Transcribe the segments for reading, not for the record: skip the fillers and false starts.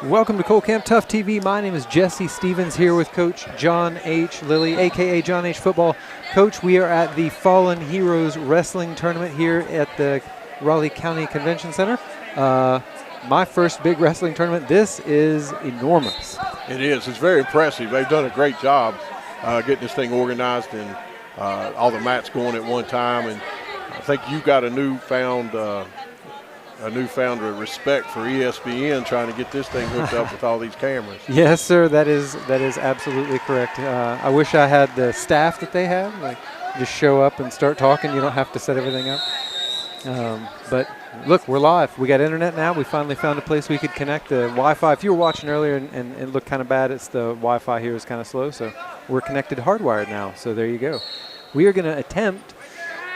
Welcome to Cole Camp Tough TV. My name is Jesse Stevens here with Coach John H. Lilly, a.k.a. John H. Football. Coach, we are at the Fallen Heroes Wrestling Tournament here at the Raleigh County Convention Center. My first big wrestling tournament. This is enormous. It is. It's very impressive. They've done a great job getting this thing organized and all the mats going at one time. And I think you got a newfound respect for ESPN trying to get this thing hooked up with all these cameras. Yes, sir. That is absolutely correct. I wish I had the staff that they have. Like, just show up and start talking. You don't have to set everything up. But look, we're live. We got internet now. We finally found a place we could connect the Wi-Fi. If you were watching earlier and it looked kind of bad, it's the Wi-Fi here is kind of slow. So we're connected hardwired now. So there you go. We are going to attempt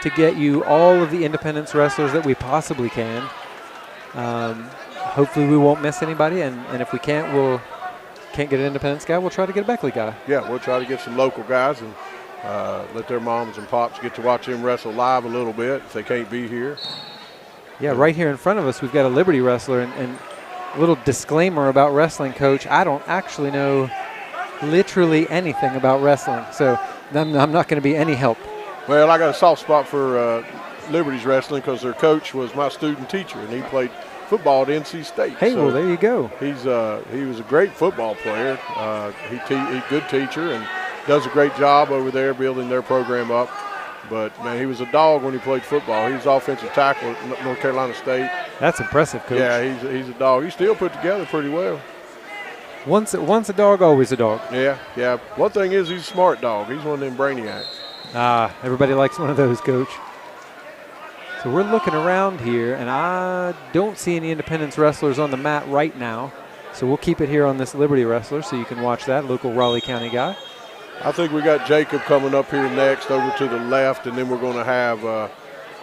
to get you all of the Independence wrestlers that we possibly can. Hopefully we won't miss anybody, and if we can't get an Independence guy, we'll try to get a Beckley guy. Yeah, we'll try to get some local guys and let their moms and pops get to watch them wrestle live a little bit if they can't be here. Yeah, right here in front of us we've got a Liberty wrestler, and a little disclaimer about wrestling, Coach. I don't actually know literally anything about wrestling, so I'm not going to be any help. Well, I got a soft spot for Liberty's wrestling because their coach was my student teacher, and he played football at NC State. Hey, so well, there you go. He was a great football player. He's a good teacher and does a great job over there building their program up. But, man, he was a dog when he played football. He was offensive tackle at North Carolina State. That's impressive, Coach. Yeah, he's a dog. He's still put together pretty well. Once a dog, always a dog. Yeah. One thing is he's a smart dog. He's one of them brainiacs. Everybody likes one of those, Coach. So we're looking around here, and I don't see any Independence wrestlers on the mat right now. So we'll keep it here on this Liberty wrestler so you can watch that, local Raleigh County guy. I think we got Jacob coming up here next over to the left, and then we're going to have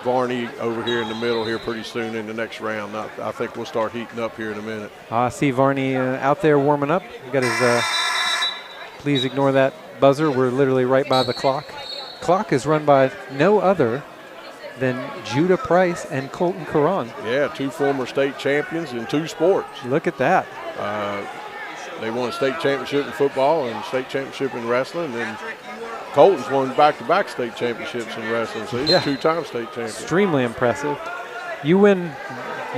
Varney over here in the middle here pretty soon in the next round. I think we'll start heating up here in a minute. I see Varney out there warming up. He got his please ignore that buzzer. We're literally right by the clock. Clock is run by no other than Judah Price and Colton Caron. Yeah, two former state champions in two sports. Look at that. They won a state championship in football and state championship in wrestling. And Colton's won back-to-back state championships in wrestling, so he's a two-time state champion. Extremely impressive. You win.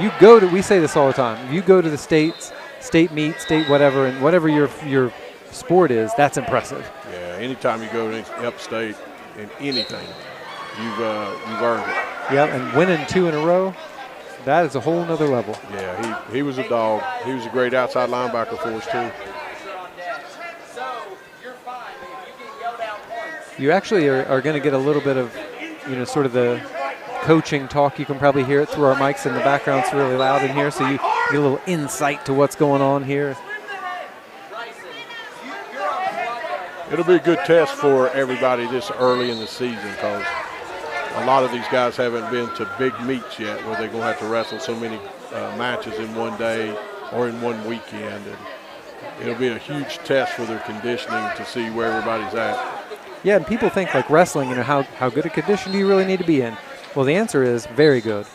You go to. We say this all the time. You go to the state meet, state whatever, and whatever your sport is, that's impressive. Yeah. Anytime you go to upstate in anything, you've earned it. Yeah, and winning 2 in a row, that is a whole nother level. Yeah, he was a dog. He was a great outside linebacker for us too. You actually are going to get a little bit of, sort of the coaching talk. You can probably hear it through our mics in the background. It's really loud in here, so you get a little insight to what's going on here. It'll be a good test for everybody this early in the season because a lot of these guys haven't been to big meets yet where they're going to have to wrestle so many matches in one day or in one weekend. And it'll be a huge test for their conditioning to see where everybody's at. Yeah, and people think like wrestling, how good a condition do you really need to be in? Well, the answer is very good.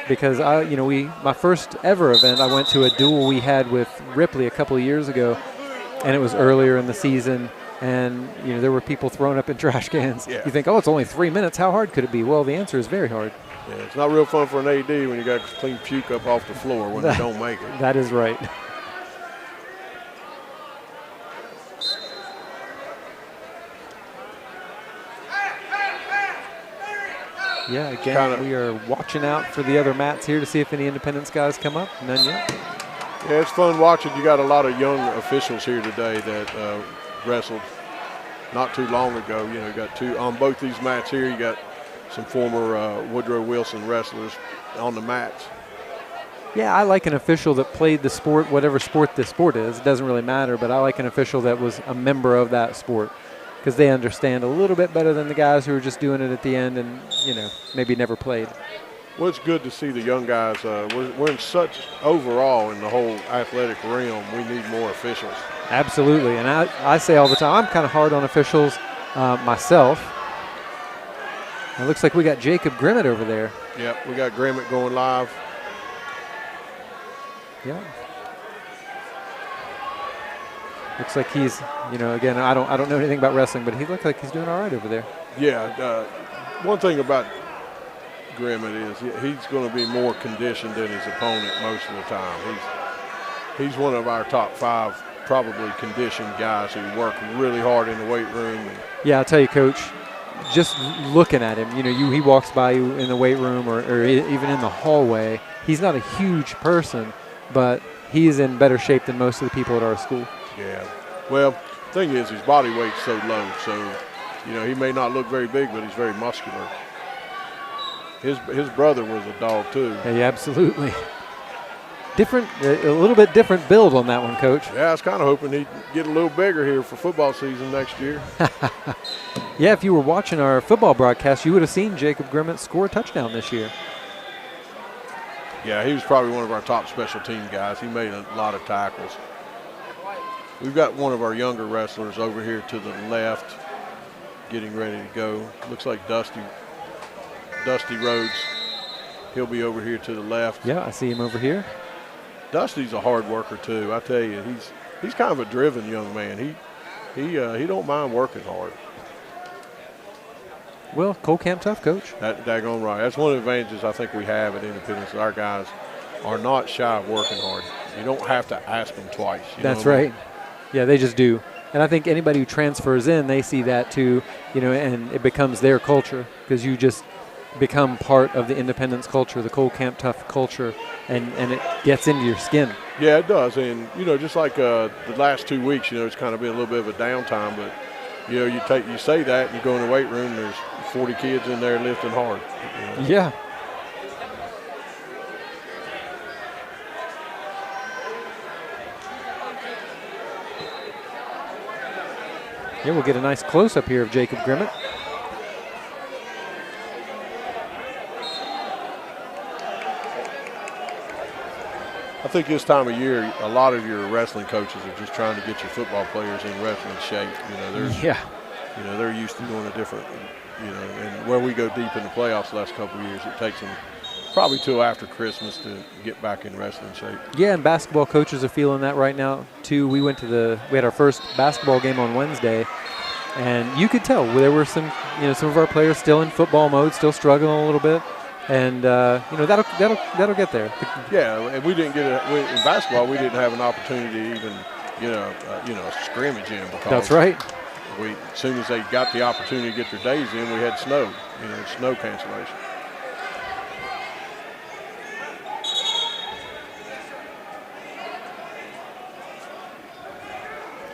Because my first ever event, I went to a duel we had with Ripley a couple of years ago, and it was earlier in the season. And, there were people thrown up in trash cans. Yeah. You think, it's only 3 minutes. How hard could it be? Well, the answer is very hard. Yeah, it's not real fun for an AD when you got to clean puke up off the floor when they don't make it. That is right. Yeah, again, we are watching out for the other mats here to see if any Independence guys come up. None yet. Yeah, it's fun watching. You got a lot of young officials here today that wrestled not too long ago. You got two on both these mats here. You got some former Woodrow Wilson wrestlers on the mats. Yeah, I like an official that played the sport, whatever sport this sport is. It doesn't really matter, but I like an official that was a member of that sport because they understand a little bit better than the guys who are just doing it at the end and, maybe never played. Well, it's good to see the young guys. We're in such overall in the whole athletic realm, we need more officials. Absolutely, and I say all the time, I'm kind of hard on officials myself. It looks like we got Jacob Grimmett over there. Yep, we got Grimmett going live. Yeah. Looks like he's, again, I don't know anything about wrestling, but he looks like he's doing all right over there. Yeah. One thing about Grimmett is he's going to be more conditioned than his opponent most of the time. He's one of our top 5 probably conditioned guys who work really hard in the weight room. Yeah, I'll tell you, Coach, just looking at him, he walks by you in the weight room or even in the hallway. He's not a huge person, but he's in better shape than most of the people at our school. Yeah. Well, the thing is his body weight's so low, so, he may not look very big, but he's very muscular. His brother was a dog, too. Yeah, absolutely. A little bit different build on that one, Coach. Yeah, I was kind of hoping he'd get a little bigger here for football season next year. Yeah, if you were watching our football broadcast, you would have seen Jacob Grimmett score a touchdown this year. Yeah, he was probably one of our top special team guys. He made a lot of tackles. We've got one of our younger wrestlers over here to the left getting ready to go. Looks like Dusty Rhodes. He'll be over here to the left. Yeah, I see him over here. Dusty's a hard worker too. I tell you, he's kind of a driven young man. He don't mind working hard. Well, Cole Camp tough, Coach. Daggone right. That's one of the advantages I think we have at Independence. Our guys are not shy of working hard. You don't have to ask them twice. That's right. Yeah, they just do. And I think anybody who transfers in, they see that too, and it becomes their culture because you just become part of the Independence culture, the Cole Camp Tough culture, and it gets into your skin. Yeah, it does. And, just like the last 2 weeks, it's kind of been a little bit of a downtime, but, you say that and you go in the weight room, there's 40 kids in there lifting hard. Yeah. Yeah, we'll get a nice close-up here of Jacob Grimmett. I think this time of year, a lot of your wrestling coaches are just trying to get your football players in wrestling shape. They're used to doing a different, and where we go deep in the playoffs the last couple of years, it takes them probably till after Christmas to get back in wrestling shape. Yeah, and basketball coaches are feeling that right now too. We had our first basketball game on Wednesday, and you could tell there were some of our players still in football mode, still struggling a little bit. And that'll get there. Yeah, and we didn't in basketball. We didn't have an opportunity to even scrimmage in because that's right. As soon as they got the opportunity to get their days in, we had snow. Snow cancellation.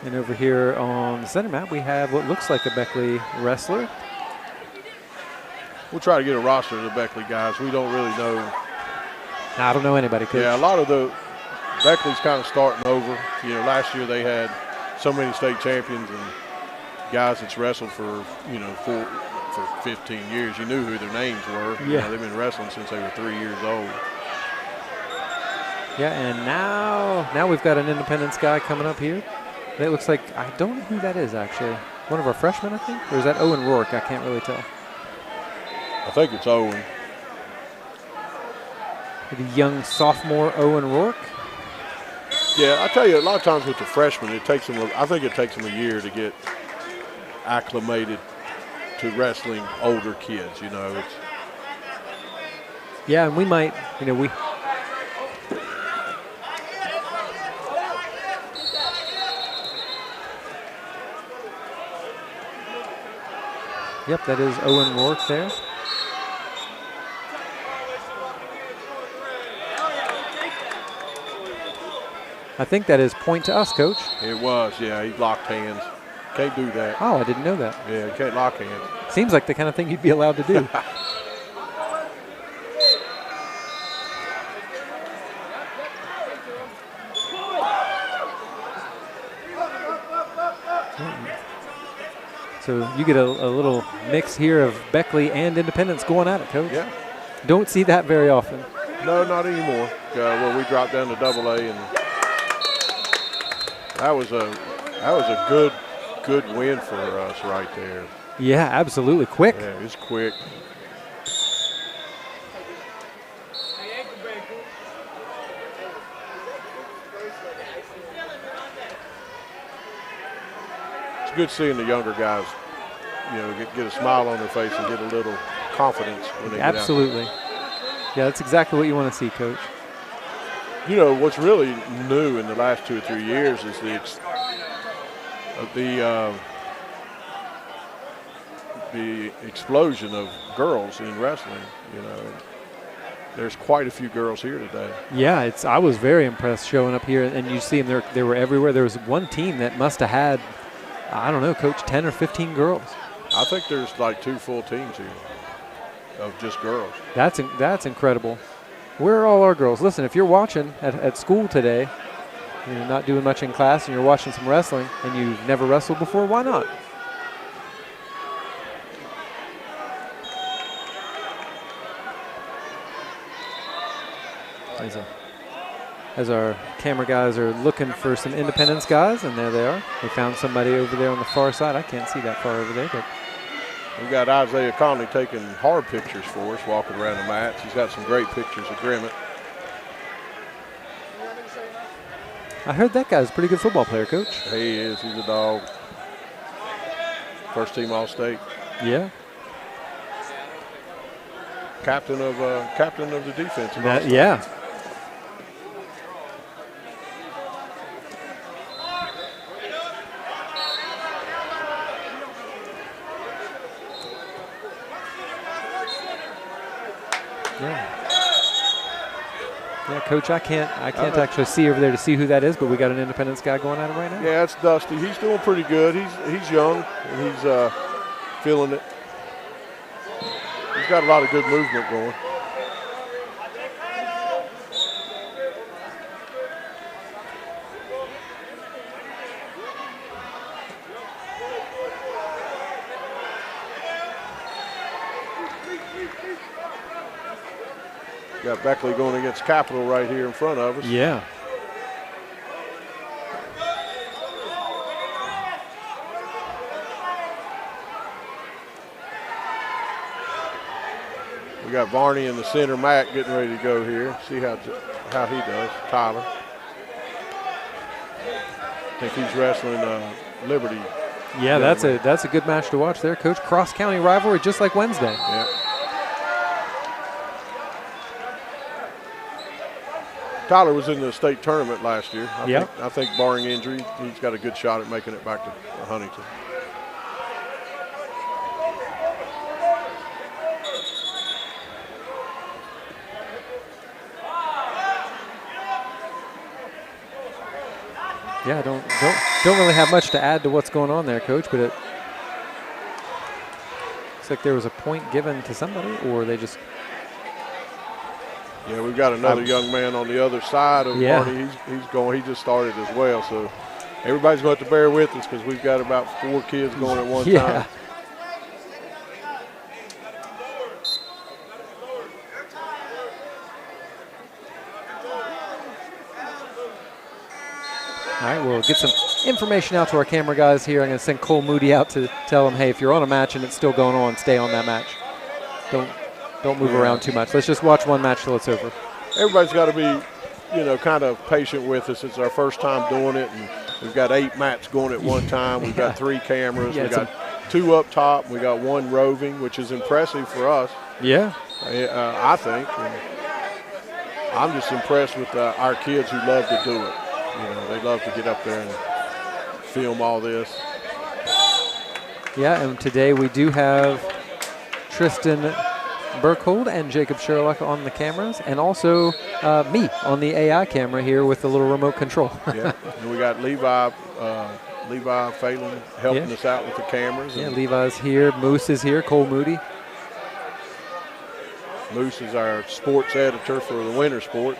And over here on the center mat, we have what looks like a Beckley wrestler. We'll try to get a roster of the Beckley guys. We don't really know. I don't know anybody, Coach. Yeah, a lot of the Beckley's kind of starting over. Last year they had so many state champions and guys that's wrestled for 15 years. You knew who their names were. Yeah. They've been wrestling since they were 3 years old. Yeah, and now we've got an Independence guy coming up here. It looks like, I don't know who that is actually. One of our freshmen, I think? Or is that Owen Rourke? I can't really tell. I think it's Owen. The young sophomore Owen Rourke. Yeah, I tell you, a lot of times with the freshmen, I think it takes them a year to get acclimated to wrestling older kids. Yeah, and we might, Yep, that is Owen Rourke there. I think that is point to us, Coach. It was, yeah. He locked hands. Can't do that. Oh, I didn't know that. Yeah, you can't lock hands. Seems like the kind of thing you'd be allowed to do. So you get a little mix here of Beckley and Independence going at it, Coach. Yeah. Don't see that very often. No, not anymore. We dropped down to AA, and that was a good win for us right there. Yeah, absolutely. Quick. Yeah, it's quick. good seeing the younger guys, get a smile on their face and get a little confidence when they Absolutely. get out. Yeah, that's exactly what you want to see, Coach. What's really new in the last 2 or 3 years is the explosion of girls in wrestling. There's quite a few girls here today. Yeah, I was very impressed showing up here, and you see them. They were everywhere. There was one team that must have had, I don't know, Coach, 10 or 15 girls. I think there's like 2 full teams here of just girls. That's incredible. Where are all our girls? Listen, if you're watching at school today, you're not doing much in class, and you're watching some wrestling, and you've never wrestled before, why not? As our camera guys are looking for some Independence guys, and there they are. They found somebody over there on the far side. I can't see that far over there, but we've got Isaiah Conley taking hard pictures for us, walking around the match. He's got some great pictures of Grimmett. I heard that guy's a pretty good football player, Coach. He is. He's a dog. First team All-State. Yeah. Captain of the defense. Yeah. Yeah, Coach, I can't actually see over there to see who that is, but we got an Independence guy going at it right now. Yeah, it's Dusty. He's doing pretty good. He's young and he's feeling it. He's got a lot of good movement going. Got Beckley going against Capital right here in front of us. Yeah. We got Varney in the center, Matt getting ready to go here. See how he does, Tyler. I think he's wrestling Liberty. Yeah, that's a good match to watch there, Coach. Cross-county rivalry just like Wednesday. Yeah. Tyler was in the state tournament last year. I think barring injury, he's got a good shot at making it back to Huntington. Yeah, don't really have much to add to what's going on there, Coach, but it looks like there was a point given to somebody, or they just. Yeah, we've got another young man on the other side of Barney. He's going. He just started as well, so everybody's going to have to bear with us because we've got about 4 kids going at one time. All right, we'll get some information out to our camera guys here. I'm going to send Cole Moody out to tell them, hey, if you're on a match and it's still going on, stay on that match. Don't move around too much. Let's just watch one match till it's over. Everybody's got to be, kind of patient with us. It's our first time doing it, and we've got 8 mats going at one time. We've got 3 cameras. We've got 2 up top. We got 1 roving, which is impressive for us. Yeah. I think. And I'm just impressed with our kids who love to do it. They love to get up there and film all this. Yeah, and today we do have Tristan Burkhold and Jacob Sherlock on the cameras, and also me on the AI camera here with the little remote control. Yeah, and we got Levi Phelan helping us out with the cameras. Yeah, Levi's here, Moose is here, Cole Moody. Moose is our sports editor for the winter sports.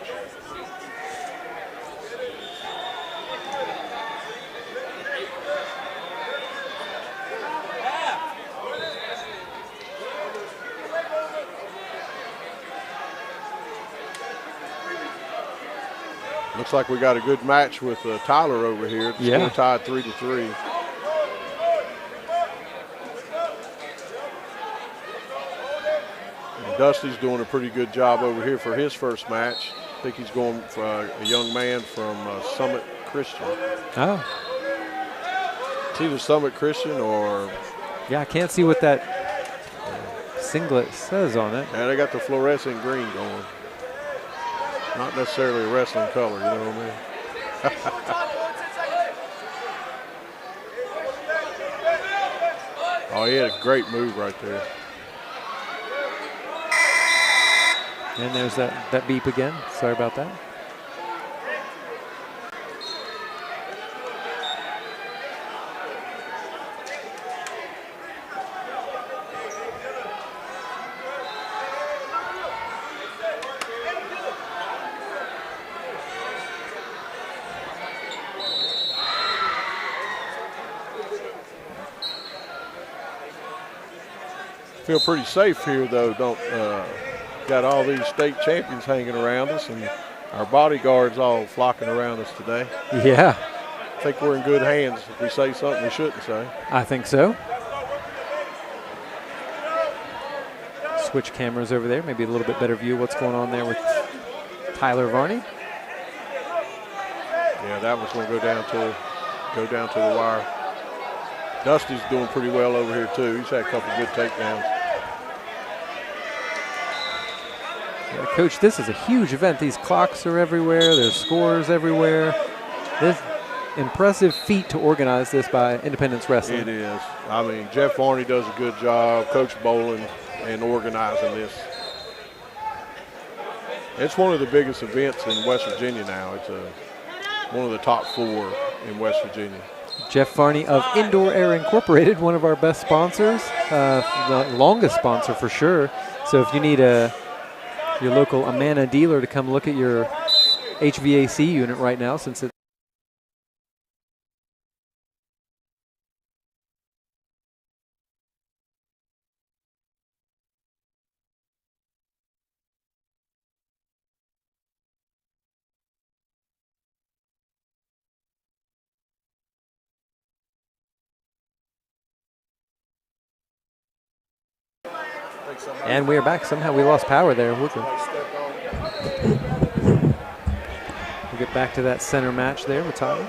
Looks like we got a good match with Tyler over here. The score tied 3-3. And Dusty's doing a pretty good job over here for his first match. I think he's going for a young man from Summit Christian. Oh. It's either Summit Christian or. Yeah, I can't see what that singlet says on it. Yeah, they got the fluorescent green going. Not necessarily a wrestling color, you know what I mean? Oh, he had a great move right there. And there's that beep again. Sorry about that. Feel pretty safe here, though. Got all these state champions hanging around us, and our bodyguards all flocking around us today. Yeah. I think we're in good hands if we say something we shouldn't say. I think so. Switch cameras over there. Maybe a little bit better view of what's going on there with Tyler Varney. Yeah, that was going to go down to the wire. Dusty's doing pretty well over here too. He's had a couple good takedowns. Yeah, Coach, this is a huge event. These clocks are everywhere. There's scores everywhere. This impressive feat to organize this by Independence Wrestling. It is. I mean, Jeff Varney does a good job, Coach Bolin, in organizing this. It's one of the biggest events in West Virginia now. It's one of the top 4 in West Virginia. Jeff Varney of Indoor Air Incorporated, one of our best sponsors, the longest sponsor for sure. So if you need your local Amana dealer to come look at your HVAC unit right now, since it's and we are back. Somehow we lost power there. We'll get back to that center match there with Tyler.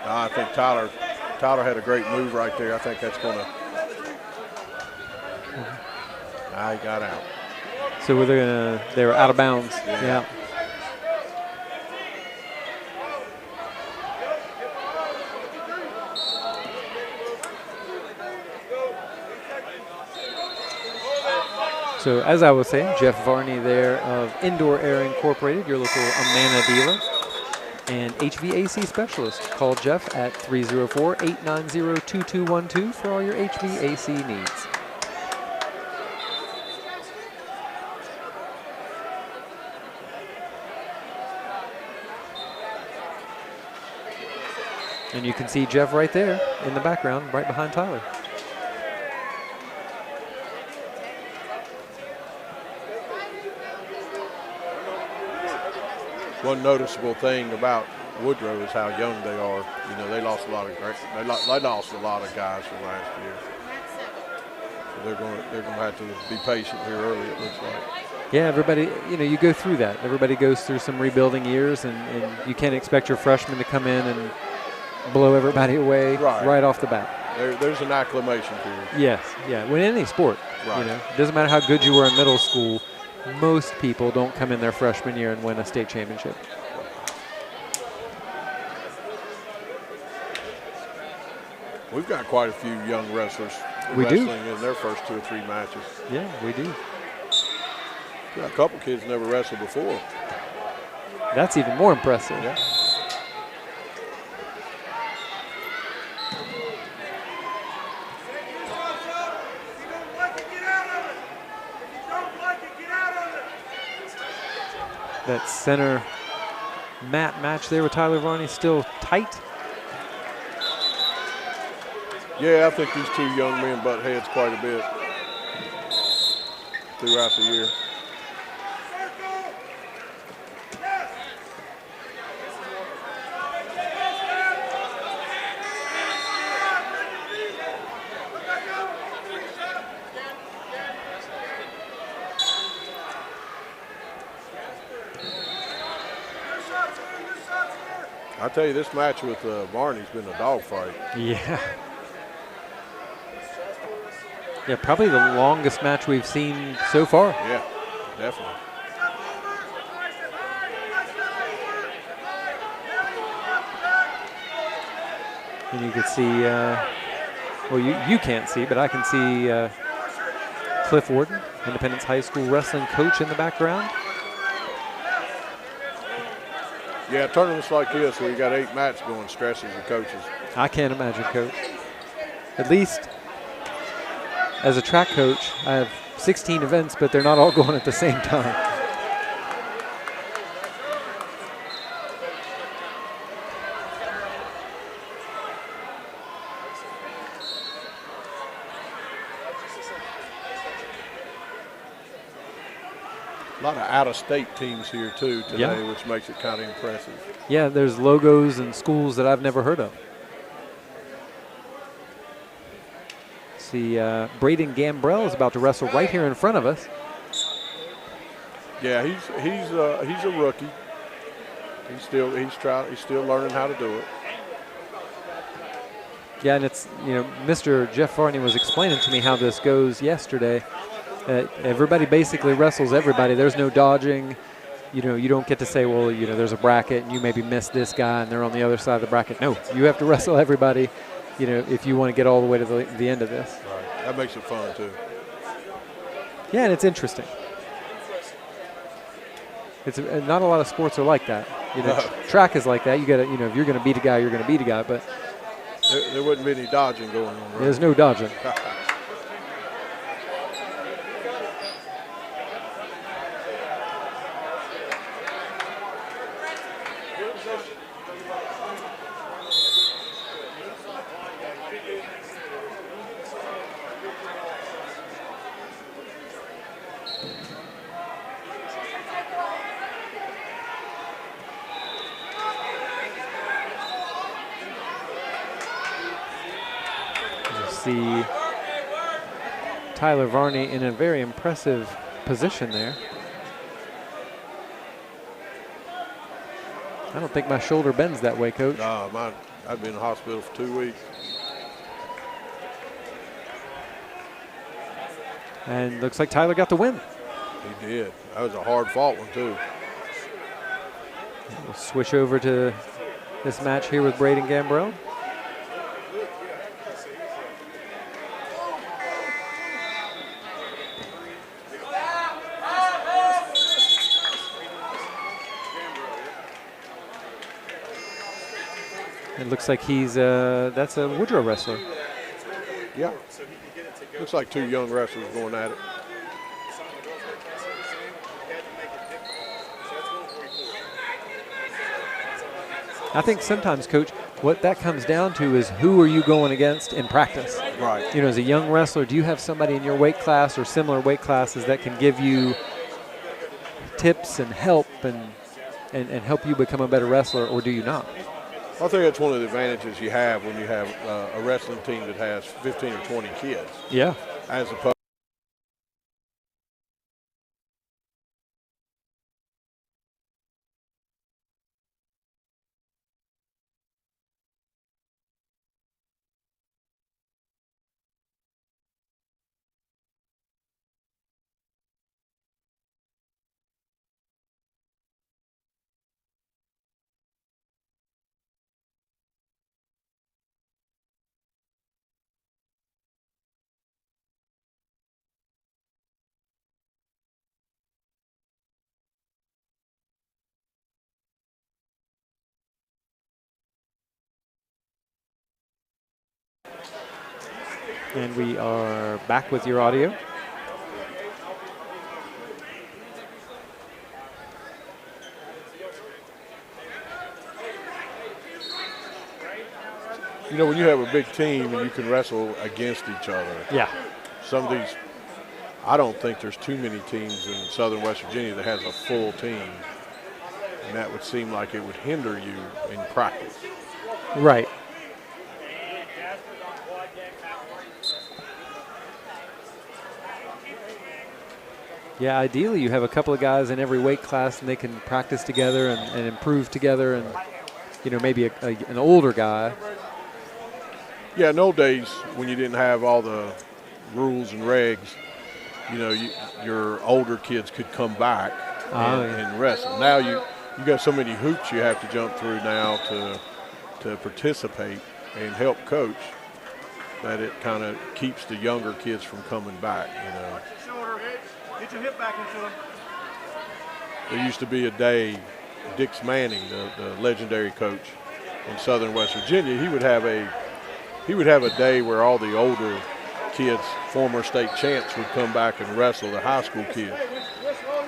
I think Tyler had a great move right there. I think that's going to. I got out. So they were out of bounds. Yeah. So as I was saying, Jeff Varney there of Indoor Air Incorporated, your local Amana dealer and HVAC specialist. Call Jeff at 304-890-2212 for all your HVAC needs. And you can see Jeff right there in the background, right behind Tyler. One noticeable thing about Woodrow is how young they are. You know, they lost a lot of guys from last year. So they're going to have to be patient here early, it looks like. Yeah, everybody, you go through that. Everybody goes through some rebuilding years, and you can't expect your freshmen to come in and blow everybody away right off the bat. There's an acclimation period. Yes, yeah. When in any sport, right. It doesn't matter how good you were in middle school. Most people don't come in their freshman year and win a state championship. We've got quite a few young wrestlers wrestling in their first 2 or 3 matches. Yeah, we do. Got a couple kids never wrestled before. That's even more impressive. Yeah. That center mat match there with Tyler Varney still tight. Yeah, I think these 2 young men butt heads quite a bit throughout the year. I tell you, this match with Varney's been a dogfight. Yeah. Yeah, probably the longest match we've seen so far. Yeah, definitely. And you can see, well, you can't see, but I can see Cliff Warden, Independence High School wrestling coach in the background. Yeah, tournaments like this where you got 8 matches going stresses the coaches. I can't imagine, Coach. At least as a track coach, I have 16 events, but they're not all going at the same time. A lot of out-of-state teams here, too, today, which makes it kind of impressive. Yeah, there's logos and schools that I've never heard of. See, Braden Gambrell is about to wrestle right here in front of us. Yeah, he's a rookie. He's still learning how to do it. Yeah, and it's, you know, Mr. Jeff Varney was explaining to me how this goes yesterday. Everybody basically wrestles everybody. There's no dodging. You know, you don't get to say, well, you know, there's a bracket and you maybe miss this guy and they're on the other side of the bracket. No, you have to wrestle everybody, you know, if you want to get all the way to the end of this. Right. That makes it fun, too. Yeah, and it's interesting. It's not a lot of sports are like that. You know, track is like that. You got to, you know, if you're going to beat a guy, you're going to beat a guy. But there wouldn't be any dodging going on. Right? There's no dodging. See Tyler Varney in a very impressive position there. I don't think my shoulder bends that way, Coach. No, mine, I've been in the hospital for 2 weeks. And looks like Tyler got the win. He did. That was a hard-fought one, too. We'll switch over to this match here with Braden Gambrell. It looks like he's that's a Woodrow wrestler. Yeah. Looks like 2 young wrestlers going at it. I think sometimes, Coach, what that comes down to is who are you going against in practice? Right. You know, as a young wrestler, do you have somebody in your weight class or similar weight classes that can give you tips and help and help you become a better wrestler, or do you not? I think that's one of the advantages you have when you have a wrestling team that has 15 or 20 kids. Yeah. As opposed And we are back with your audio. you know, when you have a big team and you can wrestle against each other. Yeah. Some of these, I don't think there's too many teams in Southern West Virginia that has a full team. And that would seem like it would hinder you in practice. Right. Yeah, ideally you have a couple of guys in every weight class and they can practice together and improve together. And maybe an older guy. Yeah, in old days when you didn't have all the rules and regs, your older kids could come back and wrestle. Now you got so many hoops you have to jump through now to participate and help coach that it kind of keeps the younger kids from coming back. Get your hip back into them. There used to be a day, Dix Manning, the legendary coach in Southern West Virginia, he would have a day where all the older kids, former state champs, would come back and wrestle the high school kids.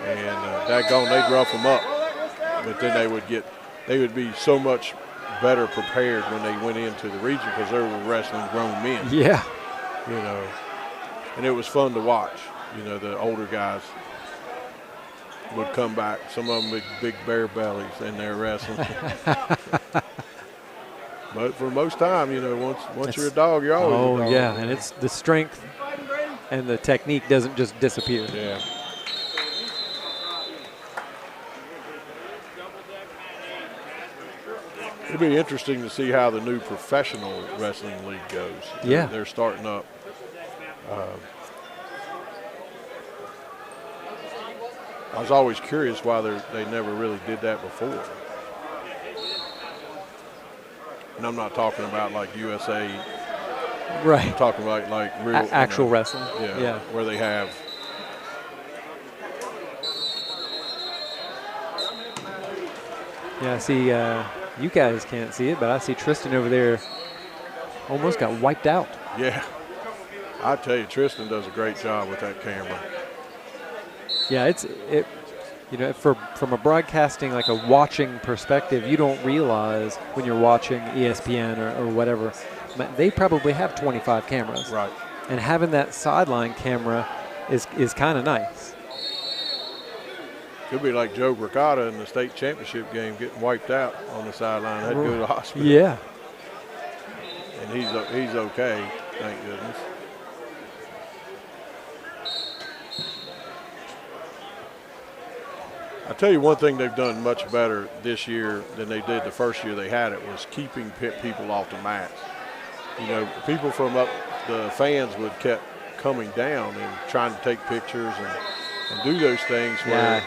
And daggone, they'd rough them up. But then they would be so much better prepared when they went into the region because they were wrestling grown men. Yeah. And it was fun to watch. The older guys would come back. Some of them with big bear bellies and they're wrestling. But for most time, once you're a dog, you're always a dog. Oh, yeah, and it's the strength and the technique doesn't just disappear. Yeah. It'll be interesting to see how the new professional wrestling league goes. Yeah. They're starting up. I was always curious why they never really did that before. And I'm not talking about like USA. Right. I'm talking about like real actual wrestling. Yeah. Where they have. Yeah, I see you guys can't see it, but I see Tristan over there almost got wiped out. Yeah. I tell you, Tristan does a great job with that camera. Yeah, from a broadcasting, like a watching perspective, you don't realize when you're watching ESPN or whatever, they probably have 25 cameras. Right. And having that sideline camera is kind of nice. Could be like Joe Ricotta in the state championship game getting wiped out on the sideline. Had to go to the hospital. Yeah. And he's okay, thank goodness. I'll tell you one thing they've done much better this year than they did the first year they had it was keeping people off the mats. People from up, the fans would kept coming down and trying to take pictures and do those things where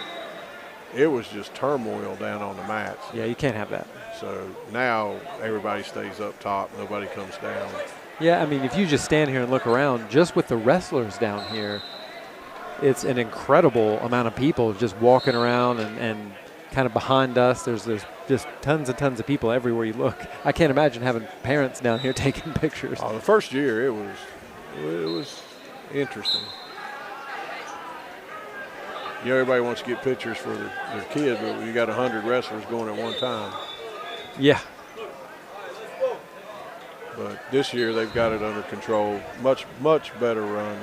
it was just turmoil down on the mats. Yeah, you can't have that. So now everybody stays up top, nobody comes down. Yeah, I mean, if you just stand here and look around, just with the wrestlers down here, it's an incredible amount of people just walking around and kind of behind us. There's just tons and tons of people everywhere you look. I can't imagine having parents down here taking pictures. The first year it was interesting. Everybody wants to get pictures for their kid, but you got 100 wrestlers going at one time. Yeah. But this year they've got it under control. Much, much better run.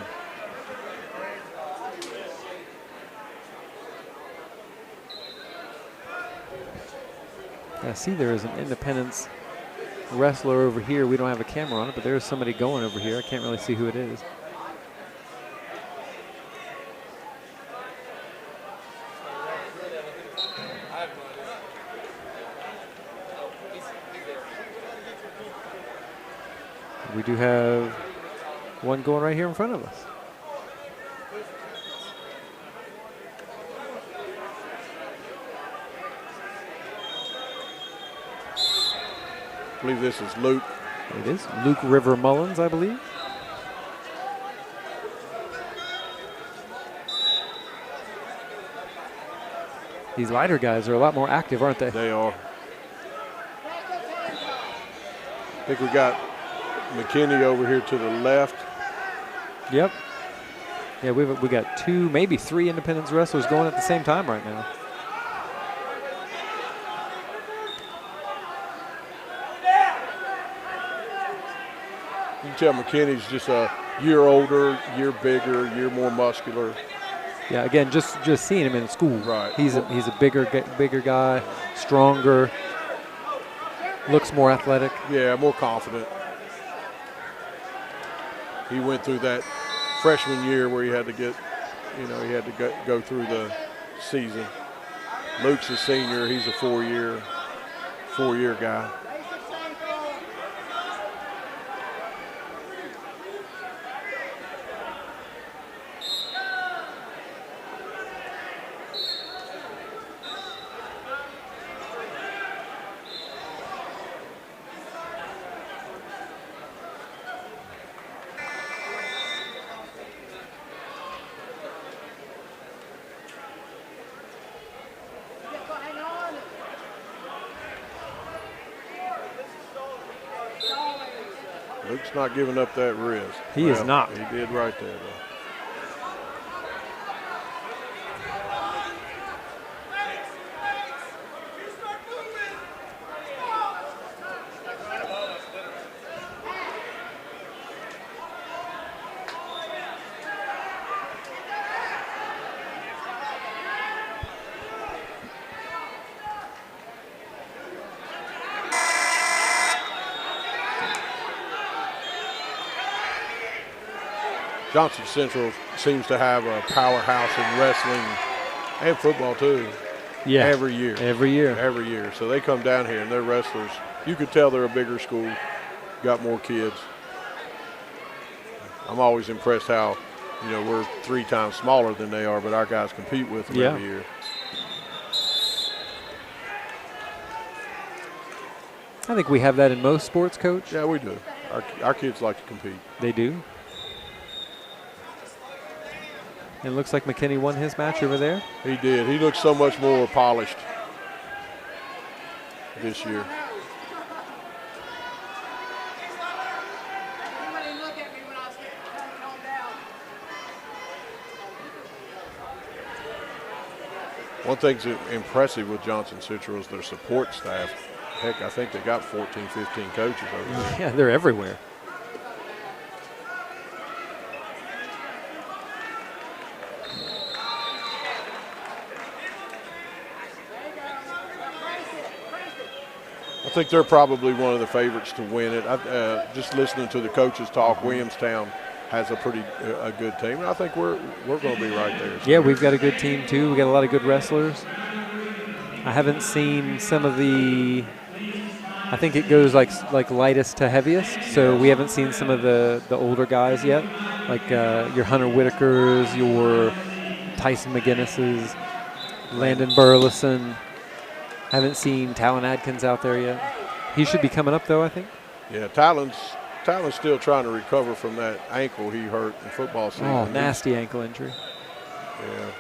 I see there is an Independence wrestler over here. We don't have a camera on it, but there is somebody going over here. I can't really see who it is. We do have one going right here in front of us. I believe this is Luke. It is Luke River Mullins, I believe. These lighter guys are a lot more active, aren't they? They are. I think we got McKinney over here to the left. Yep. Yeah, we got two, maybe three Independence wrestlers going at the same time right now. You can tell McKinney's just a year older, year bigger, year more muscular. Yeah, again, just seeing him in school. Right. He's a bigger guy, stronger, looks more athletic. Yeah, more confident. He went through that freshman year where he had to get, he had to go through the season. Luke's a senior. He's a 4-year. 4-year guy. Luke's not giving up that wrist. He is not. He did right there, though. Johnson Central seems to have a powerhouse in wrestling and football too. Yeah. Every year. Every year. Every year. So they come down here and they're wrestlers. You could tell they're a bigger school, got more kids. I'm always impressed how, we're 3 times smaller than they are, but our guys compete with them every year. I think we have that in most sports, Coach. Yeah, we do. Our kids like to compete. They do. It looks like McKinney won his match over there. He did. He looks so much more polished this year. One thing's impressive with Johnson Central is their support staff. Heck, I think they got 14, 15 coaches over there. Yeah, they're everywhere. I think they're probably one of the favorites to win it. Just listening to the coaches talk, Williamstown has a good team, and I think we're going to be right there. Yeah, we've got a good team too. We got a lot of good wrestlers. I haven't seen some of the. I think it goes like lightest to heaviest, so we haven't seen some of the older guys yet, like your Hunter Whitakers, your Tyson McGinnis's, Landon Burleson. Haven't seen Talon Adkins out there yet. He should be coming up though, I think. Yeah, Talon's still trying to recover from that ankle he hurt in football season. Oh, nasty ankle injury. Yeah.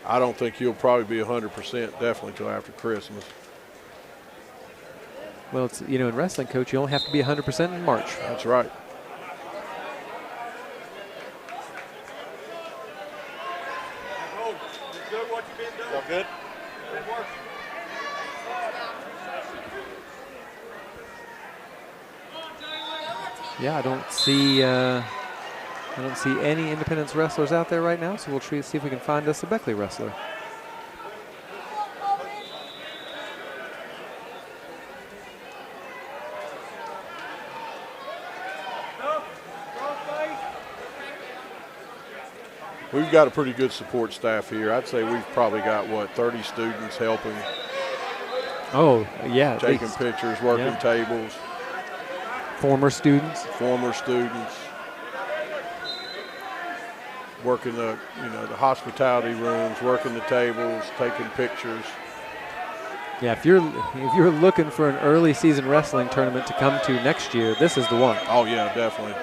I don't think he'll probably be 100% definitely till after Christmas. Well, it's in wrestling, Coach, you only have to be 100% in March. That's right. Good. Yeah, I don't see any Independence wrestlers out there right now, so we'll see if we can find us a Beckley wrestler. We've got a pretty good support staff here. I'd say we've probably got, 30 students helping. Oh, yeah. Taking pictures, working tables. Former students. Working the hospitality rooms, working the tables, taking pictures. Yeah, if you're looking for an early season wrestling tournament to come to next year, this is the one. Oh yeah, definitely.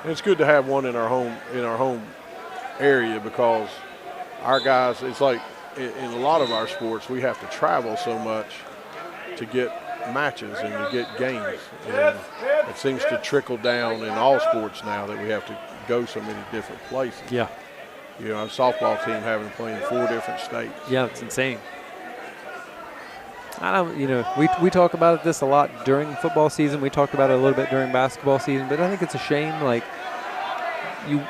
And it's good to have one in our home area because our guys, it's like in a lot of our sports, we have to travel so much to get matches and to get games. And it seems to trickle down in all sports now that we have to go so many different places. Yeah. Our softball team having to play in 4 different states. Yeah, it's insane. I don't, we talk about this a lot during football season. We talked about it a little bit during basketball season, but I think it's a shame. Like you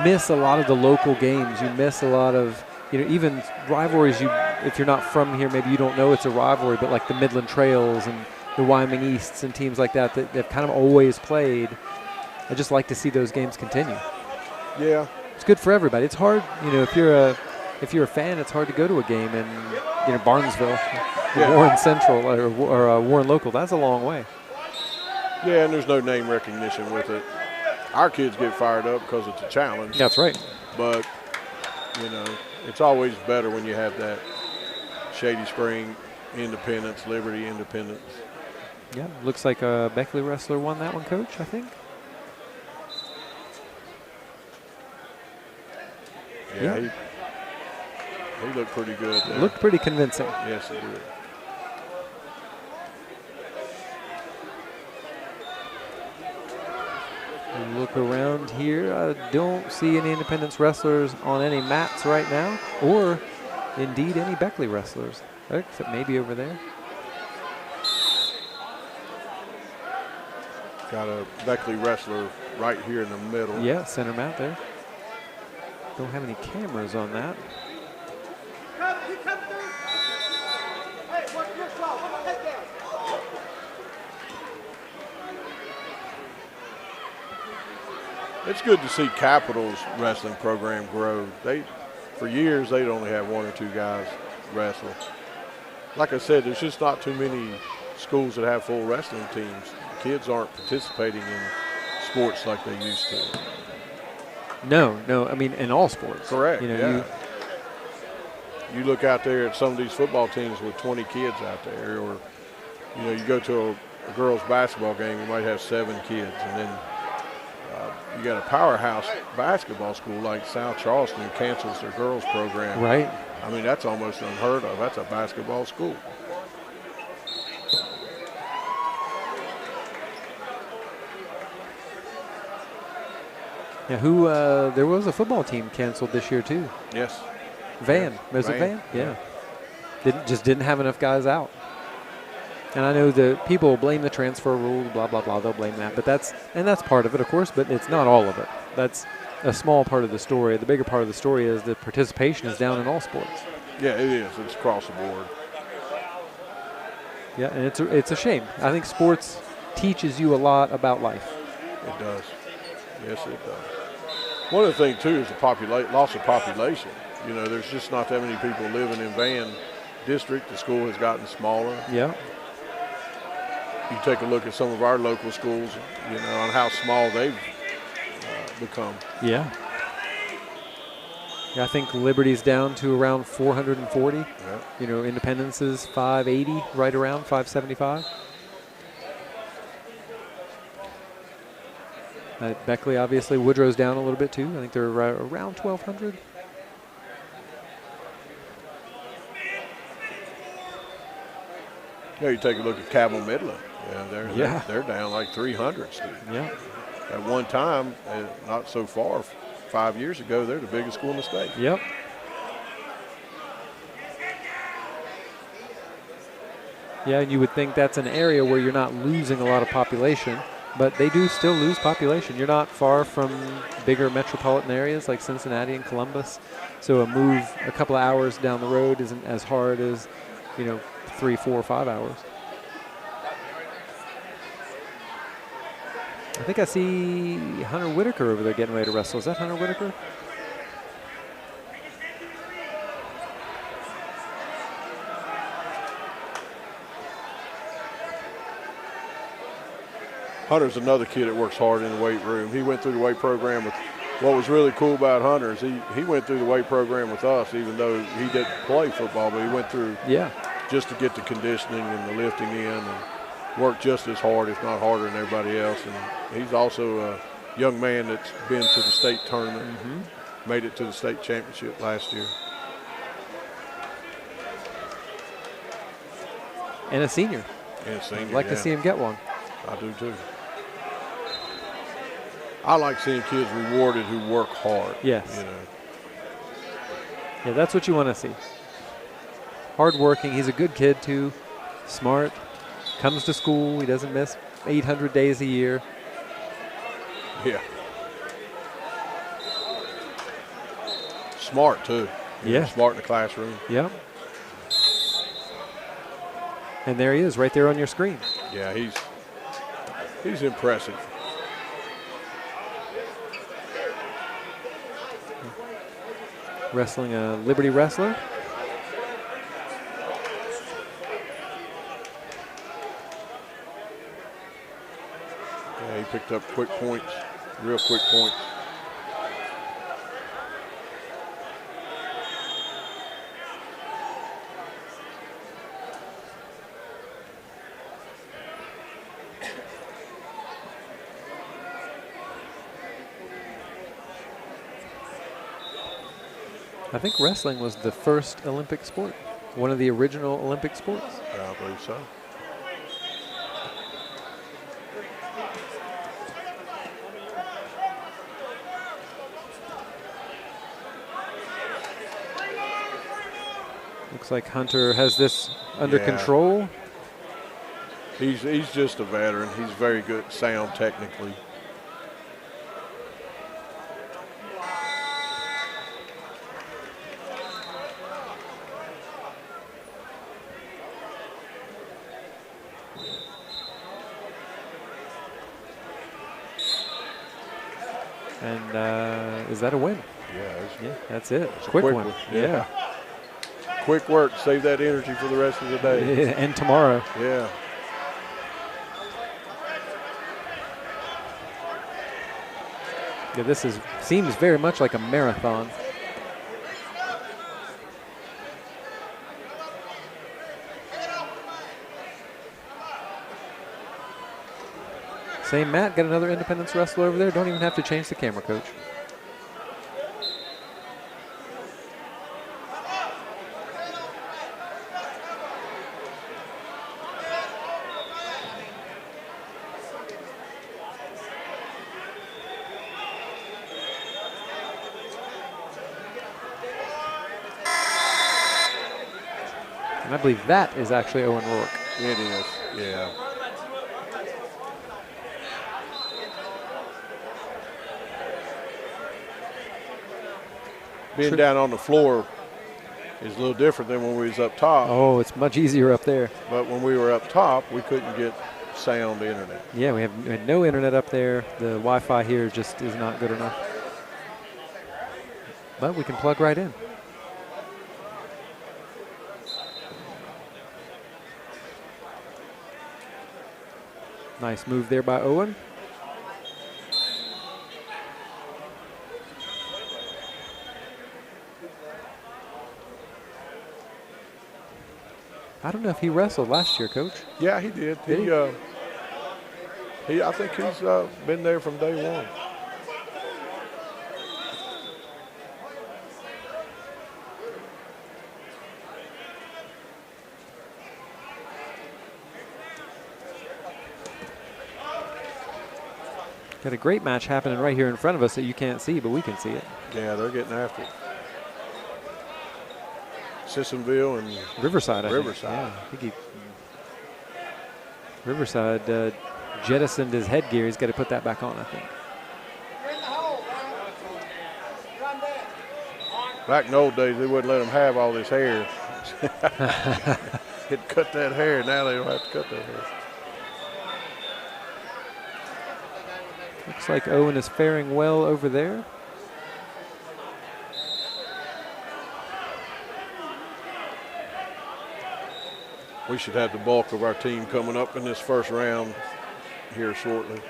miss a lot of the local games. You miss a lot of even rivalries. If you're not from here, maybe you don't know it's a rivalry. But like the Midland Trails and the Wyoming Easts and teams like that they've kind of always played. I just like to see those games continue. Yeah, it's good for everybody. It's hard, if you're a fan, it's hard to go to a game and Barnesville, Yeah. Warren Central, or Warren Local. That's a long way. Yeah, and there's no name recognition with it. Our kids get fired up because it's a challenge. That's right. But, it's always better when you have that Shady Spring, Independence, Liberty, Independence. Yeah, looks like a Beckley wrestler won that one, Coach, I think. Yeah, he looked pretty good there. Looked pretty convincing. Yes, he did. Look around here. I don't see any Independence wrestlers on any mats right now, or indeed any Beckley wrestlers, except maybe over there. Got a Beckley wrestler right here in the middle. Yeah, center mat there. Don't have any cameras on that. It's good to see Capital's wrestling program grow. For years, they'd only have 1 or 2 guys wrestle. Like I said, there's just not too many schools that have full wrestling teams. Kids aren't participating in sports like they used to. No. I mean, in all sports. Correct. Yeah. You look out there at some of these football teams with 20 kids out there, or you go to a girls' basketball game, you might have 7 kids, and then you got a powerhouse basketball school like South Charleston cancels their girls program. Right. I mean, that's almost unheard of. That's a basketball school. Yeah, there was a football team canceled this year too. Yes. Van. Yes. Was it Van? Van? Yeah. Didn't have enough guys out. And I know the people blame the transfer rule, blah, blah, blah. They'll blame that. But that's part of it, of course, but it's not all of it. That's a small part of the story. The bigger part of the story is that participation is down in all sports. Yeah, it is. It's across the board. Yeah, and it's a shame. I think sports teaches you a lot about life. It does. Yes, it does. One of the things, too, is the loss of population. There's just not that many people living in Van District. The school has gotten smaller. Yeah. You take a look at some of our local schools, on how small they've become. Yeah. I think Liberty's down to around 440. Yeah. Independence is 580, right around 575. Beckley, obviously, Woodrow's down a little bit too. I think they're around 1,200. Yeah, you take a look at Cabell Midland. Yeah, they're down like 300, Steve. Yeah. At one time, not so far, 5 years ago, they're the biggest school in the state. Yep. Yeah, and you would think that's an area where you're not losing a lot of population, but they do still lose population. You're not far from bigger metropolitan areas like Cincinnati and Columbus, so a move a couple of hours down the road isn't as hard as, 3, 4, 5 hours. I think I see Hunter Whitaker over there getting ready to wrestle. Is that Hunter Whitaker? Hunter's another kid that works hard in the weight room. He went through the weight program with. What was really cool about Hunter is he went through the weight program with us, even though he didn't play football, but he went through just to get the conditioning and the lifting in and worked just as hard, if not harder than everybody else. And he's also a young man that's been to the state tournament, made it to the state championship last year. And a senior. I'd like to see him get one. I do too. I like seeing kids rewarded who work hard. Yes. Yeah, that's what you want to see. Hardworking. He's a good kid too. Smart. Comes to school. He doesn't miss 800 days a year. Yeah. Smart too. Yeah. Smart in the classroom. Yeah. And there he is, right there on your screen. Yeah, he's impressive. Wrestling a Liberty wrestler. Yeah, he picked up quick points, real quick points. I think wrestling was the first Olympic sport, one of the original Olympic sports. Yeah, I believe so. Looks like Hunter has this under control. He's just a veteran. He's very good sound technically. And is that a win? Yeah, that's it. it's a Quick one. Yeah. Quick work. Save that energy for the rest of the day. Yeah, and tomorrow. Yeah. Yeah, this seems very much like a marathon. Say, Matt, got another Independence wrestler over there. Don't even have to change the camera, coach. And I believe that is actually Owen Rourke. It is, yeah. Being down on the floor is a little different than when we was up top. Oh, it's much easier up there. But when we were up top, we couldn't get sound internet. Yeah, we had no internet up there. The Wi-Fi here just is not good enough. But we can plug right in. Nice move there by Owen. I don't know if he wrestled last year, Coach. Yeah, he did. I think he's been there from day one. Got a great match happening right here in front of us that you can't see, but we can see it. Yeah, they're getting after it. Sissonville and Riverside. Riverside. Yeah, I think Riverside jettisoned his headgear. He's got to put that back on, I think. Back in the old days, they wouldn't let them have all this hair. They'd cut that hair. Now they don't have to cut that hair. Looks like Owen is faring well over there. We should have the bulk of our team coming up in this first round here shortly.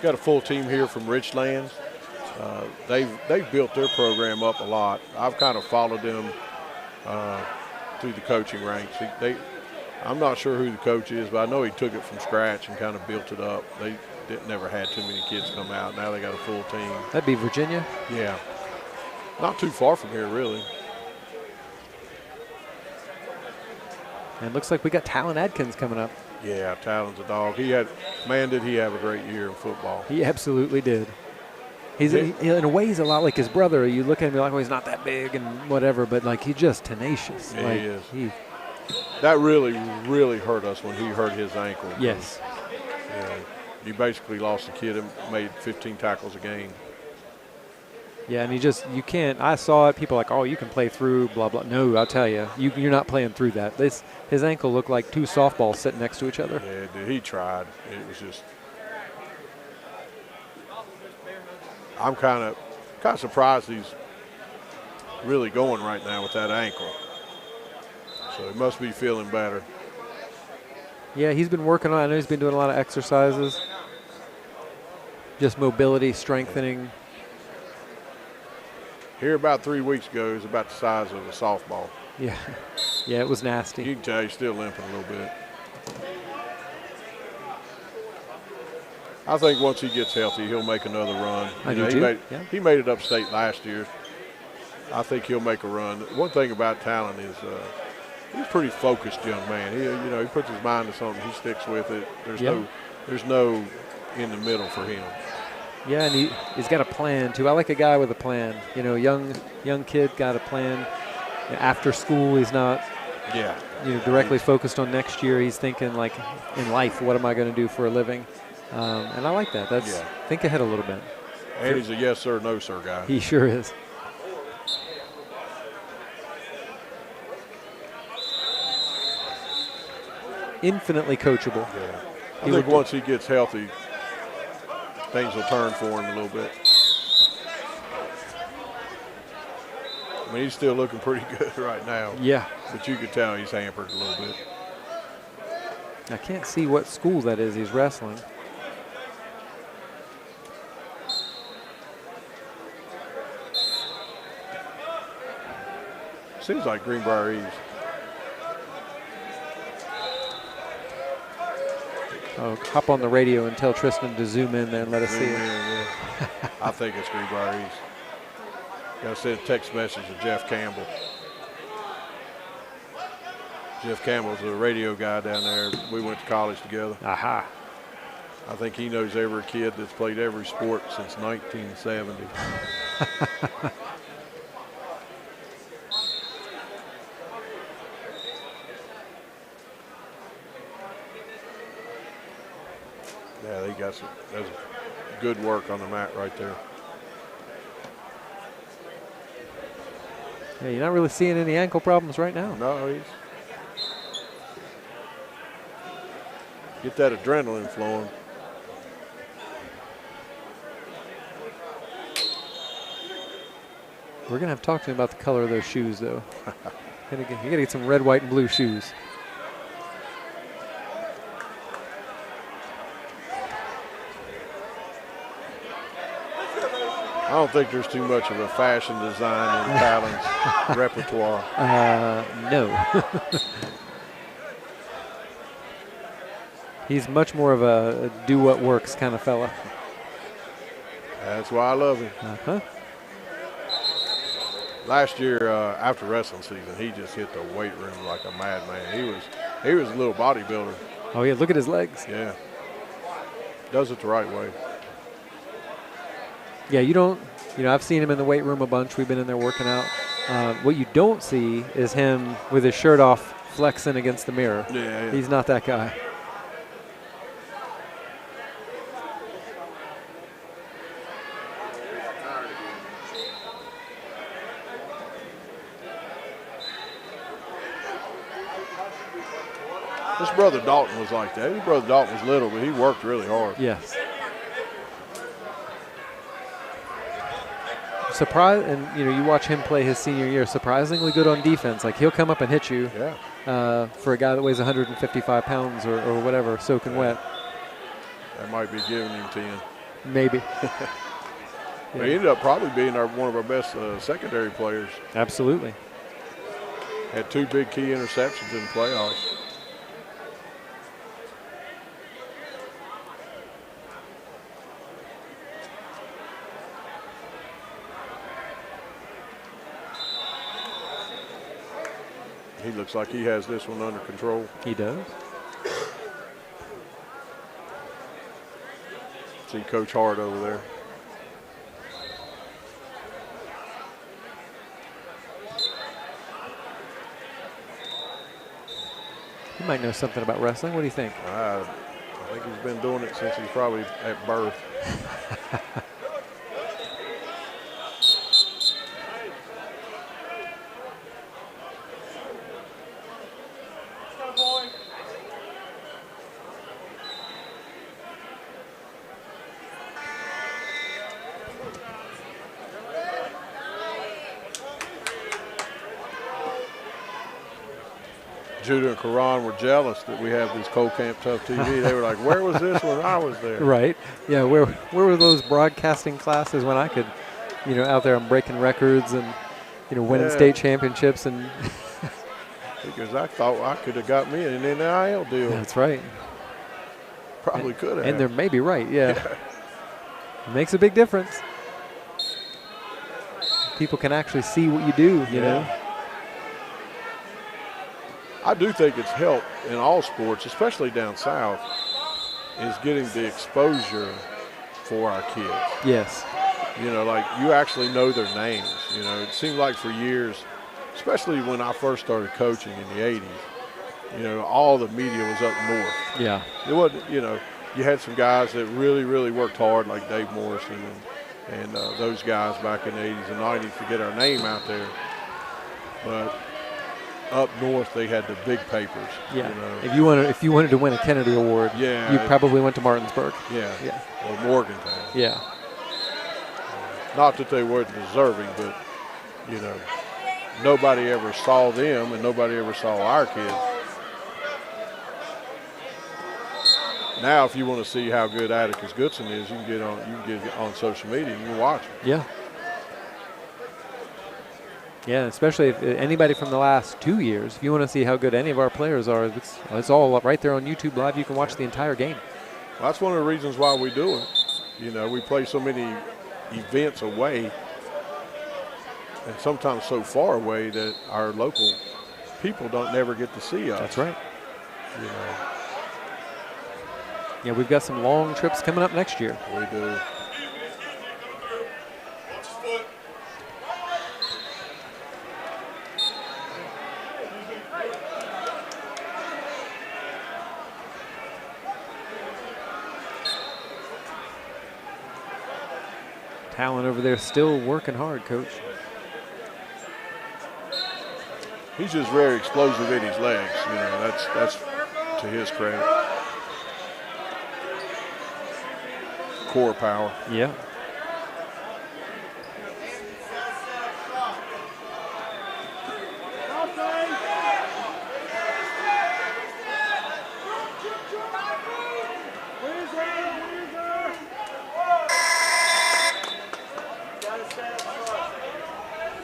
Got a full team here from Richlands. They've built their program up a lot. I've kind of followed them through the coaching ranks. I'm not sure who the coach is, but I know he took it from scratch and kind of built it up. They never had too many kids come out. Now they got a full team. That'd be Virginia? Yeah. Not too far from here, really. And it looks like we got Talon Adkins coming up. Yeah, Talon's a dog. Man, did he have a great year in football. He absolutely did. In a way, he's a lot like his brother. You look at him, you're like, well, he's not that big and whatever, but like he's just tenacious. Yeah, like, he is. That really, really hurt us when he hurt his ankle. Yes. Yeah, he basically lost the kid and made 15 tackles a game. Yeah, and you can't. I saw it. People are like, oh, you can play through, blah, blah. No, I'll tell you, you're not playing through that. His ankle looked like two softballs sitting next to each other. Yeah, dude, he tried. It was just. I'm kind of surprised really going right now with that ankle. So he must be feeling better. Yeah, he's been working on it. I know he's been doing a lot of exercises. Just mobility, strengthening. Here about 3 weeks ago, he was about the size of a softball. Yeah. Yeah, it was nasty. You can tell he's still limping a little bit. I think once he gets healthy, he'll make another run. He made it upstate last year. I think he'll make a run. One thing about Talon is he's a pretty focused young man. He puts his mind to something, he sticks with it. There's no in the middle for him. Yeah, and he's got a plan too. I like a guy with a plan. Young kid got a plan. After school, he's not directly focused on next year. He's thinking like in life, what am I going to do for a living? And I like that. Think ahead a little bit. And he's a yes sir, no sir guy. He sure is. Infinitely coachable. Yeah. I think once he gets healthy, things will turn for him a little bit. I mean, he's still looking pretty good right now. Yeah. But you could tell he's hampered a little bit. I can't see what school that is he's wrestling. Seems like Greenbrier East. Oh, hop on the radio and tell Tristan to zoom in there and let us see it. Yeah. I think it's Greenbrier East. Got to send a text message to Jeff Campbell. Jeff Campbell's a radio guy down there. We went to college together. Aha. I think he knows every kid that's played every sport since 1970. Yeah, that's good work on the mat right there. Yeah, you're not really seeing any ankle problems right now. No, he's get that adrenaline flowing. We're gonna have to talk to him about the color of those shoes, though. You gotta get some red, white, and blue shoes. I don't think there's too much of a fashion design in Talon's repertoire. No. He's much more of a do what works kind of fella. That's why I love him. Uh-huh. Last year, after wrestling season, he just hit the weight room like a madman. He was a little bodybuilder. Oh yeah, look at his legs. Yeah. Does it the right way. Yeah, I've seen him in the weight room a bunch. We've been in there working out. What you don't see is him with his shirt off flexing against the mirror. Yeah. He's not that guy. His brother Dalton was like that. His brother Dalton was little, but he worked really hard. Yes. And you watch him play his senior year, surprisingly good on defense. Like he'll come up and hit you. Yeah. For a guy that weighs 155 pounds or whatever, soaking wet. That might be giving him 10. Maybe. He ended up probably being one of our best secondary players. Absolutely. Had 2 big key interceptions in the playoffs. He looks like he has this one under control. He does. See Coach Hart over there. He might know something about wrestling. What do you think? I think he's been doing it since he's probably at birth. Judah and Karan were jealous that we have this Cold Camp Tough TV. They were like, where was this when I was there? Right. Yeah, where were those broadcasting classes when I could, out there I'm breaking records and, winning state championships and because I thought I could have got me an NIL deal. That's right. Probably could have. And they're maybe right, yeah. It makes a big difference. People can actually see what you do, you know. I do think it's helped in all sports, especially down south, is getting the exposure for our kids. Yes. Like you actually know their names. It seemed like for years, especially when I first started coaching in the 80s, all the media was up north. Yeah. It wasn't, you had some guys that really, really worked hard like Dave Morrison and those guys back in the 80s and 90s to get our name out there. But up north, they had the big papers. Yeah. If you wanted to win a Kennedy Award, you probably went to Martinsburg. Yeah. Or Morgantown. Yeah. Not that they weren't deserving, but nobody ever saw them, and nobody ever saw our kids. Now, if you want to see how good Atticus Goodson is, you can get on social media and you can watch him. Yeah. Yeah, especially if anybody from the last 2 years, if you want to see how good any of our players are, it's all right there on YouTube Live. You can watch the entire game. Well, that's one of the reasons why we do it. We play so many events away and sometimes so far away that our local people don't never get to see us. That's right. Yeah, we've got some long trips coming up next year. We do. Talon over there still working hard, Coach. He's just very explosive in his legs. That's to his credit. Core power. Yeah.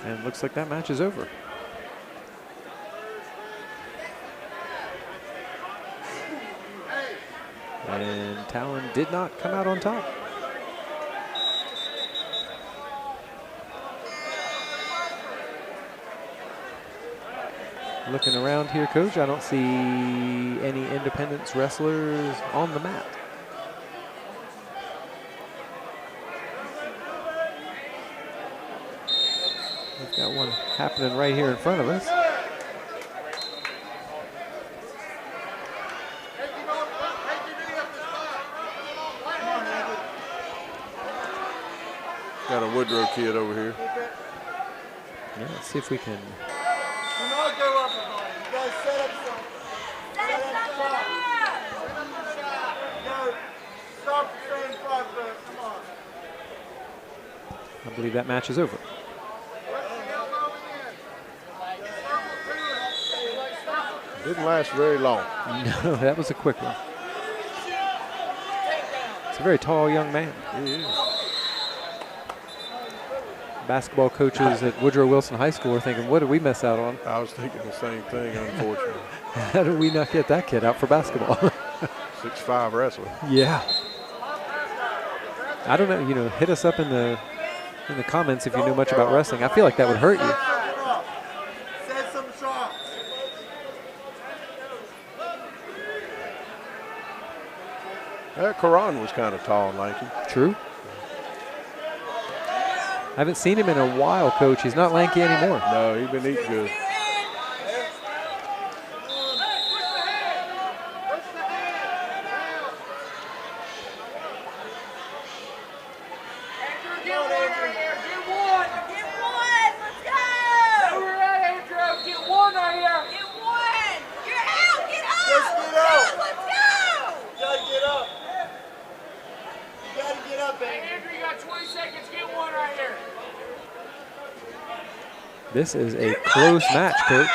And looks like that match is over. And Talon did not come out on top. Looking around here, Coach, I don't see any Independence wrestlers on the mat. We've got one happening right here in front of us. Got a Woodrow kid over here. Yeah, let's see if we can. Do not go up on it. You guys set up some. Set up shot. Go. Stop the same 5 foot. Come on. I believe that match is over. Didn't last very long. No, that was a quick one. It's a very tall young man. He is. Basketball coaches at Woodrow Wilson High School are thinking, what did we miss out on? I was thinking the same thing, unfortunately. How did we not get that kid out for basketball? 6'5" wrestler. Yeah. I don't know, hit us up in the comments if you knew much about wrestling. I feel like that would hurt you. Set some shots. Karan was kind of tall and lanky. True. I haven't seen him in a while, Coach. He's not lanky anymore. No, he's been eating good. This is a close match, Coach.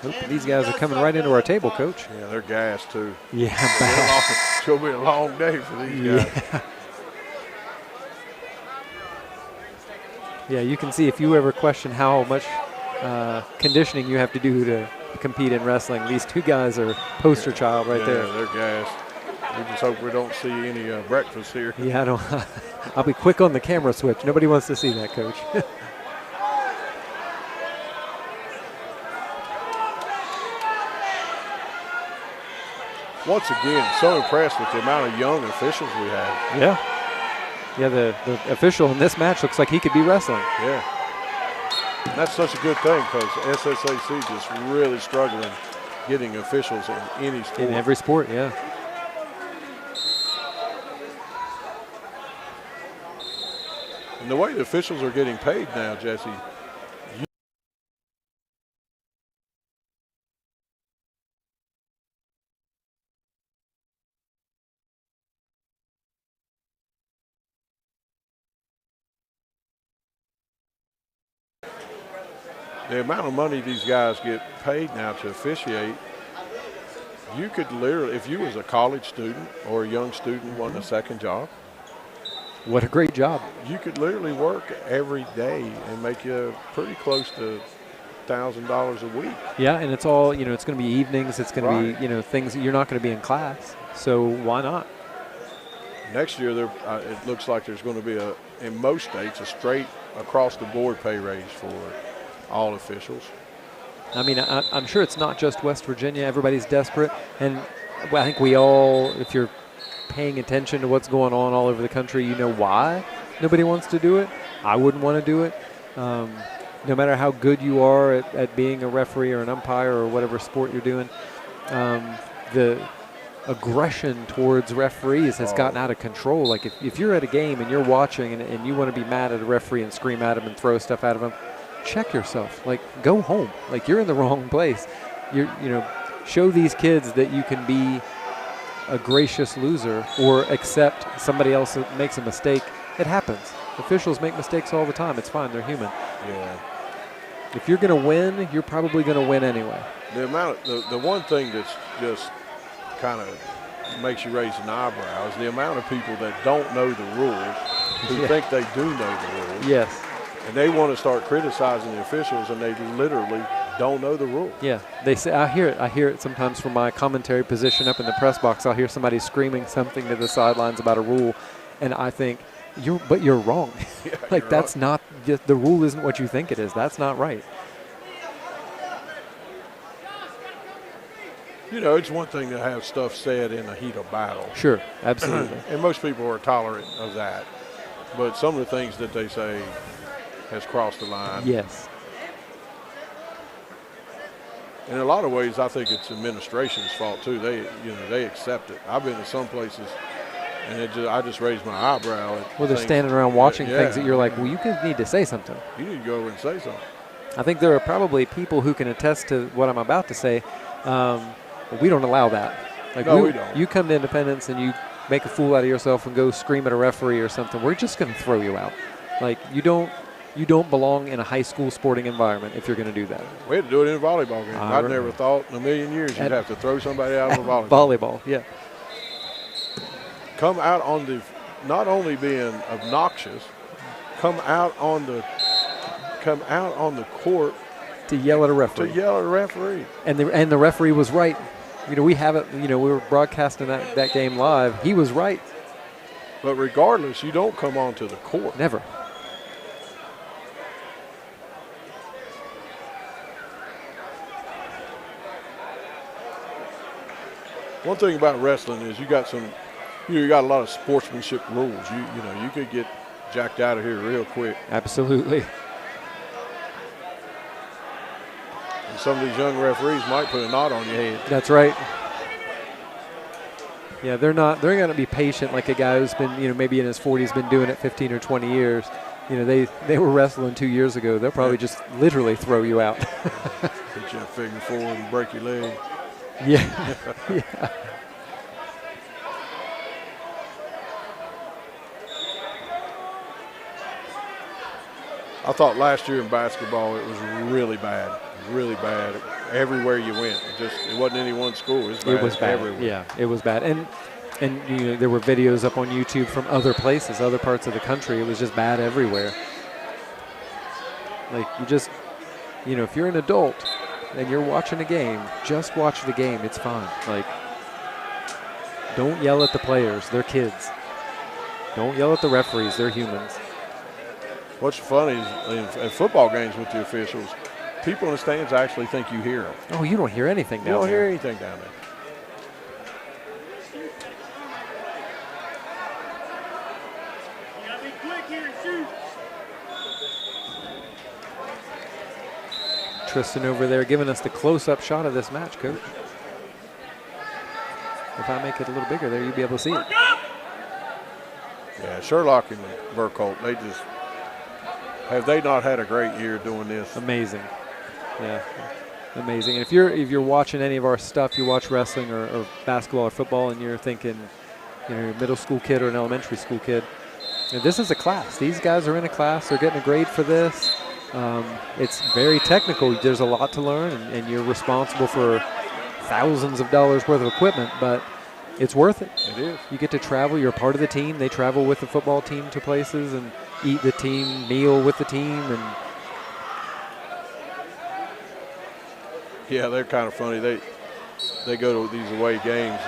Hope these guys are coming right into our table, Coach. Yeah, they're gassed too. Yeah, It's going to be a long day for these guys. yeah. Yeah, you can see if you ever question how much conditioning you have to do to compete in wrestling, these two guys are poster child right there. Yeah, they're gassed. We just hope we don't see any breakfast here. Yeah, I don't. I'll be quick on the camera switch. Nobody wants to see that, Coach. Once again, so impressed with the amount of young officials we have. Yeah. Yeah, the official in this match looks like he could be wrestling. Yeah. And that's such a good thing because SSAC just really struggling getting officials in any sport. In every sport, yeah. And the way the officials are getting paid now, Jesse, the amount of money these guys get paid now to officiate, you could literally, if you was a college student or a young student wanting a second job, what a great job. you could literally work every day and make you pretty close to $1,000 a week. Yeah, and it's all, it's going to be evenings. It's going Right. to be, things that you're not going to be in class. So why not? Next year, it looks like there's going to be, in most states, a straight across-the-board pay raise for all officials. I mean, I'm sure it's not just West Virginia. Everybody's desperate. And I think we all, if you're paying attention to what's going on all over the country, you know why nobody wants to do it. I wouldn't want to do it. No matter how good you are at being a referee or an umpire or whatever sport you're doing, the aggression towards referees has gotten out of control. Like if you're at a game and you're watching and you want to be mad at a referee and scream at him and throw stuff at him, check yourself. Like, go home. Like, you're in the wrong place. Show these kids that you can be a gracious loser or accept somebody else that makes a mistake. It happens. Officials make mistakes all the time. It's fine. They're human. Yeah. If you're going to win, you're probably going to win anyway. The amount of, the one thing that's just kind of makes you raise an eyebrow is the amount of people that don't know the rules who think they do know the rules. Yes. And they want to start criticizing the officials, and they literally don't know the rules. Yeah, they say, I hear it sometimes from my commentary position up in the press box. I'll hear somebody screaming something to the sidelines about a rule, and I think, you're wrong. Yeah, like, that's not, the rule isn't what you think it is. That's not right. It's one thing to have stuff said in a heat of battle. Sure, absolutely. And most people are tolerant of that. But some of the things that they say has crossed the line. Yes. In a lot of ways, I think it's administration's fault too. They accept it. I've been to some places, and I just raised my eyebrow at Well, they're things. standing around watching Yeah. things that you're like, well, you need to say something. You need to go over and say something. I think there are probably people who can attest to what I'm about to say. We don't allow that. Like, No, we don't. You come to Independence and you make a fool out of yourself and go scream at a referee or something, we're just going to throw you out. Like, you don't belong in a high school sporting environment if you're going to do that. We had to do it in a volleyball game. I'd right. never thought in a million years you'd have to throw somebody out of a volleyball. Volleyball, yeah. Come out on the, not only being obnoxious, come out on the court To yell at a referee. to yell at a referee. And the referee was right. We have it. We were broadcasting that game live. He was right. But regardless, you don't come onto the court. Never. One thing about wrestling is you got a lot of sportsmanship rules. You could get jacked out of here real quick. Absolutely. And some of these young referees might put a knot on your head. That's right. Yeah, they're going to be patient like a guy who's been, maybe in his 40s, been doing it 15 or 20 years. They were wrestling 2 years ago. They'll probably just literally throw you out. Hit you in a figure four and break your leg. Yeah. Yeah. I thought last year in basketball it was really bad, everywhere you went. It wasn't any one school. It was bad everywhere. Yeah, it was bad. And there were videos up on YouTube from other places, other parts of the country. It was just bad everywhere. Like, if you're an adult and you're watching a game, just watch the game. It's fine. Like, don't yell at the players. They're kids. Don't yell at the referees. They're humans. What's funny is in football games with the officials, people in the stands actually think you hear them. Oh, you don't hear anything down there. You don't hear anything down there. You gotta be quick here and shoot. Tristan over there giving us the close-up shot of this match, Coach. If I make it a little bigger there, you'll be able to see it. Yeah, Sherlock and Burkholt, have they not had a great year doing this? Amazing. Yeah, amazing. And if you're watching any of our stuff, you watch wrestling or basketball or football, and you're thinking, you're a middle school kid or an elementary school kid, this is a class. These guys are in a class. They're getting a grade for this. It's very technical. There's a lot to learn, and you're responsible for thousands of dollars worth of equipment, but it's worth it. It is. You get to travel. You're a part of the team. They travel with the football team to places and eat the team meal with the team. And yeah, they're kind of funny. They go to these away games,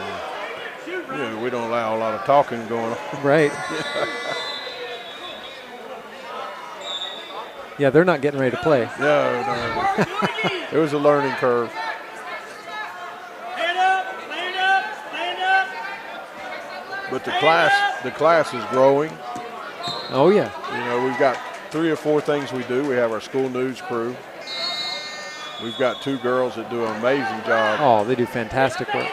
and we don't allow a lot of talking going on. Right. Yeah, they're not getting ready to play. No. It was a learning curve. But the class is growing. Oh, yeah. We've got 3 or 4 things we do. We have our school news crew. We've got 2 girls that do an amazing job. Oh, they do fantastic work.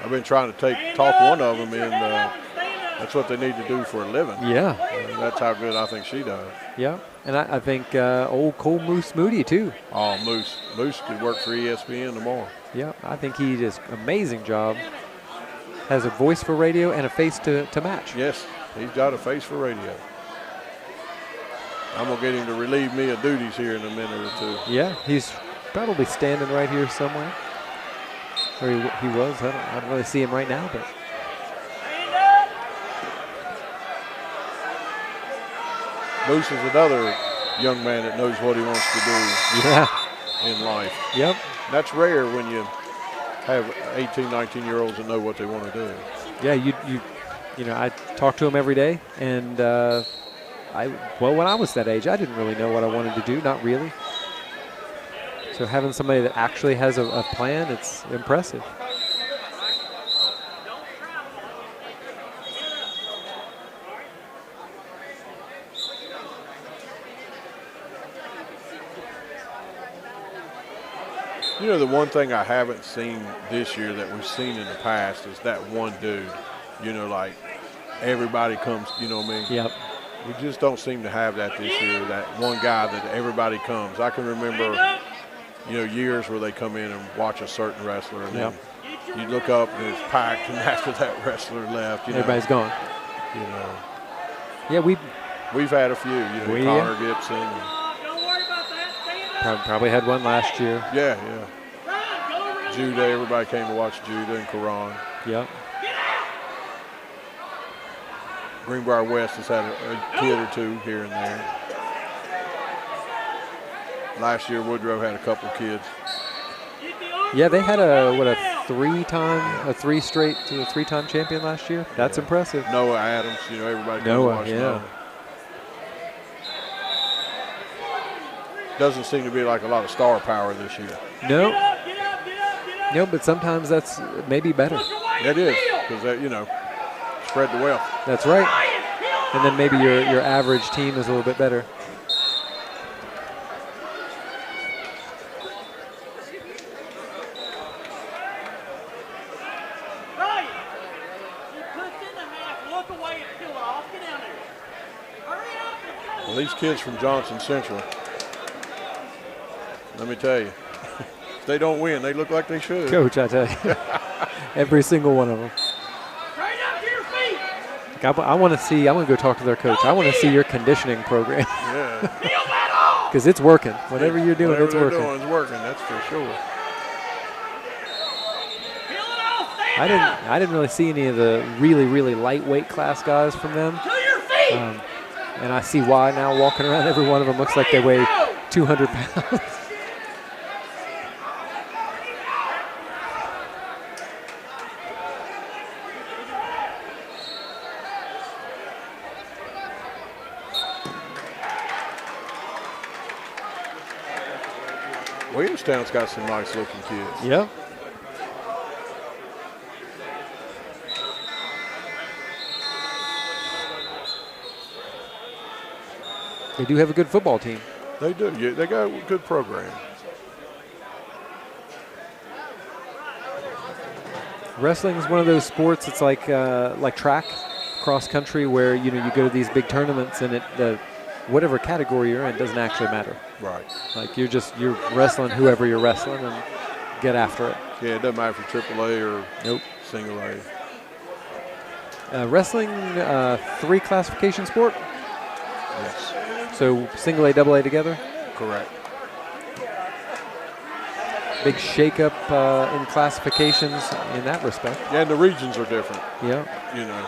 I've been trying to talk one of them in. That's what they need to do for a living. Yeah. And that's how good I think she does. Yeah. And I think old Cole Moose Moody, too. Oh, Moose. Moose could work for ESPN tomorrow. Yeah, I think he does an amazing job. Has a voice for radio and a face to match. Yes, he's got a face for radio. I'm going to get him to relieve me of duties here in a minute or 2. Yeah, he's probably standing right here somewhere. Or he was. I don't really see him right now, but. Moose is another young man that knows what he wants to do in life. Yep. That's rare when you have 18, 19-year-olds that know what they want to do. Yeah, I talk to him every day, and when I was that age, I didn't really know what I wanted to do, not really. So having somebody that actually has a plan, it's impressive. The one thing I haven't seen this year that we've seen in the past is that one dude, like everybody comes, you know what I mean? Yep. We just don't seem to have that this year, that one guy that everybody comes. I can remember, years where they come in and watch a certain wrestler, and then you look up and it's packed, and after that wrestler left, everybody's gone. Yeah, we've had a few, Connor Gibson. And probably had one last year. Yeah. Judah, everybody came to watch Judah and Karan. Yep. Greenbrier West has had a kid or 2 here and there. Last year, Woodrow had a couple kids. Yeah, they had a 3-time champion last year. That's impressive. Noah Adams, everybody comes to watch Noah. Doesn't seem to be like a lot of star power this year. No, but sometimes that's maybe better. It is, because spread the wealth. That's right. And then maybe your average team is a little bit better. Well, these kids from Johnson Central, let me tell you, if they don't win, they look like they should. Coach, I tell you, every single one of them. I want to see. I'm going to go talk to their coach. I want to see your conditioning program Yeah. because it's working. Whatever you're doing, Whatever it's they're working. doing is working. That's for sure. I didn't really see any of the really lightweight class guys from them. And I see why now. Walking around, every one of them looks like they weigh 200 pounds. Williamstown's got some nice looking kids. Yep. They do have a good football team. They do. Yeah, they got a good program. Wrestling is one of those sports. It's like track, cross country, where you go to these big tournaments and whatever category you're in doesn't actually matter. Right. Like you're wrestling whoever you're wrestling and get after it. Yeah, it doesn't matter if you're AAA or Nope. single A. Wrestling, 3 classification sport. Yes. So single A, double A together. Correct. Big shakeup in classifications in that respect. Yeah, and the regions are different. Yeah. You know,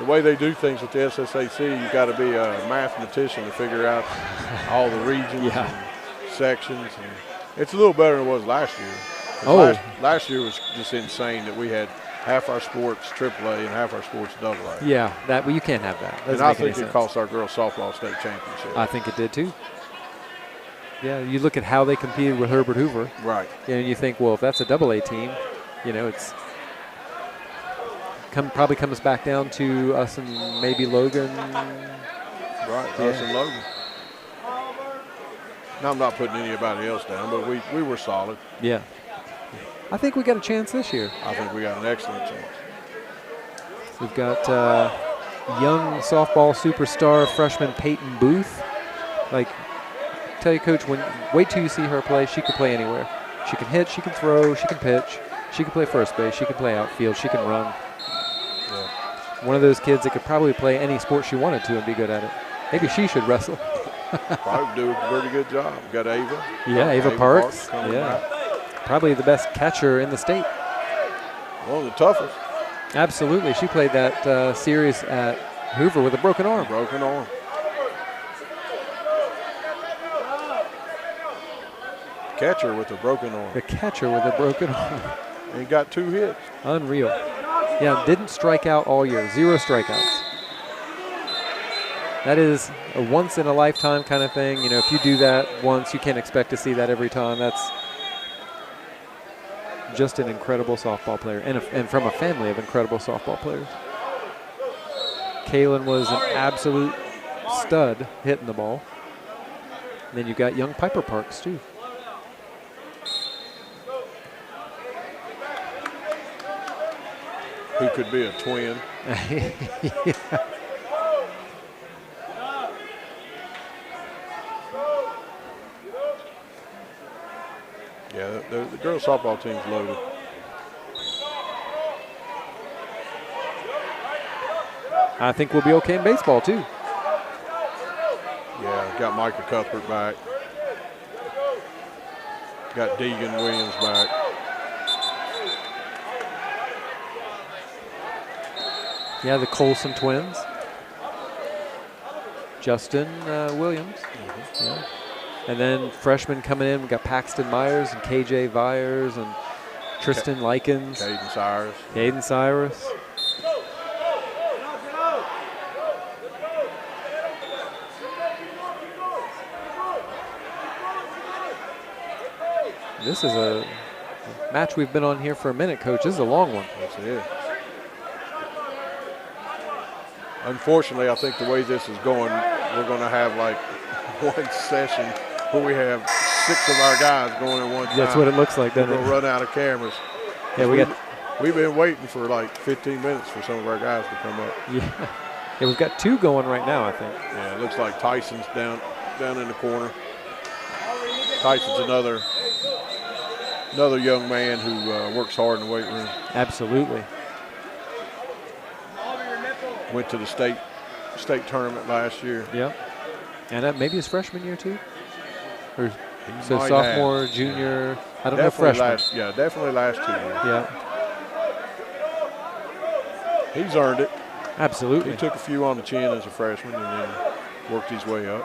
the way they do things with the SSAC, you got to be a mathematician to figure out all the regions and sections. And it's a little better than it was last year. Oh. Last year was just insane that we had half our sports AAA and half our sports AA. Yeah, you can't have that. And I think it cost our girls softball state championship. I think it did too. Yeah, you look at how they competed with Herbert Hoover. Right. And you think, well, if that's a double A team, it's probably comes back down to us and maybe Logan. Right, us and Logan. Now, I'm not putting anybody else down, but we were solid. Yeah. I think we got a chance this year. I think we got an excellent chance. We've got young softball superstar freshman Peyton Booth. Like, tell you, Coach, wait till you see her play. She can play anywhere. She can hit, she can throw, she can pitch, she can play first base, she can play outfield, she can run. Yeah. One of those kids that could probably play any sport she wanted to and be good at it. Maybe she should wrestle. Probably do a pretty good job. We got Ava. Yeah, Ava Parks. coming Yeah. back. Probably the best catcher in the state. One of the toughest. Absolutely. She played that series at Hoover with a broken arm. Broken arm. Catcher with a broken arm. The catcher with a broken arm. And he got 2 hits. Unreal. Yeah, didn't strike out all year. 0 strikeouts. That is a once-in-a-lifetime kind of thing. If you do that once, you can't expect to see that every time. That's just an incredible softball player, and from a family of incredible softball players. Kaylin was an absolute stud hitting the ball. And then you've got young Piper Parks, too. Who could be a twin. Yeah. Yeah, the girls softball team's loaded. I think we'll be okay in baseball, too. Yeah, got Micah Cuthbert back. Got Deegan Williams back. Yeah, the Colson twins. Justin Williams. Yeah. And then freshmen coming in, we got Paxton Myers and KJ Vyers and Tristan Likens. Caden Cyrus. Caden Cyrus. This is a match we've been on here for a minute, Coach. This is a long one. Yes, it is. Unfortunately, I think the way this is going, we're going to have like one session where we have 6 of our guys going at one time. That's what it looks like, doesn't We're it? going to run out of cameras. Yeah, we've been waiting for like 15 minutes for some of our guys to come up. Yeah, we've got 2 going right now, I think. Yeah, it looks like Tyson's down in the corner. Tyson's another young man who works hard in the weight room. Absolutely. Went to the state tournament last year. Yep. And maybe his freshman year too? Or so might sophomore, junior, I don't know, Definitely freshman. definitely last 2 years. Yeah. He's earned it. Absolutely. He took a few on the chin as a freshman and then worked his way up.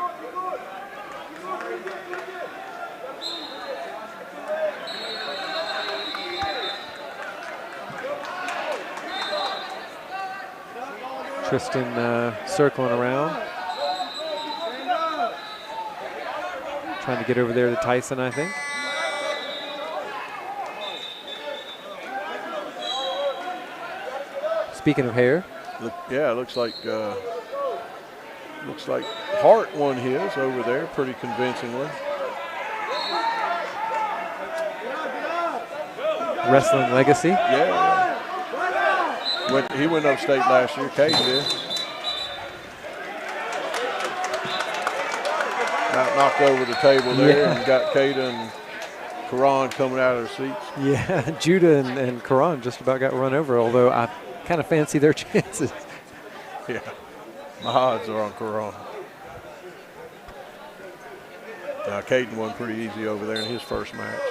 Tristan circling around. Trying to get over there to Tyson, I think. Speaking of hair. It looks like Hart won his over there pretty convincingly. Wrestling legacy. Yeah. He went upstate last year. Cade did. Knocked over the table there and got Kada and Karan coming out of their seats. Yeah, Judah and Karan just about got run over, although I kind of fancy their chances. Yeah, my odds are on Karan. Now, Caden won pretty easy over there in his first match.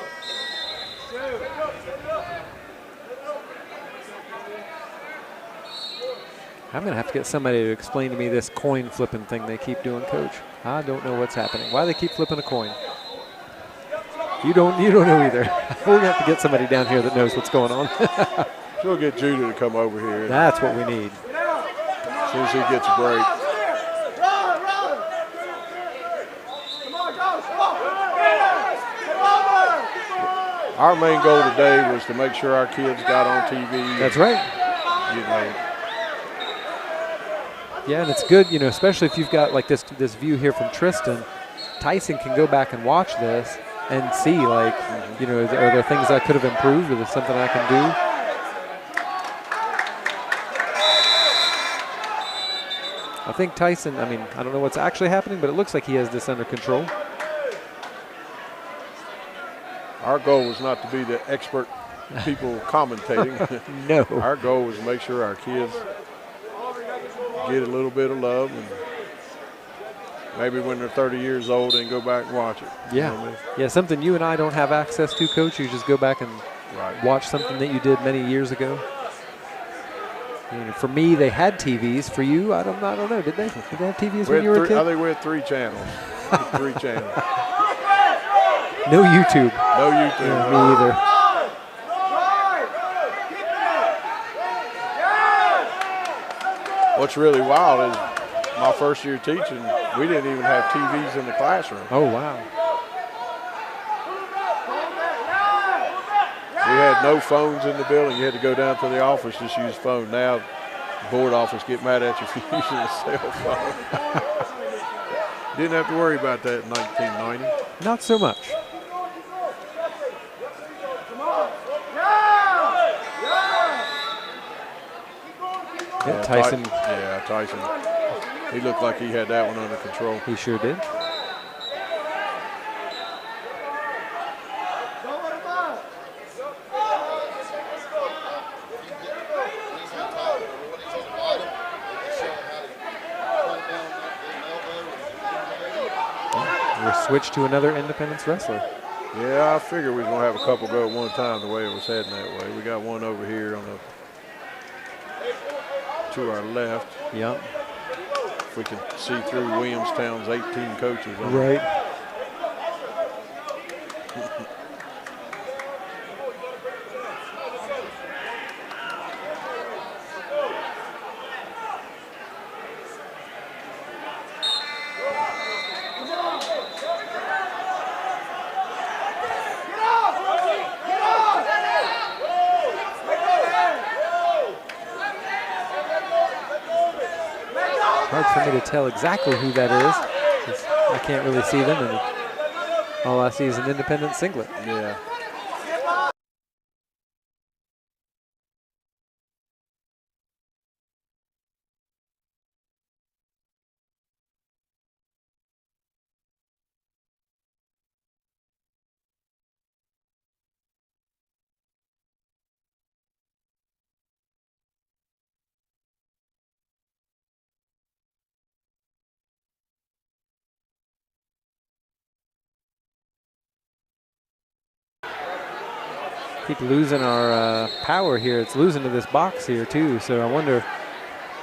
I'm going to have to get somebody to explain to me this coin flipping thing they keep doing, Coach. I don't know what's happening. Why they keep flipping a coin? You don't know either. We're going to have to get somebody down here that knows what's going on. We'll get Judah to come over here. That's what we need. As soon as he gets a break. Our main goal today was to make sure our kids got on TV. That's right. You know. Yeah, and it's good, especially if you've got like this view here from Tristan. Tyson can go back and watch this and see, like, are there things I could have improved? Or there's something I can do? I think Tyson, I don't know what's actually happening, but it looks like he has this under control. Our goal was not to be the expert people commentating. No. Our goal was to make sure our kids get a little bit of love, and maybe when they're 30 years old, and go back and watch it. Yeah. Yeah, something you and I don't have access to, Coach. You just go back and watch something that you did many years ago. For me, they had TVs. For you, I don't know. Did they? Did they have TVs when you were a kid? I think we had 3 channels. 3 channels. No YouTube. No YouTube. Yeah, me either. What's really wild is my first year teaching, we didn't even have TVs in the classroom. Oh, wow. We had no phones in the building. You had to go down to the office, just use phone. Now, the board office get mad at you for using a cell phone. Didn't have to worry about that in 1990. Not so much. Yeah, Tyson. Tyson. He looked like he had that one under control. He sure did. We're switched to another Independence wrestler. Yeah, I figured we was going to have a couple go at one time the way it was heading that way. We got one over here on the to our left. Yep. If we can see through Williamstown's 18 coaches. Right. Hard for me to tell exactly who that is. I can't really see them, and all I see is an Independent singlet. Yeah. keep losing our power here. It's losing to this box here too. So I wonder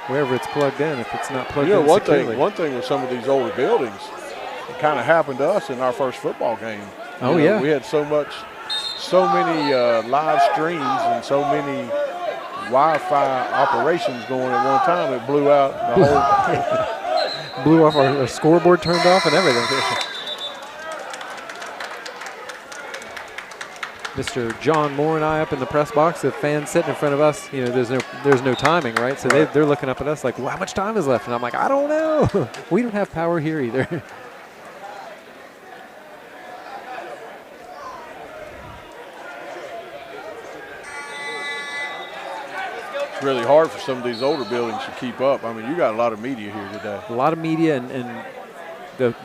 wherever it's plugged in, if it's not plugged in securely. One thing with some of these older buildings, it kind of happened to us in our first football game. Yeah. We had so many live streams and so many Wi-Fi operations going at one time. It blew out the whole. Blew off our scoreboard, turned off, and everything. Mr. John Moore and I up in the press box. The fans sitting in front of us, there's no timing, right? So they're looking up at us like, well, how much time is left? And I'm like, I don't know. We don't have power here either. It's really hard for some of these older buildings to keep up. I mean, you got a lot of media here today. A lot of media, and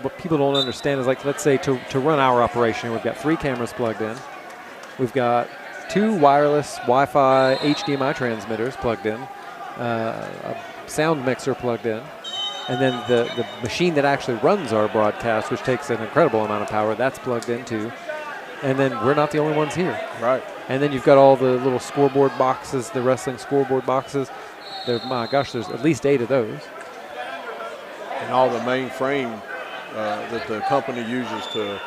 what people don't understand is, like, let's say to run our operation, we've got 3 cameras plugged in. We've got 2 wireless Wi-Fi HDMI transmitters plugged in, a sound mixer plugged in, and then the machine that actually runs our broadcast, which takes an incredible amount of power, that's plugged in too. And then we're not the only ones here. Right. And then you've got all the little scoreboard boxes, the wrestling scoreboard boxes. My gosh, there's at least 8 of those. And all the mainframe that the company uses to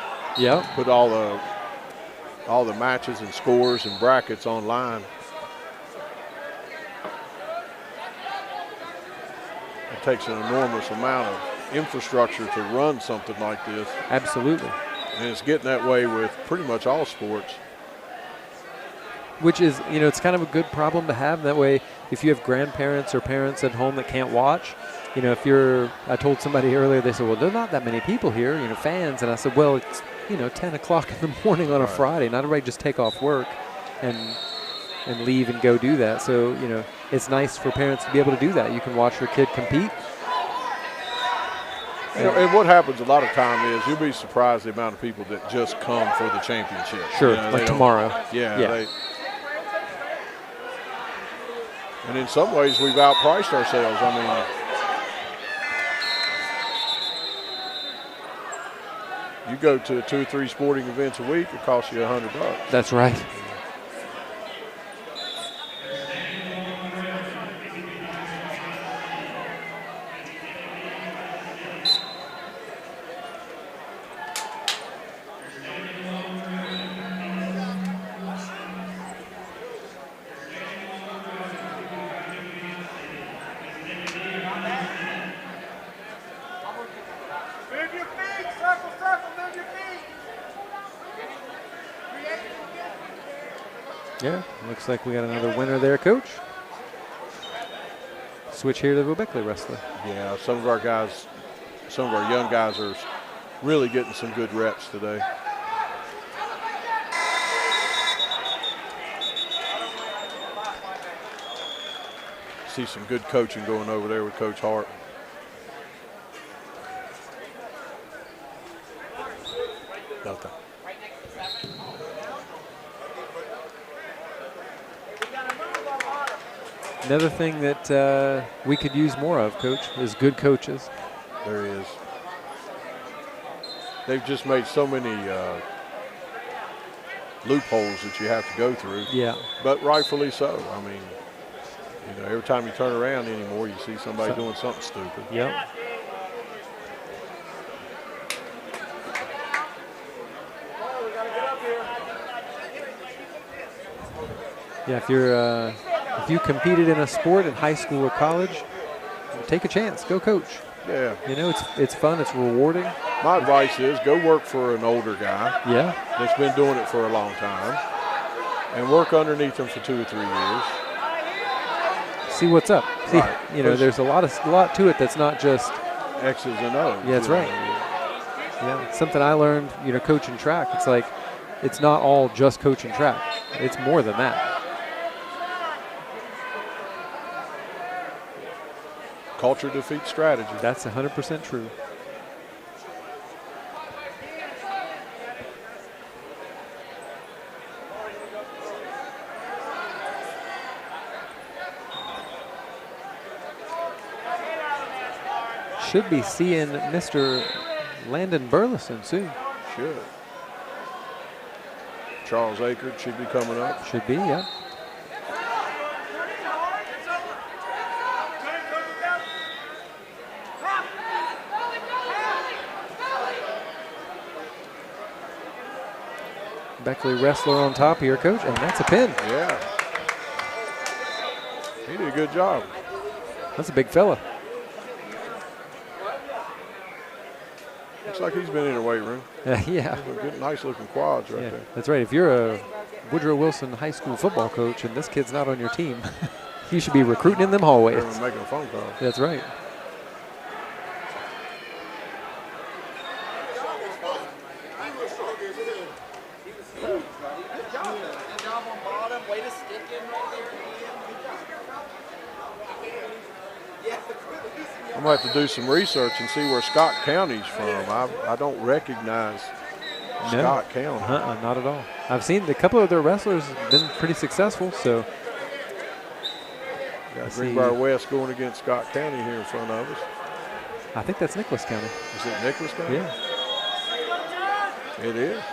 put all the matches and scores and brackets online. It takes an enormous amount of infrastructure to run something like this. Absolutely. And it's getting that way with pretty much all sports. Which is, it's kind of a good problem to have. That way, if you have grandparents or parents at home that can't watch, I told somebody earlier, they said, well, there are not that many people here, fans. And I said, well, it's, 10 o'clock in the morning on a Friday. Not everybody just take off work and leave and go do that. So, it's nice for parents to be able to do that. You can watch your kid compete. And what happens a lot of time is you'll be surprised the amount of people that just come for the championship. Sure, like tomorrow. Yeah. And in some ways, we've outpriced ourselves. I mean, you go to 2 or 3 sporting events a week, it costs you $100. That's right. Yeah, looks like we got another winner there, Coach. Switch here to the Beckley wrestler. Yeah, some of our young guys are really getting some good reps today. See some good coaching going over there with Coach Hart. Nothing. Another thing that we could use more of, Coach, is good coaches. There is. They've just made so many loopholes that you have to go through. Yeah. But rightfully so. I mean, every time you turn around anymore, you see somebody doing something stupid. Yep. Yeah, if you competed in a sport in high school or college, take a chance, go coach. Yeah. It's fun, it's rewarding. My advice is go work for an older guy. Yeah. That's been doing it for a long time, and work underneath him for 2 or 3 years. See what's up. See, Right. There's a lot to it that's not just X's and O's. Yeah, that's right. Yeah, something I learned, coaching track. It's like it's not all just coaching track. It's more than that. Culture defeats strategy. That's 100% true. Should be seeing Mr. Landon Burleson soon. Should. Charles Akert should be coming up. Should be, yeah. Beckley wrestler on top here, Coach, and that's a pin. Yeah. He did a good job. That's a big fella. Looks like he's been in the weight room. Yeah. Good, nice looking quads right there. That's right. If you're a Woodrow Wilson High School football coach and this kid's not on your team, you should be recruiting in them hallways. Making a phone call. That's right. I'm going to have to do some research and see where Scott County's from. I don't recognize Scott County. Not at all. I've seen a couple of their wrestlers have been pretty successful, so. Got Greenbrier West going against Scott County here in front of us. I think that's Nicholas County. Is it Nicholas County? Yeah. It is.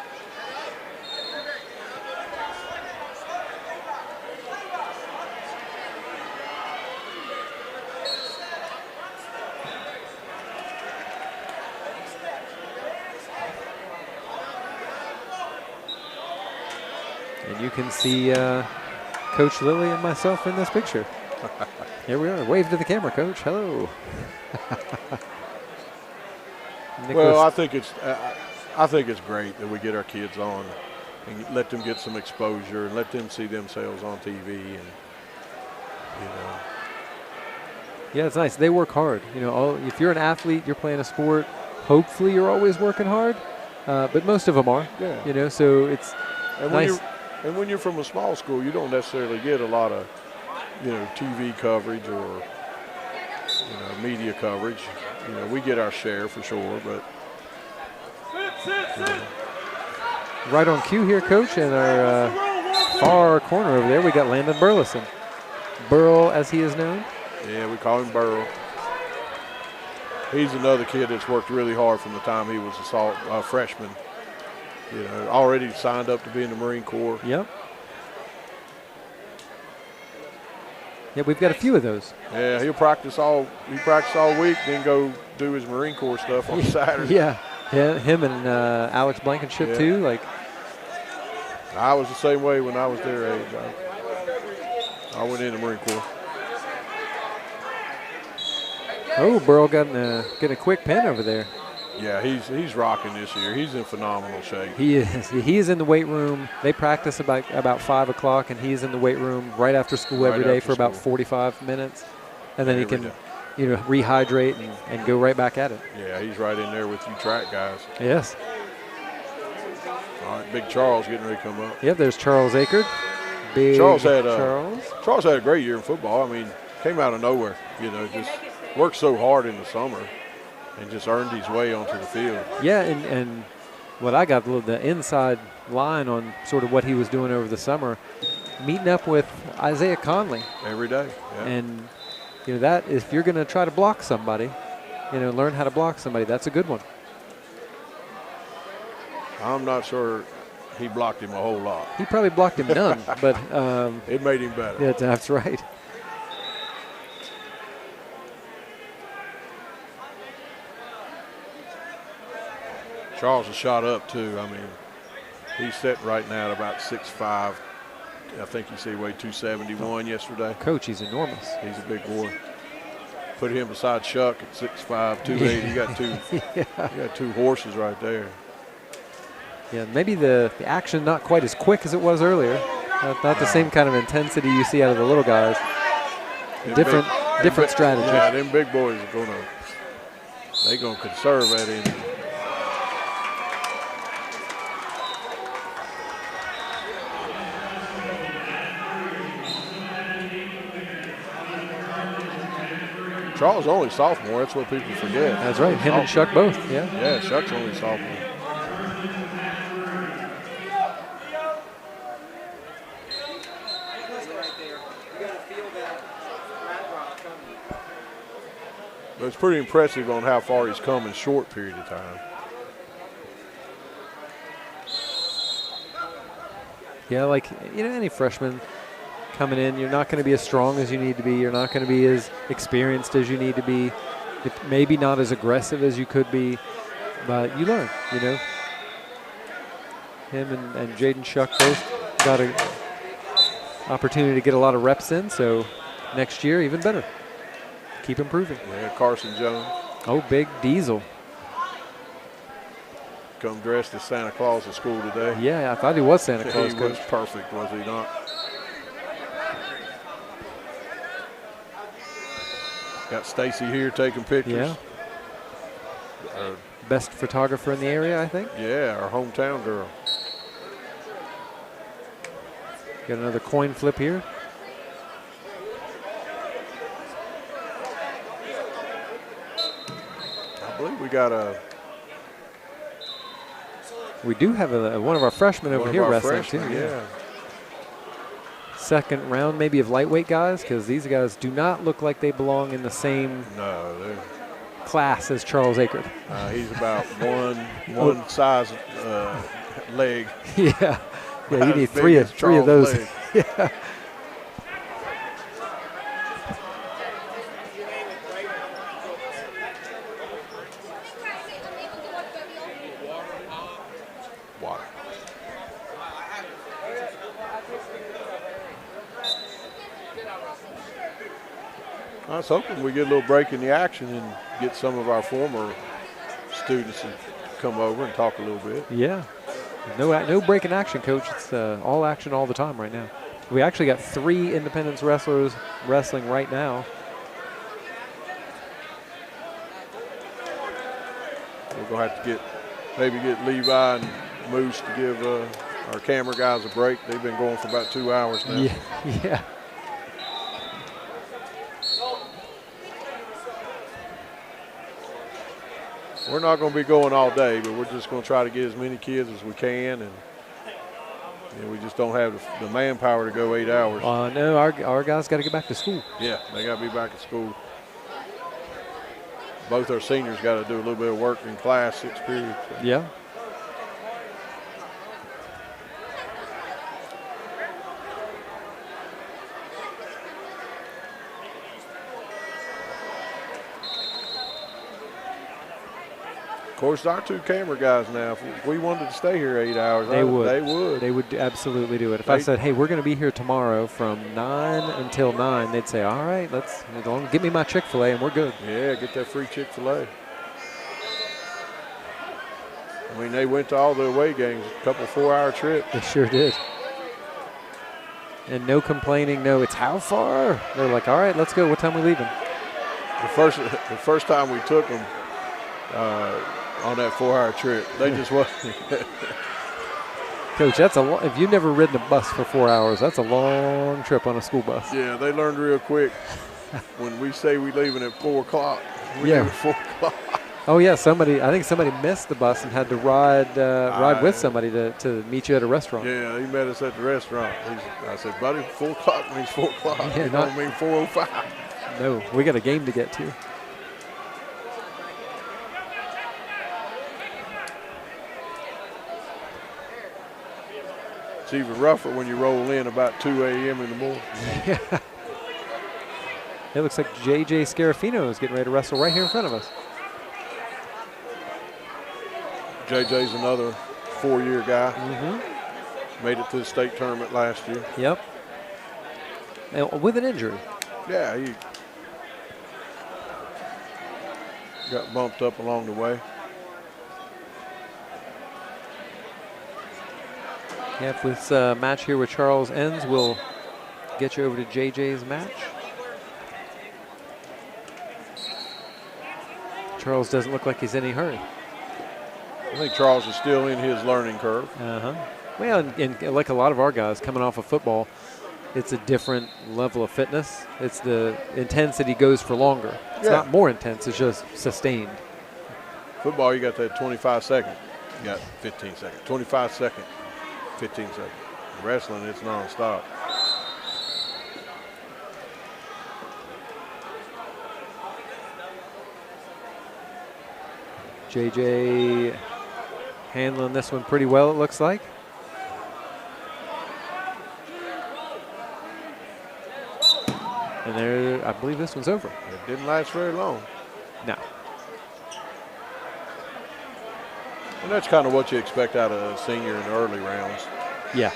And you can see Coach Lilly and myself in this picture. Here we are. Wave to the camera, Coach. Hello. Well, I think it's great that we get our kids on and let them get some exposure and let them see themselves on TV, and you know. Yeah, it's nice. They work hard. You know, if you're an athlete, you're playing a sport. Hopefully, you're always working hard, but most of them are. Yeah. You know, so it's nice. And when you're from a small school, you don't necessarily get a lot of, you know, TV coverage or, you know, media coverage. You know, we get our share for sure, but. You know. Right on cue here, Coach, in our far corner over there, we got Landon Burleson. Burl, as he is known. Yeah, we call him Burl. He's another kid that's worked really hard from the time he was a freshman. You know, already signed up to be in the Marine Corps. Yep. Yeah, we've got a few of those. Yeah, he practice all week, then go do his Marine Corps stuff on Saturday. Yeah, him and Alex Blankenship too. Like, I was the same way when I was their age. I went in the Marine Corps. Oh, Burl getting a quick pin over there. Yeah, he's rocking this year. He's in phenomenal shape. He is. He is in the weight room. They practice about 5 o'clock, and he's in the weight room right after school every day for about 45 minutes, and then he can, you know, rehydrate and go right back at it. Yeah, he's right in there with you track guys. Yes. All right, Big Charles getting ready to come up. Yep, there's Charles Akert. Charles had a great year in football. I mean, came out of nowhere. You know, just worked so hard in the summer and just earned his way onto the field. Yeah, and what I got, the inside line on sort of what he was doing over the summer, meeting up with Isaiah Conley. Every day, yeah. And, you know, that if you're going to try to block somebody, you know, learn how to block somebody, that's a good one. I'm not sure he blocked him a whole lot. He probably blocked him none, but it made him better. Yeah, that's right. Charles is shot up too. I mean, he's sitting right now at about 6'5". I think he said he weighed 271 yesterday. Coach, he's enormous. He's a big boy. Put him beside Chuck at 6'5", 280. You got two. You got two horses right there. Yeah, maybe the action not quite as quick as it was earlier. Not the same kind of intensity you see out of the little guys. Different strategy. Yeah, them big boys are gonna conserve that energy. Charles only sophomore. That's what people forget. That's right. Him and Chuck both. Yeah. Yeah, Chuck's only sophomore. But it's pretty impressive on how far he's come in a short period of time. Yeah, like, any freshman coming in, you're not going to be as strong as you need to be. You're not going to be as experienced as you need to be. Maybe not as aggressive as you could be, but you learn, Him and Jaden Shuck both got an opportunity to get a lot of reps in, so next year even better. Keep improving. Yeah, Carson Jones. Oh, big Diesel. Come dressed as Santa Claus at school today. Yeah, I thought he was Santa Claus. He was perfect, was he not? Got Stacy here taking pictures. Yeah. Best photographer in the area, I think. Yeah, our hometown girl. Got another coin flip here. I believe we got We do have one of our freshmen over here wrestling too. Yeah. Second round maybe of lightweight guys, because these guys do not look like they belong in the same class as Charles Akert. He's about one size leg. Yeah, you need three of those. Yeah. I was hoping we get a little break in the action and get some of our former students to come over and talk a little bit. Yeah. No break in action, Coach. It's all action all the time right now. We actually got 3 Independence wrestlers wrestling right now. We're going to have to maybe get Levi and Moose to give our camera guys a break. They've been going for about 2 hours now. Yeah. We're not going to be going all day, but we're just going to try to get as many kids as we can, and we just don't have the manpower to go 8 hours. No, our guys got to get back to school. Yeah, they got to be back at school. Both our seniors got to do a little bit of work in class 6 periods. So. Yeah. Of course, our 2 camera guys now, if we wanted to stay here 8 hours, they would. They would absolutely do it. If I said, hey, we're going to be here tomorrow from 9 until 9, they'd say, all right, give me my Chick-fil-A and we're good. Yeah, get that free Chick-fil-A. I mean, they went to all the away games, a couple 4-hour trips. They sure did. And no complaining, it's how far? They're like, all right, let's go. What time are we leaving? The first time we took them, on that 4-hour trip, they just wasn't. Coach, if you've never ridden a bus for 4 hours, that's a long trip on a school bus. Yeah, they learned real quick. When we say we leaving at 4 o'clock, we leave at 4 o'clock. Oh yeah, I think somebody missed the bus and had to ride with somebody to meet you at a restaurant. Yeah, he met us at the restaurant. I said, buddy, 4 o'clock means 4 o'clock. Yeah, don't mean 4:05. No, we got a game to get to. It's even rougher when you roll in about 2 a.m. in the morning. Yeah. It looks like J.J. Scarafino is getting ready to wrestle right here in front of us. J.J.'s another 4-year guy. Mm-hmm. Made it to the state tournament last year. Yep. And with an injury. Yeah, he got bumped up along the way. Yeah, if this match here with Charles ends, we'll get you over to JJ's match. Charles doesn't look like he's in any hurry. I think Charles is still in his learning curve. Well, and like a lot of our guys coming off of football, it's a different level of fitness. It's the intensity goes for longer. It's not more intense, it's just sustained. Football, you got that 25 second. You got 15 seconds. 25 second. 15 seconds. Wrestling, it's nonstop. JJ handling this one pretty well, it looks like. And there, I believe this one's over. It didn't last very long. No. And that's kind of what you expect out of a senior in the early rounds. Yeah.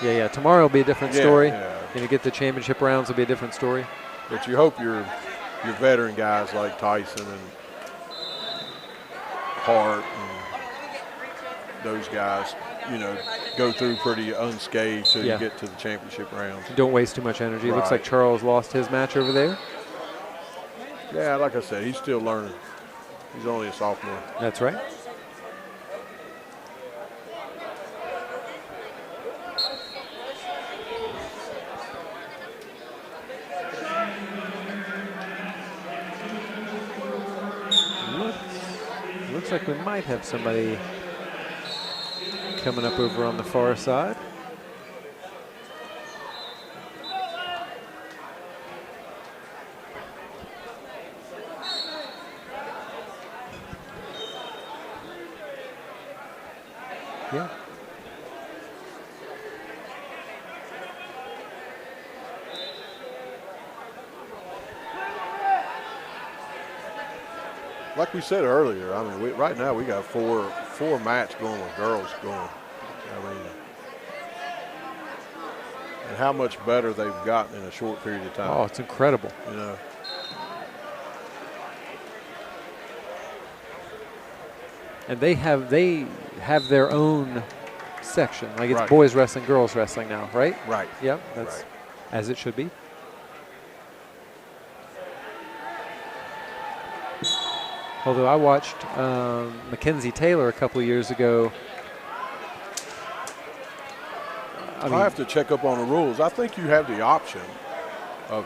Yeah. Tomorrow will be a different story. Yeah. And you get the championship rounds, will be a different story. But you hope your veteran guys like Tyson and Hart and those guys, go through pretty unscathed till you get to the championship rounds. Don't waste too much energy. Right. Looks like Charles lost his match over there. Yeah, like I said, he's still learning. He's only a sophomore. That's right. Looks like we might have somebody coming up over on the far side. Yeah. Like we said earlier, I mean, right now we got four mats going with girls going. I mean, and how much better they've gotten in a short period of time. Oh, it's incredible. And they have their own section. Like it's boys wrestling, girls wrestling now, right? Right. Yep, that's as it should be. Although I watched Mackenzie Taylor a couple of years ago. I have to check up on the rules. I think you have the option of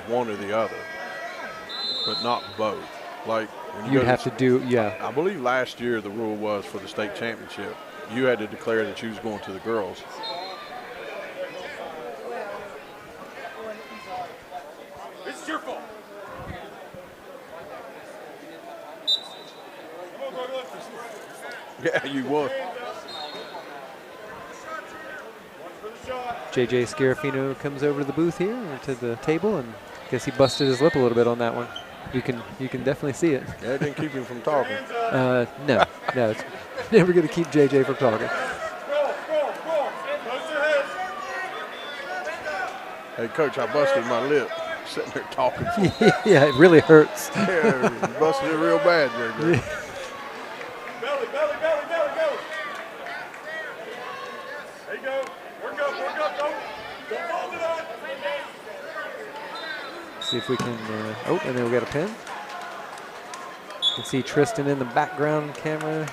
one or the other, but not both. Like you'd have to do, I believe last year the rule was for the state championship, you had to declare that you was going to the girls. It's your fault. Yeah, you won. JJ Scarafino comes over to the booth here, or to the table, and I guess he busted his lip a little bit on that one. You can definitely see it. Yeah, it didn't keep him from talking. No, it's never going to keep JJ from talking. Hey, Coach, I busted my lip sitting there talking. Yeah, it really hurts. Yeah, busted it real bad there. Belly, belly, belly, belly, belly. There you go. Work up, don't fold it on. See if we can, and then we got a pin. You can see Tristan in the background camera.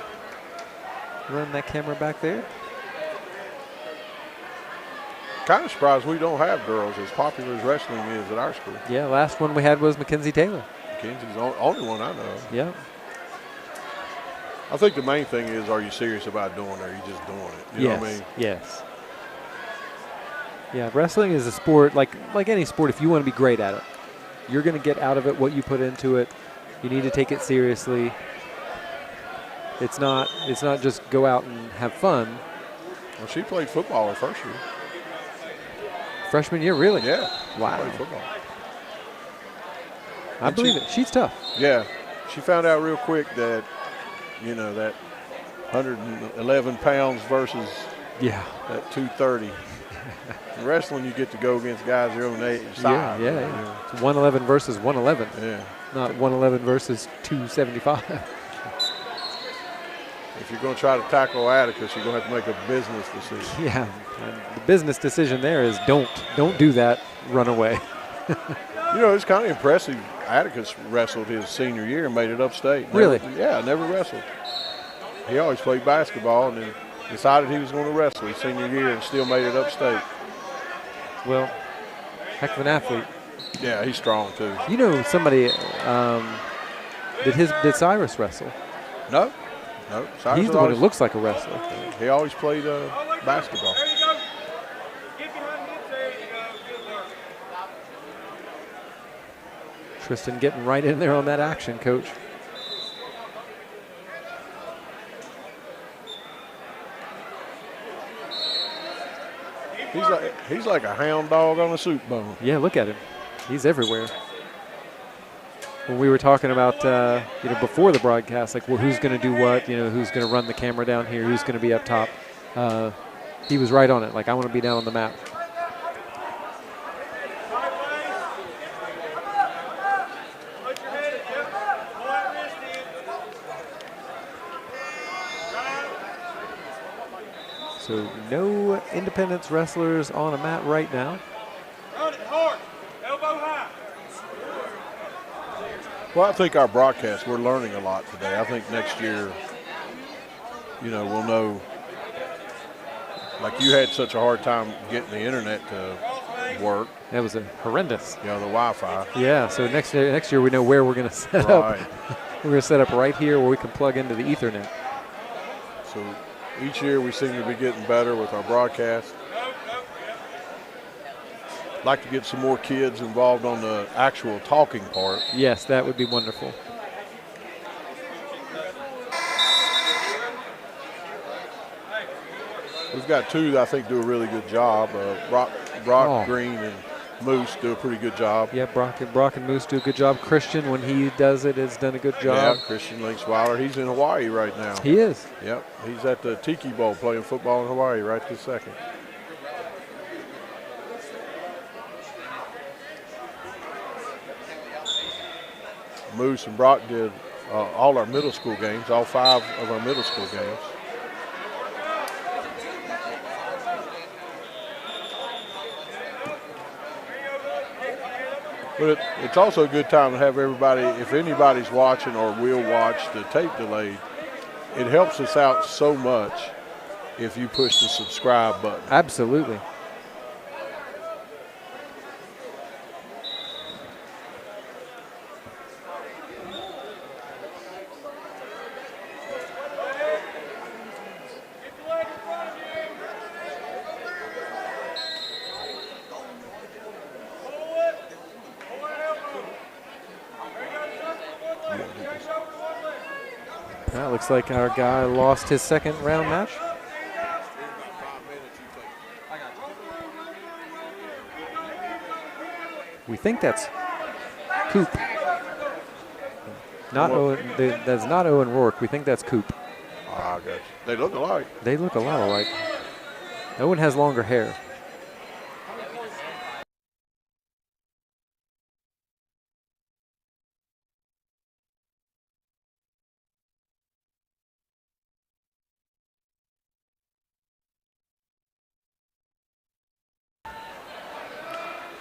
Run that camera back there. Kind of surprised we don't have girls as popular as wrestling is at our school. Yeah, last one we had was Mackenzie Taylor. Mackenzie's the only one I know of. Yeah. I think the main thing is, are you serious about doing it, or are you just doing it? You know what I mean? Yes. Yeah, wrestling is a sport, like any sport, if you want to be great at it, you're going to get out of it what you put into it. You need to take it seriously. It's not just go out and have fun. Well, she played football her first year. Freshman year, really? Yeah. Wow. She played football. I believe it. She's tough. Yeah. She found out real quick that, that 111 pounds versus that 230. In wrestling, you get to go against guys your own age size. Yeah. It's 111 versus 111. Yeah. Not 111 versus 275. If you're going to try to tackle Atticus, you're going to have to make a business decision. Yeah. And the business decision there is don't do that. Run away. It's kind of impressive. Atticus wrestled his senior year and made it upstate. Really? Never wrestled. He always played basketball and then decided he was going to wrestle his senior year and still made it upstate. Well, heck of an athlete. Yeah, he's strong too. Somebody did Cyrus wrestle? No. Cyrus He's the one who looks like a wrestler. He always played basketball. There you go. Get behind me. There you go. Good work. Tristan getting right in there on that action, Coach. He's like a hound dog on a soup bone. Yeah, look at him. He's everywhere. When we were talking about, before the broadcast, like, well, who's going to do what, who's going to run the camera down here, who's going to be up top, he was right on it. Like, I want to be down on the map. So no Independence wrestlers on a mat right now. Run it hard. Elbow high. Well, I think our broadcast, we're learning a lot today. I think next year, we'll know. Like, you had such a hard time getting the internet to work. That was horrendous. The Wi-Fi. Yeah, so next year we know where we're going to set up. We're going to set up right here where we can plug into the Ethernet. So each year we seem to be getting better with our broadcast. Like to get some more kids involved on the actual talking part. Yes, that would be wonderful. We've got two that I think do a really good job. Brock Green and Moose do a pretty good job. Yeah, Brock and Moose do a good job. Christian, when he does it, has done a good job. Yeah, Christian Linksweiler. He's in Hawaii right now. He is. Yep, he's at the Tiki Bowl playing football in Hawaii right this second. Moose and Brock did all our middle school games, all 5 of our middle school games. But it's also a good time to have everybody, if anybody's watching or will watch the tape delayed, it helps us out so much if you push the subscribe button. Absolutely. That looks like our guy lost his second round match. We think that's Coop. Not Owen. That's not Owen Rourke. We think that's Coop. Ah, gosh. They look alike. They look a lot alike. Owen has longer hair.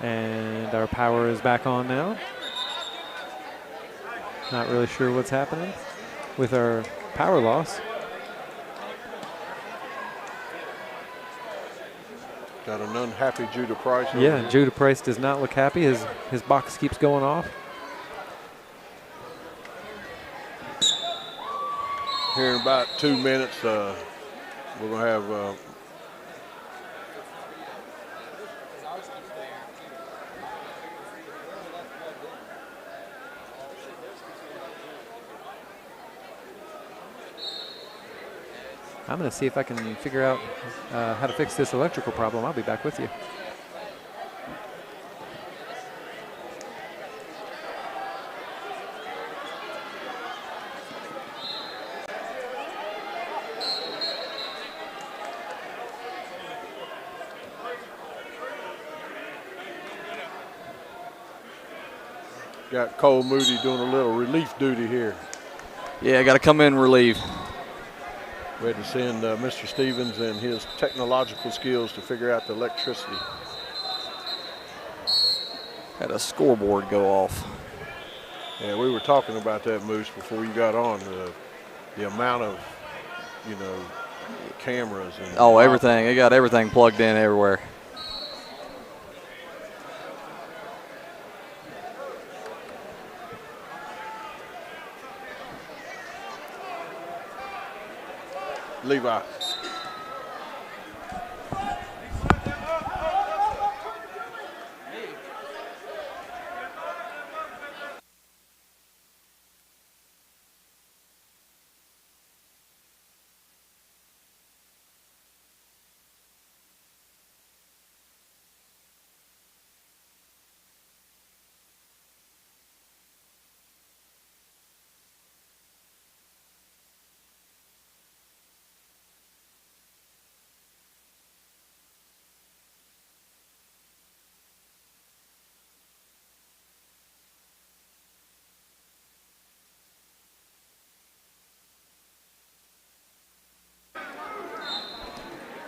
And our power is back on now. Not really sure what's happening with our power loss. Got an unhappy Judah Price. Yeah, Judah Price does not look happy. His box keeps going off. Here in about 2 minutes, we're going to have I'm going to see if I can figure out how to fix this electrical problem. I'll be back with you. got Cole Moody doing a little relief duty here. Yeah, I got to come in and relieve. We had to send Mr. Stevens and his technological skills to figure out the electricity. Had a scoreboard go off. Yeah, we were talking about that, Moose, before you got on. The amount of, cameras and Everything. They got everything plugged in everywhere. Levi.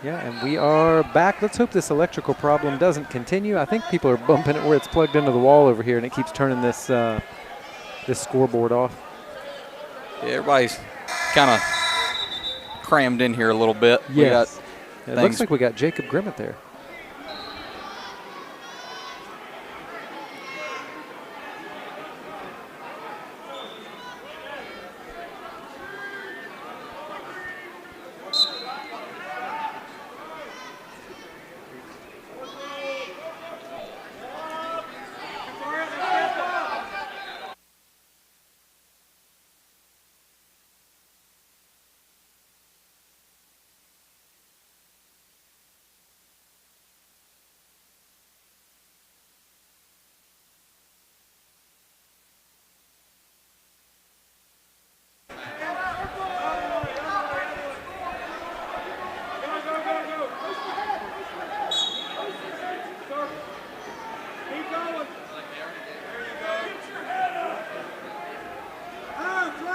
Yeah, and we are back. Let's hope this electrical problem doesn't continue. I think people are bumping it where it's plugged into the wall over here, and it keeps turning this this scoreboard off. Yeah, everybody's kind of crammed in here a little bit. Yes. It looks like we got Jacob Grimmett there.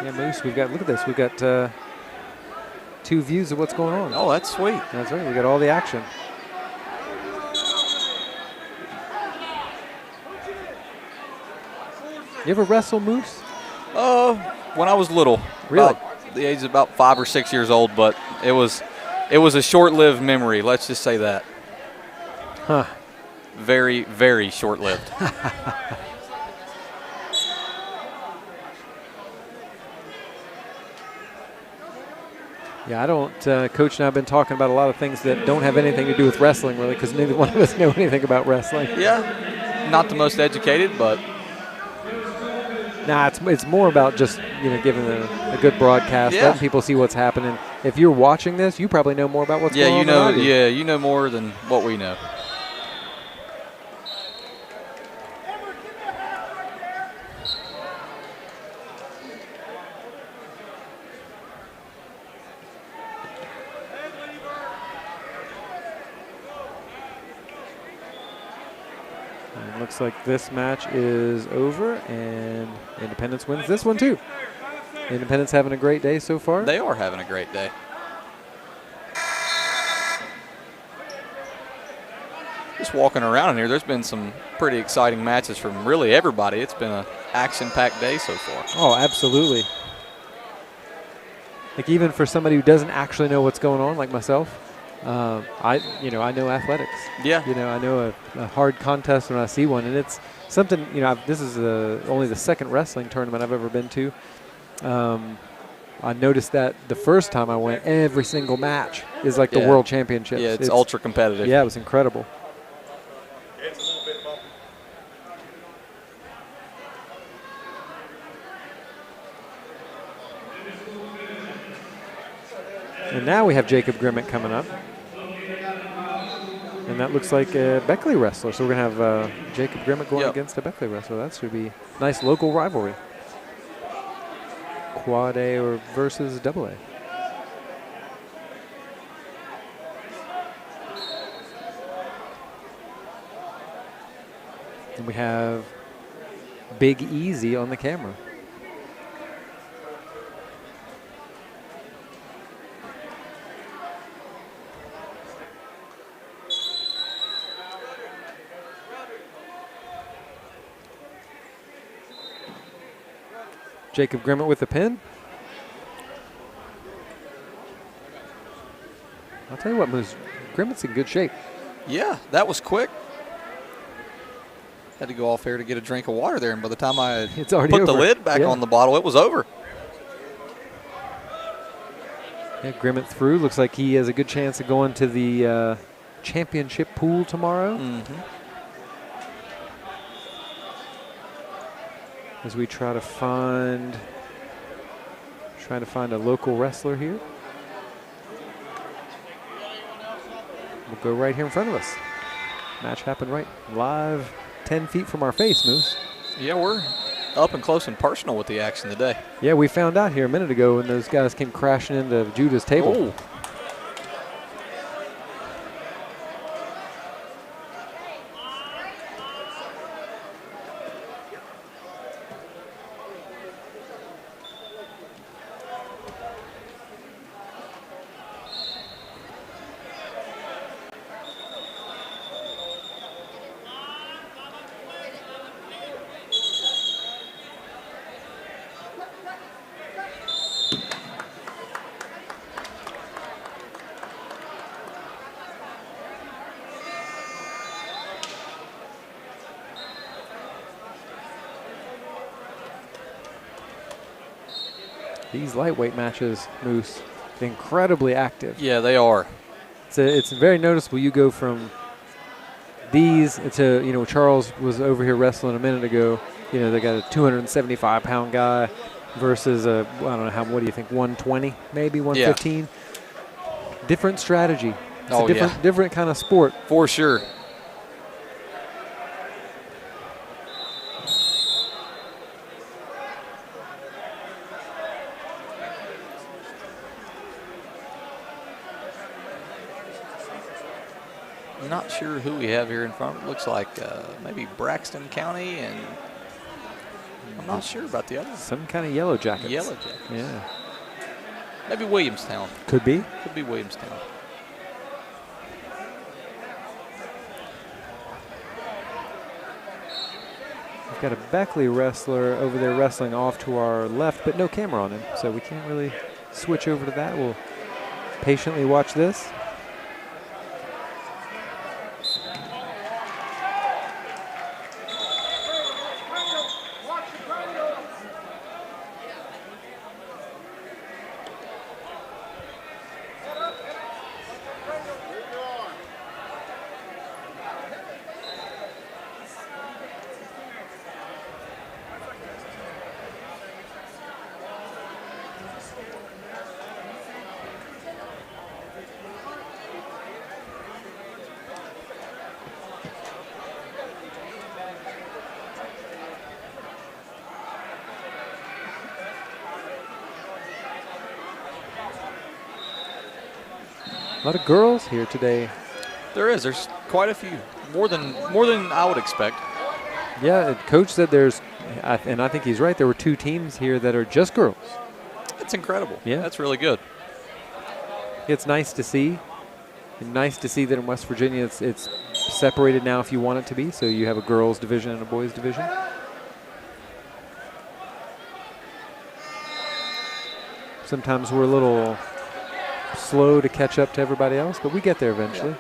Yeah, Moose, we've got, look at this, we've got 2 views of what's going on. Oh, that's sweet. That's right, we got all the action. You ever wrestle, Moose? When I was little. Really? About the age of about 5 or 6 years old, but it was a short-lived memory, let's just say that. Huh. Very, very short-lived. Yeah, I don't, Coach and I have been talking about a lot of things that don't have anything to do with wrestling, really, because neither one of us know anything about wrestling. Yeah, not the most educated, but. Nah, it's more about just, you know, giving a good broadcast, Yeah. letting people see what's happening. If you're watching this, you probably know more about what's going on than I do. Yeah, you know more than what we know. And looks like this match is over, and Independence wins this one too. Independence having a great day so far. They are having a great day. Just walking around in here, there's been some pretty exciting matches from really everybody. It's been an action-packed day so far. Oh, absolutely. Like even for somebody who doesn't actually know what's going on, like myself, I know athletics. Yeah. You know, I know a hard contest when I see one, and it's something. You know, this is only the second wrestling tournament I've ever been to. I noticed that the first time I went, every single match is like the World Championships. Yeah, it's ultra competitive. Yeah, it was incredible. It's a little bit bumpy. And now we have Jacob Grimmett coming up. And that looks like a Beckley wrestler. So we're going to have Jacob Grimmett going against a Beckley wrestler. That should be a nice local rivalry. Quad A or versus double A. And we have Big Easy on the camera. Jacob Grimmett with the pin. I'll tell you what, Moose, Grimmett's in good shape. Yeah, that was quick. Had to go off here to get a drink of water there, and by the time I It's already put the over. lid back on the bottle, it was over. Yeah, Grimmett through. Looks like he has a good chance of going to the championship pool tomorrow. As we try to find a local wrestler here. We'll go right here in front of us. Match happened right live 10 feet from our face, Moose. Yeah, we're up and close and personal with the action today. Yeah, we found out here a minute ago when those guys came crashing into Judah's table. Ooh. These lightweight matches, Moose, incredibly active. Yeah, they are. It's very noticeable. You go from these to, you know, Charles was over here wrestling a minute ago. You know, they got a 275-pound guy versus a, I don't know, what do you think, 120, maybe 115? Yeah. Different strategy. It's a different kind of sport. For sure. I'm not sure who we have here in front. It looks like maybe Braxton County, and I'm not sure about the others. Some kind of Yellow Jackets. Yellow Jackets. Yeah. Maybe Williamstown. Could be. Could be Williamstown. We've got a Beckley wrestler over there wrestling off to our left, but no camera on him, so we can't really switch over to that. We'll patiently watch this. A lot of girls here today. There is. There's quite a few. More than I would expect. Yeah, Coach said there's, and I think he's right, there were 2 teams here that are just girls. That's incredible. Yeah. That's really good. It's nice to see. And nice to see that in West Virginia it's separated now if you want it to be. So you have a girls division and a boys division. Sometimes we're a little slow to catch up to everybody else, but we get there eventually.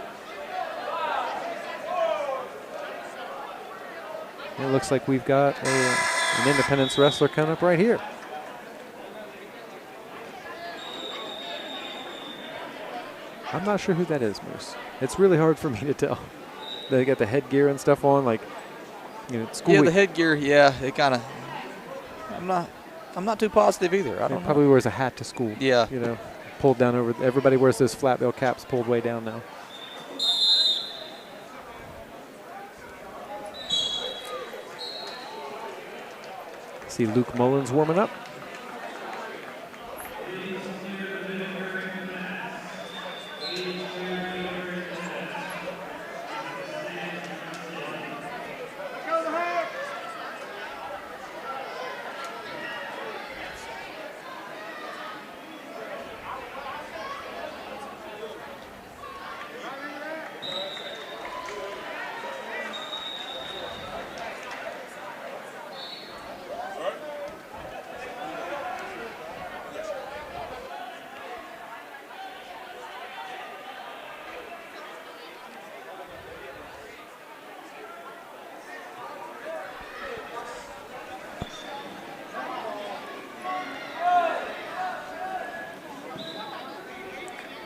Yeah. It looks like we've got an Independence wrestler coming up right here. I'm not sure who that is, Moose. It's really hard for me to tell. They got the headgear and stuff on, like, you know, school Yeah, week. the headgear, yeah, it kind of, I'm not too positive either. I don't know. Probably wears a hat to school. Yeah. You know, pulled down over. Everybody wears those flat bill caps pulled way down now. See Luke Mullins warming up.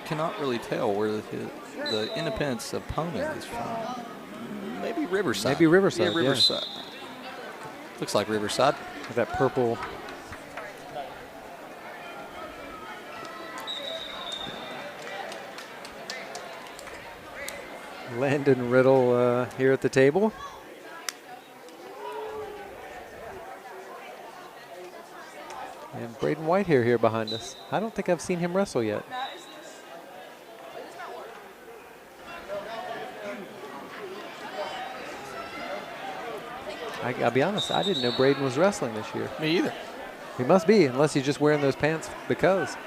Cannot really tell where the Independence opponent is from. Maybe Riverside. Maybe Riverside. Yeah, Riverside. Yeah. Looks like Riverside. With that purple. Landon Riddle here at the table. And Braden Whitehair here behind us. I don't think I've seen him wrestle yet. I'll be honest, I didn't know Braden was wrestling this year. Me either. He must be, unless he's just wearing those pants because.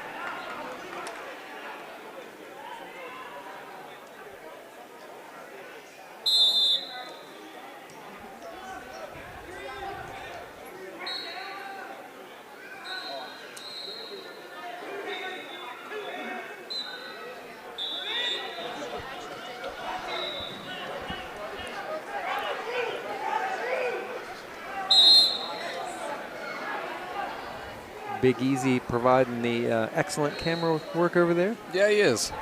Big Easy providing the excellent camera work over there. Yeah, he is.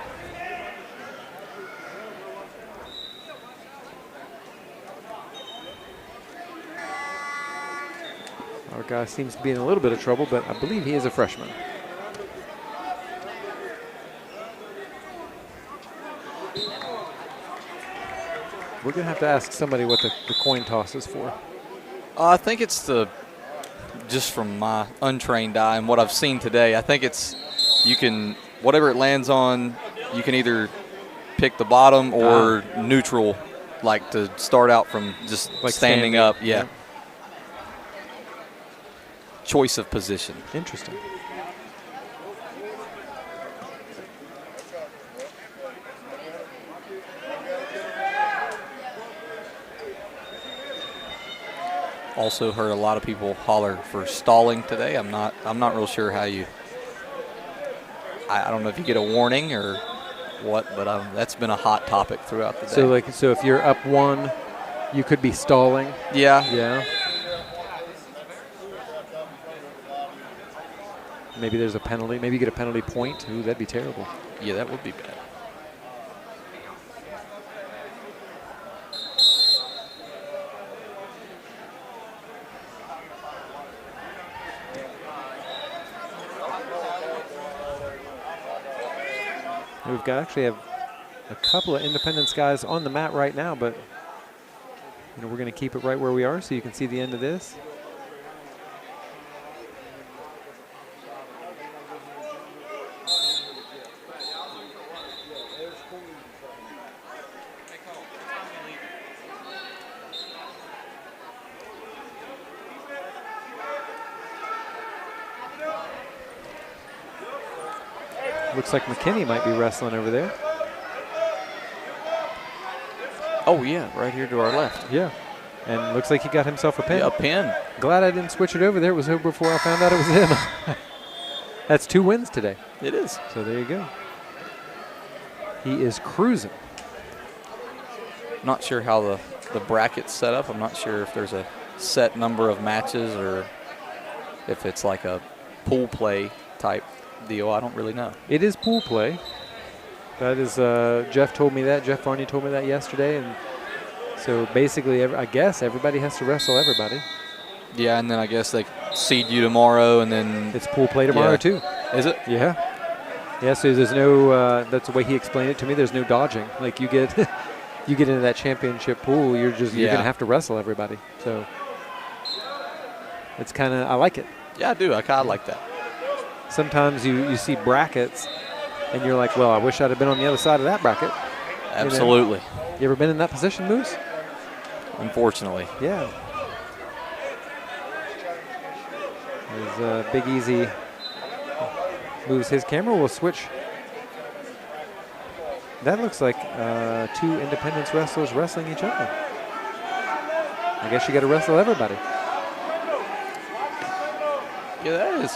Our guy seems to be in a little bit of trouble, but I believe he is a freshman. We're going to have to ask somebody what the coin toss is for. I think it's just from my untrained eye and what I've seen today, I think it's, whatever it lands on, you can either pick the bottom or neutral, like to start out from just Like standing up. Yeah. Yeah. Choice of position. Interesting. Also heard a lot of people holler for stalling today. I'm not real sure how you. I don't know if you get a warning or what, but that's been a hot topic throughout the day. So if you're up 1, you could be stalling. Yeah. Yeah. Maybe there's a penalty. Maybe you get a penalty point. Ooh, that'd be terrible. Yeah, that would be bad. We've got actually have a couple of Independence guys on the mat right now, but we're going to keep it right where we are so you can see the end of this. Looks like McKinney might be wrestling over there. Oh, yeah, right here to our left. Yeah. And looks like he got himself a pin. Yeah, a pin. Glad I didn't switch it over there. It was over before I found out it was him. That's 2 wins today. It is. So there you go. He is cruising. Not sure how the bracket's set up. I'm not sure if there's a set number of matches or if it's like a pool play type deal. I don't really know. It is pool play. That is, Jeff told me that. Jeff Varney told me that yesterday. And so basically, I guess everybody has to wrestle everybody. Yeah, and then I guess they seed you tomorrow, and then It's pool play tomorrow, too. Is it? Yeah. Yeah, so there's no, that's the way he explained it to me. There's no dodging. Like you get you get into that championship pool, you're going to have to wrestle everybody. So it's kind of, I like it. Yeah, I do. I kind of like that. Sometimes you see brackets and you're like, well, I wish I'd have been on the other side of that bracket. Absolutely. You ever been in that position, Moose? Unfortunately. Yeah. As Big Easy moves his camera, we'll switch. That looks like 2 Independence wrestlers wrestling each other. I guess you got to wrestle everybody. Yeah, that is.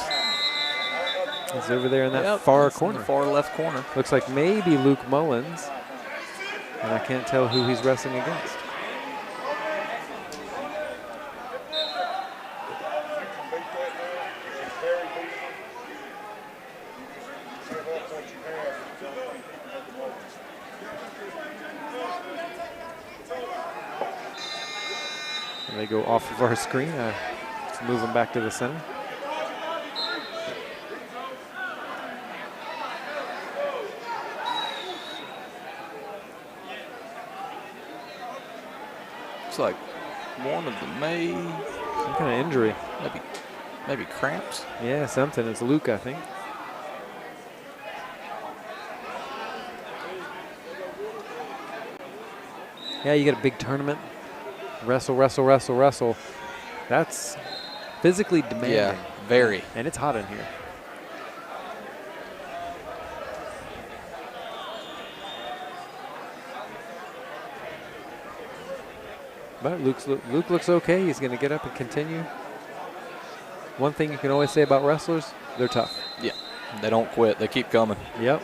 It's over there in that far corner. In the far left corner. Looks like maybe Luke Mullins. And I can't tell who he's wrestling against. And they go off of our screen. Let's move them back to the center. Like one of them may some kind of injury. Maybe cramps. Yeah, something. It's Luke, I think. Yeah, you get a big tournament. Wrestle, wrestle, wrestle, wrestle. That's physically demanding. Yeah, very. And it's hot in here. But Luke looks okay. He's going to get up and continue. One thing you can always say about wrestlers, they're tough. Yeah, they don't quit. They keep coming. Yep.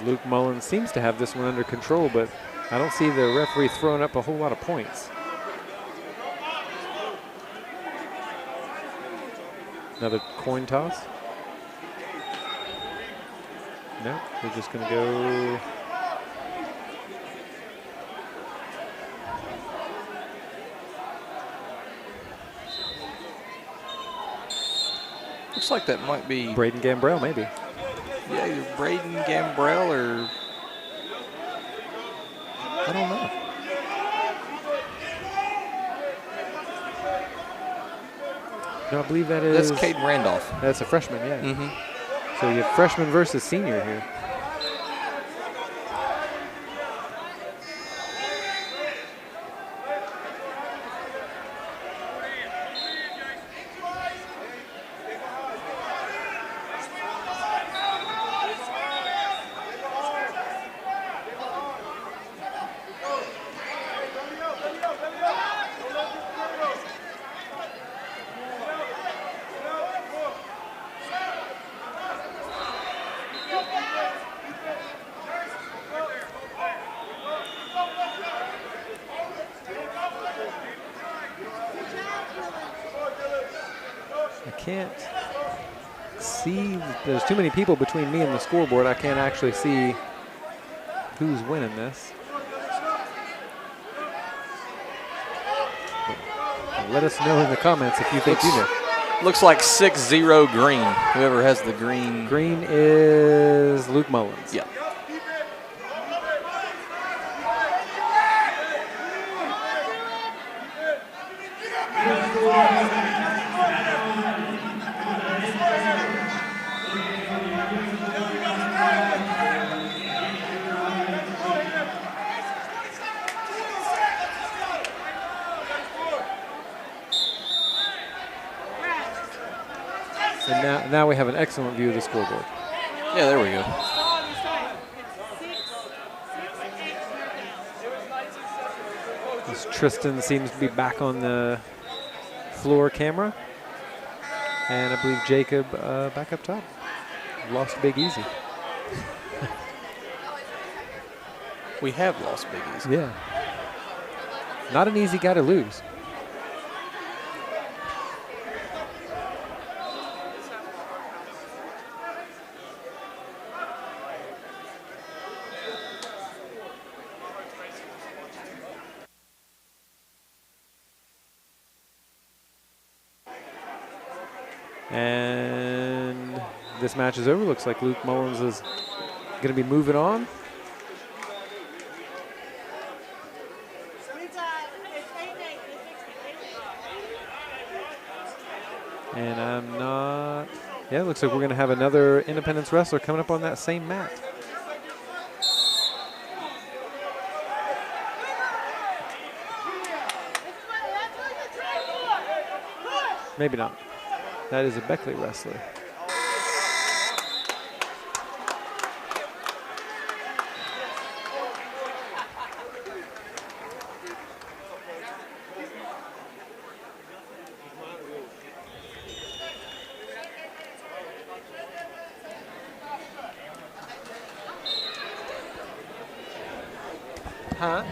Luke Mullins seems to have this one under control, but I don't see the referee throwing up a whole lot of points. Another coin toss. No, they're just going to go. Looks like that might be Braden Gambrell, maybe. Yeah, either Braden Gambrell or I don't know. No, I believe that is. That's Caden Randolph. That's a freshman, yeah. Mm-hmm. So you have freshman versus senior here. Can't see, there's too many people between me and the scoreboard. I can't actually see who's winning this. But let us know in the comments if you think you know. Looks like 6-0 green. Whoever has the green. Green is Luke Mullins. Yeah. And now we have an excellent view of the scoreboard. Yeah, there we go. As Tristan seems to be back on the floor camera. And I believe Jacob back up top. Lost Big Easy. We have lost Big Easy. Yeah. Not an easy guy to lose. And this match is over. Looks like Luke Mullins is going to be moving on. And I'm not, yeah, it looks like we're going to have another Independence wrestler coming up on that same mat. Maybe not. That is a Beckley wrestler. Huh?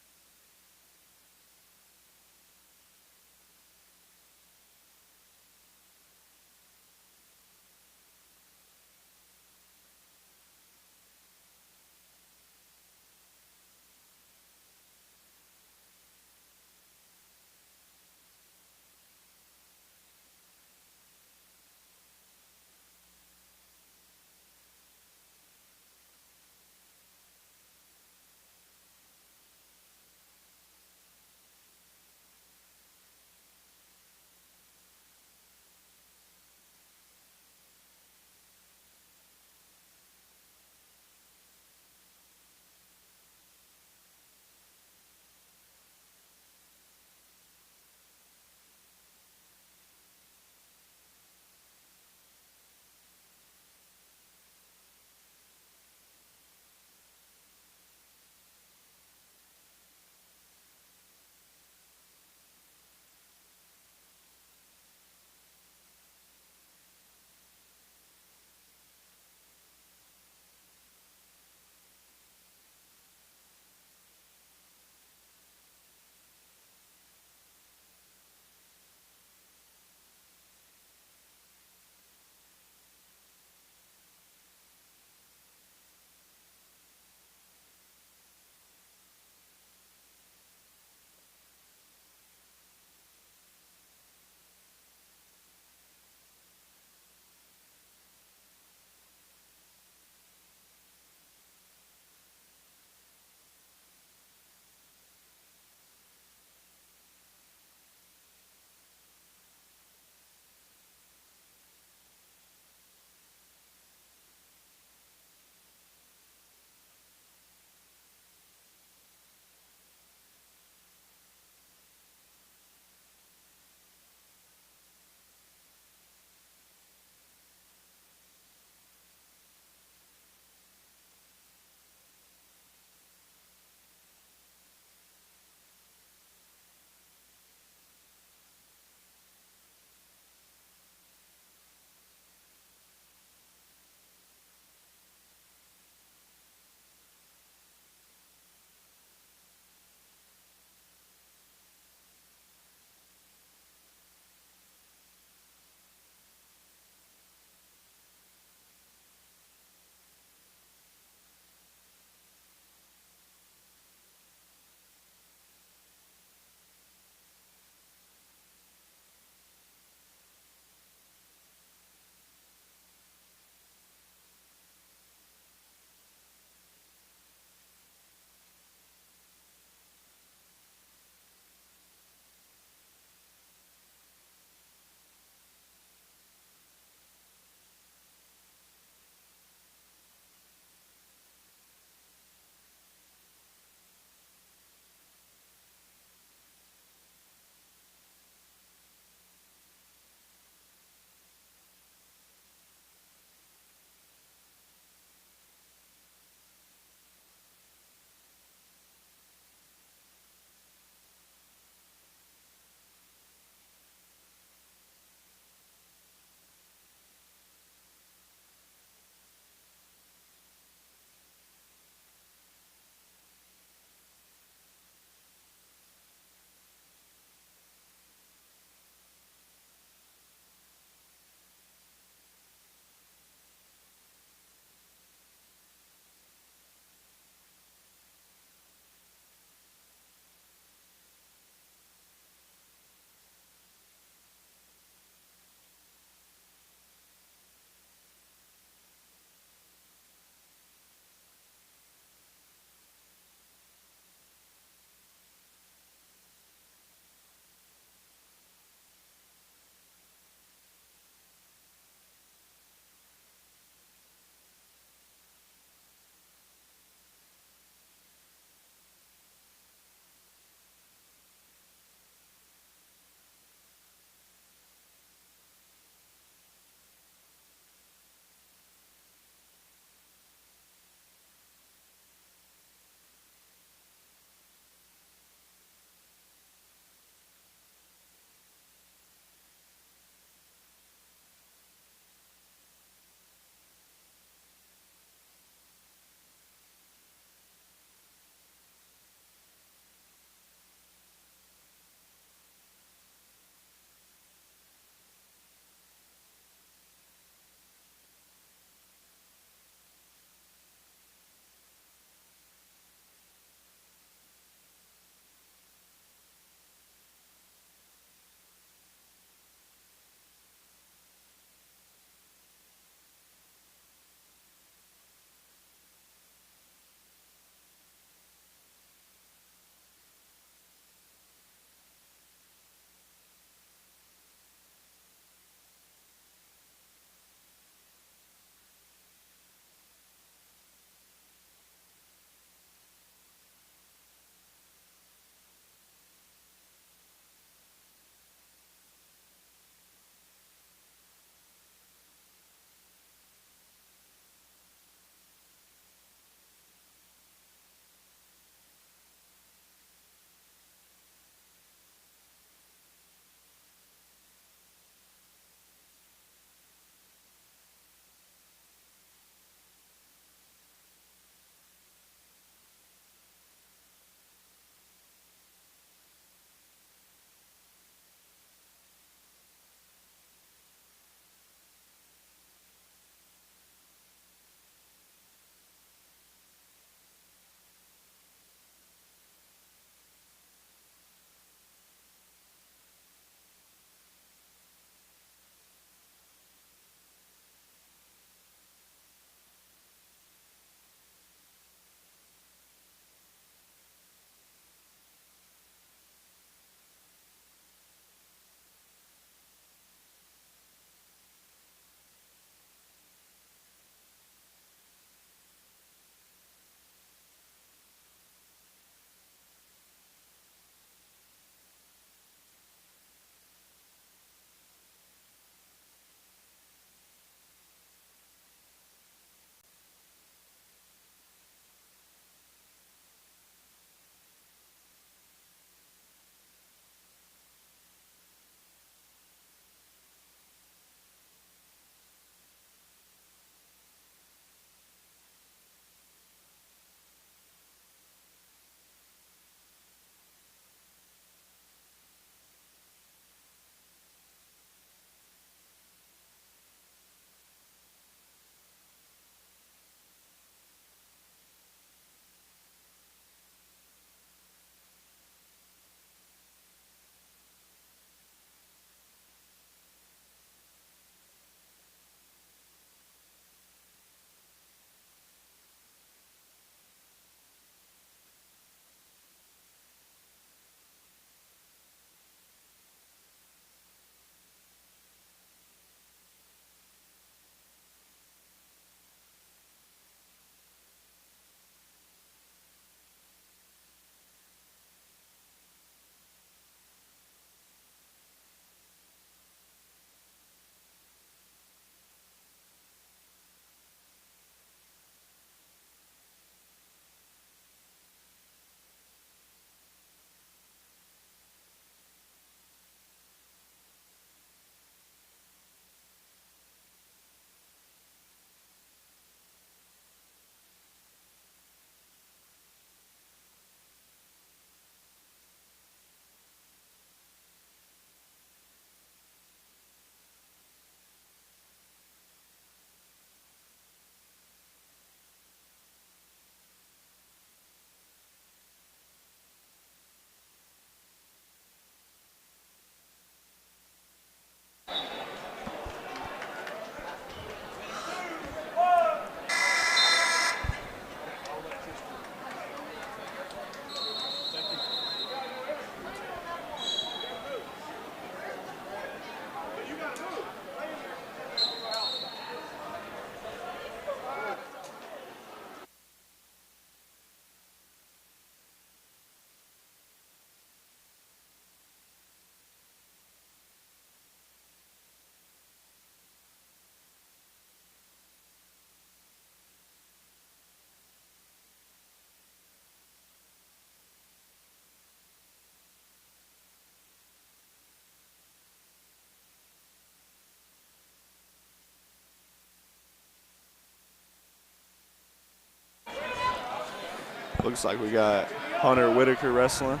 Looks like we got Hunter Whitaker wrestling.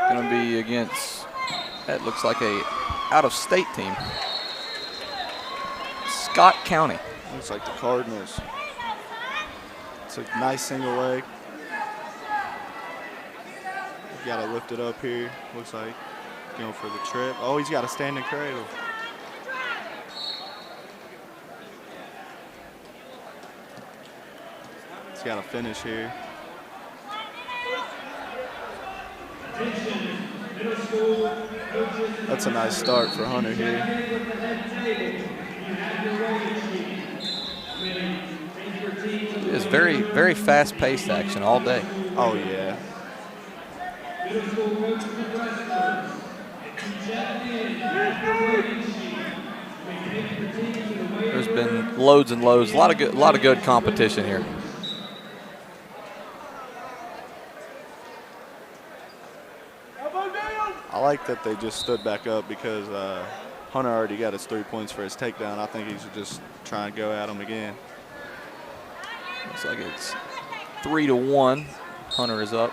Going to be against, that looks like a out-of-state team. Scott County. Looks like the Cardinals. It's a nice single leg. Got to lift it up here. Looks like going for the trip. Oh, he's got a standing cradle. He's got a finish here. That's a nice start for Hunter here. It's very, very fast-paced action all day. Oh, yeah. There's been loads and loads, a lot of good competition here. I like that they just stood back up because Hunter already got his 3 points for his takedown. I think he should just try and go at him again. Looks like it's 3-1. Hunter is up.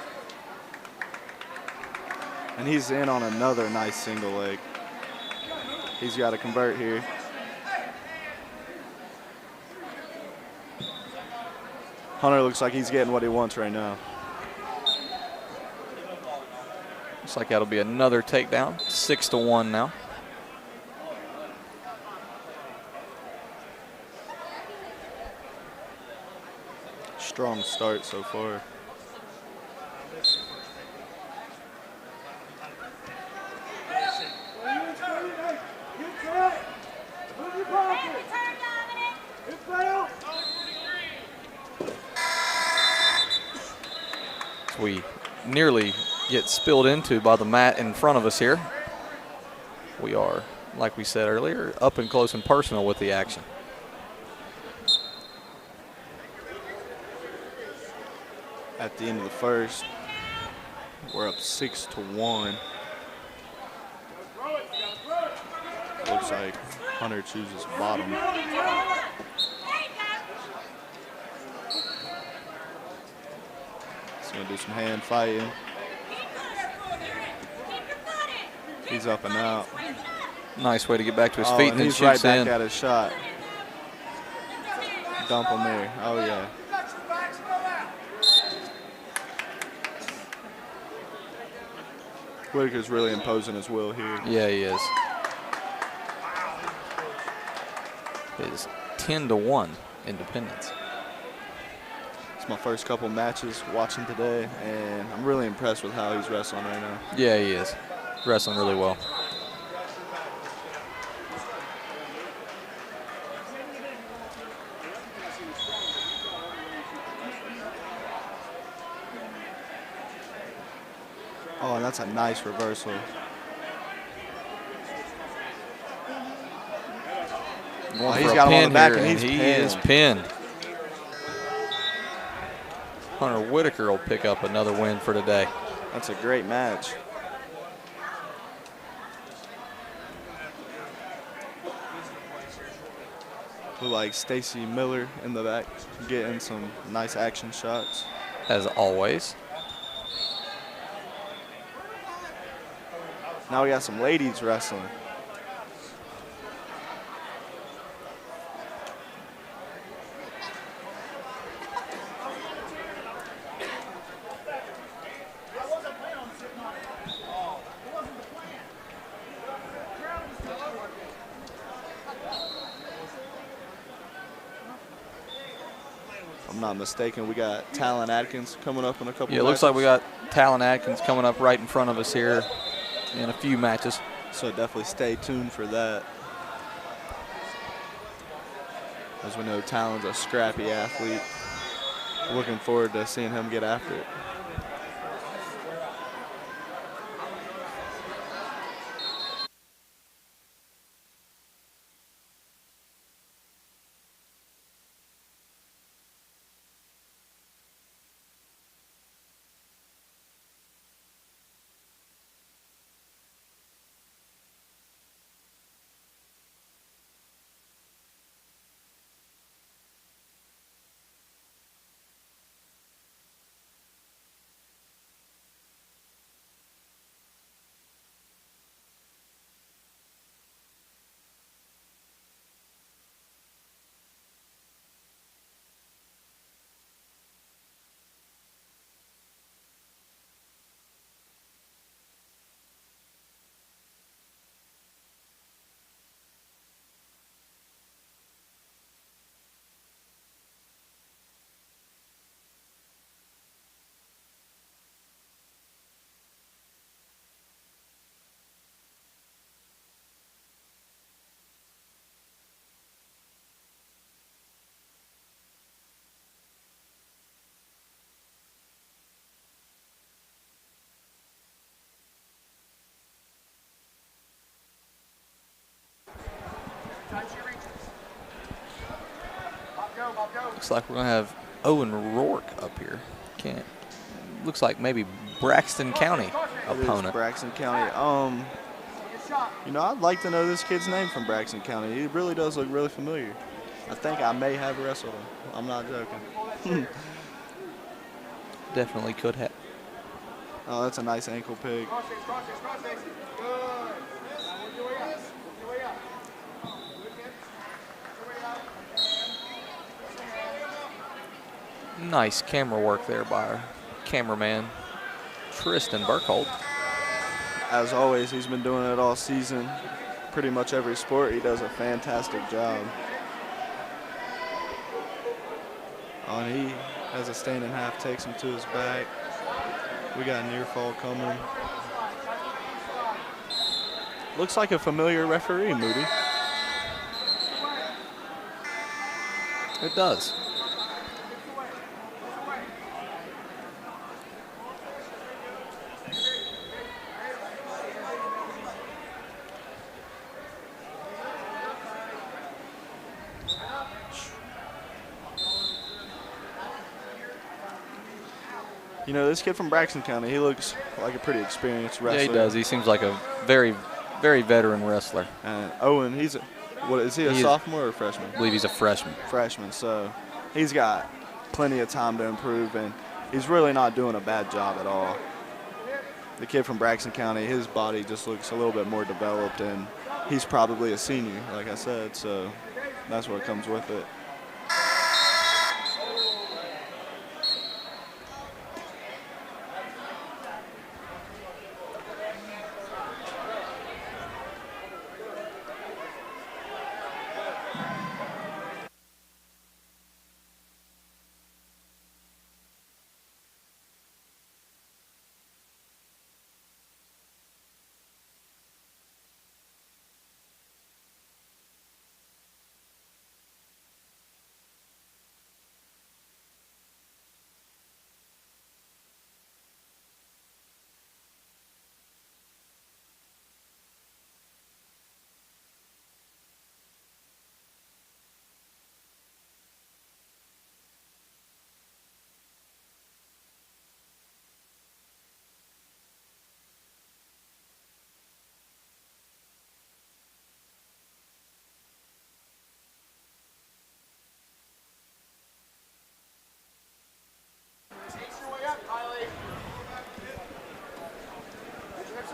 And he's in on another nice single leg. He's got to convert here. Hunter looks like he's getting what he wants right now. Looks like that'll be another takedown. 6-1 now. Strong start so far. We nearly get spilled into by the mat in front of us here. We are, like we said earlier, up and close and personal with the action. At the end of the first, we're up 6-1. Looks like Hunter chooses bottom. He's gonna do some hand fighting. He's up and out. Nice way to get back to his feet and then he's shoots right back in. at his shot. Dump him there. Oh yeah. Whitaker's really imposing his will here. Yeah, he is. It is 10-1 Independence. It's my first couple matches watching today, and I'm really impressed with how he's wrestling right now. Yeah, he is. Wrestling really well. Oh, and that's a nice reversal. Going he's for a got him on pin the back, here, and he's he is pinned. Hunter Whitaker will pick up another win for today. That's a great match. Look like Stacy Miller in the back getting some nice action shots. As always. Now we got some ladies wrestling. If I'm not mistaken, we got Talon Atkins coming up in a couple Yeah, it looks like we got Talon Atkins coming up right in front of us here in a few matches. So definitely stay tuned for that. As we know, Talon's a scrappy athlete. Looking forward to seeing him get after it. Looks like we're going to have Owen Rourke up here. Looks like maybe Braxton County It is opponent. Braxton County. I'd like to know this kid's name from Braxton County. He really does look really familiar. I think I may have wrestled him. I'm not joking. Definitely could have. Oh, that's a nice ankle pick. Nice camera work there by our cameraman, Tristan Burkhold. As always, he's been doing it all season. Pretty much every sport, he does a fantastic job. Oh, and he has a standing half, takes him to his back. We got a near fall coming. Looks like a familiar referee, Moody. It does. You know, this kid from Braxton County, he looks like a pretty experienced wrestler. Yeah, he does. He seems like a very, very veteran wrestler. And Owen, he a sophomore or a freshman? I believe he's a freshman. Freshman, so he's got plenty of time to improve, and he's really not doing a bad job at all. The kid from Braxton County, his body just looks a little bit more developed, and he's probably a senior, like I said, so that's what comes with it.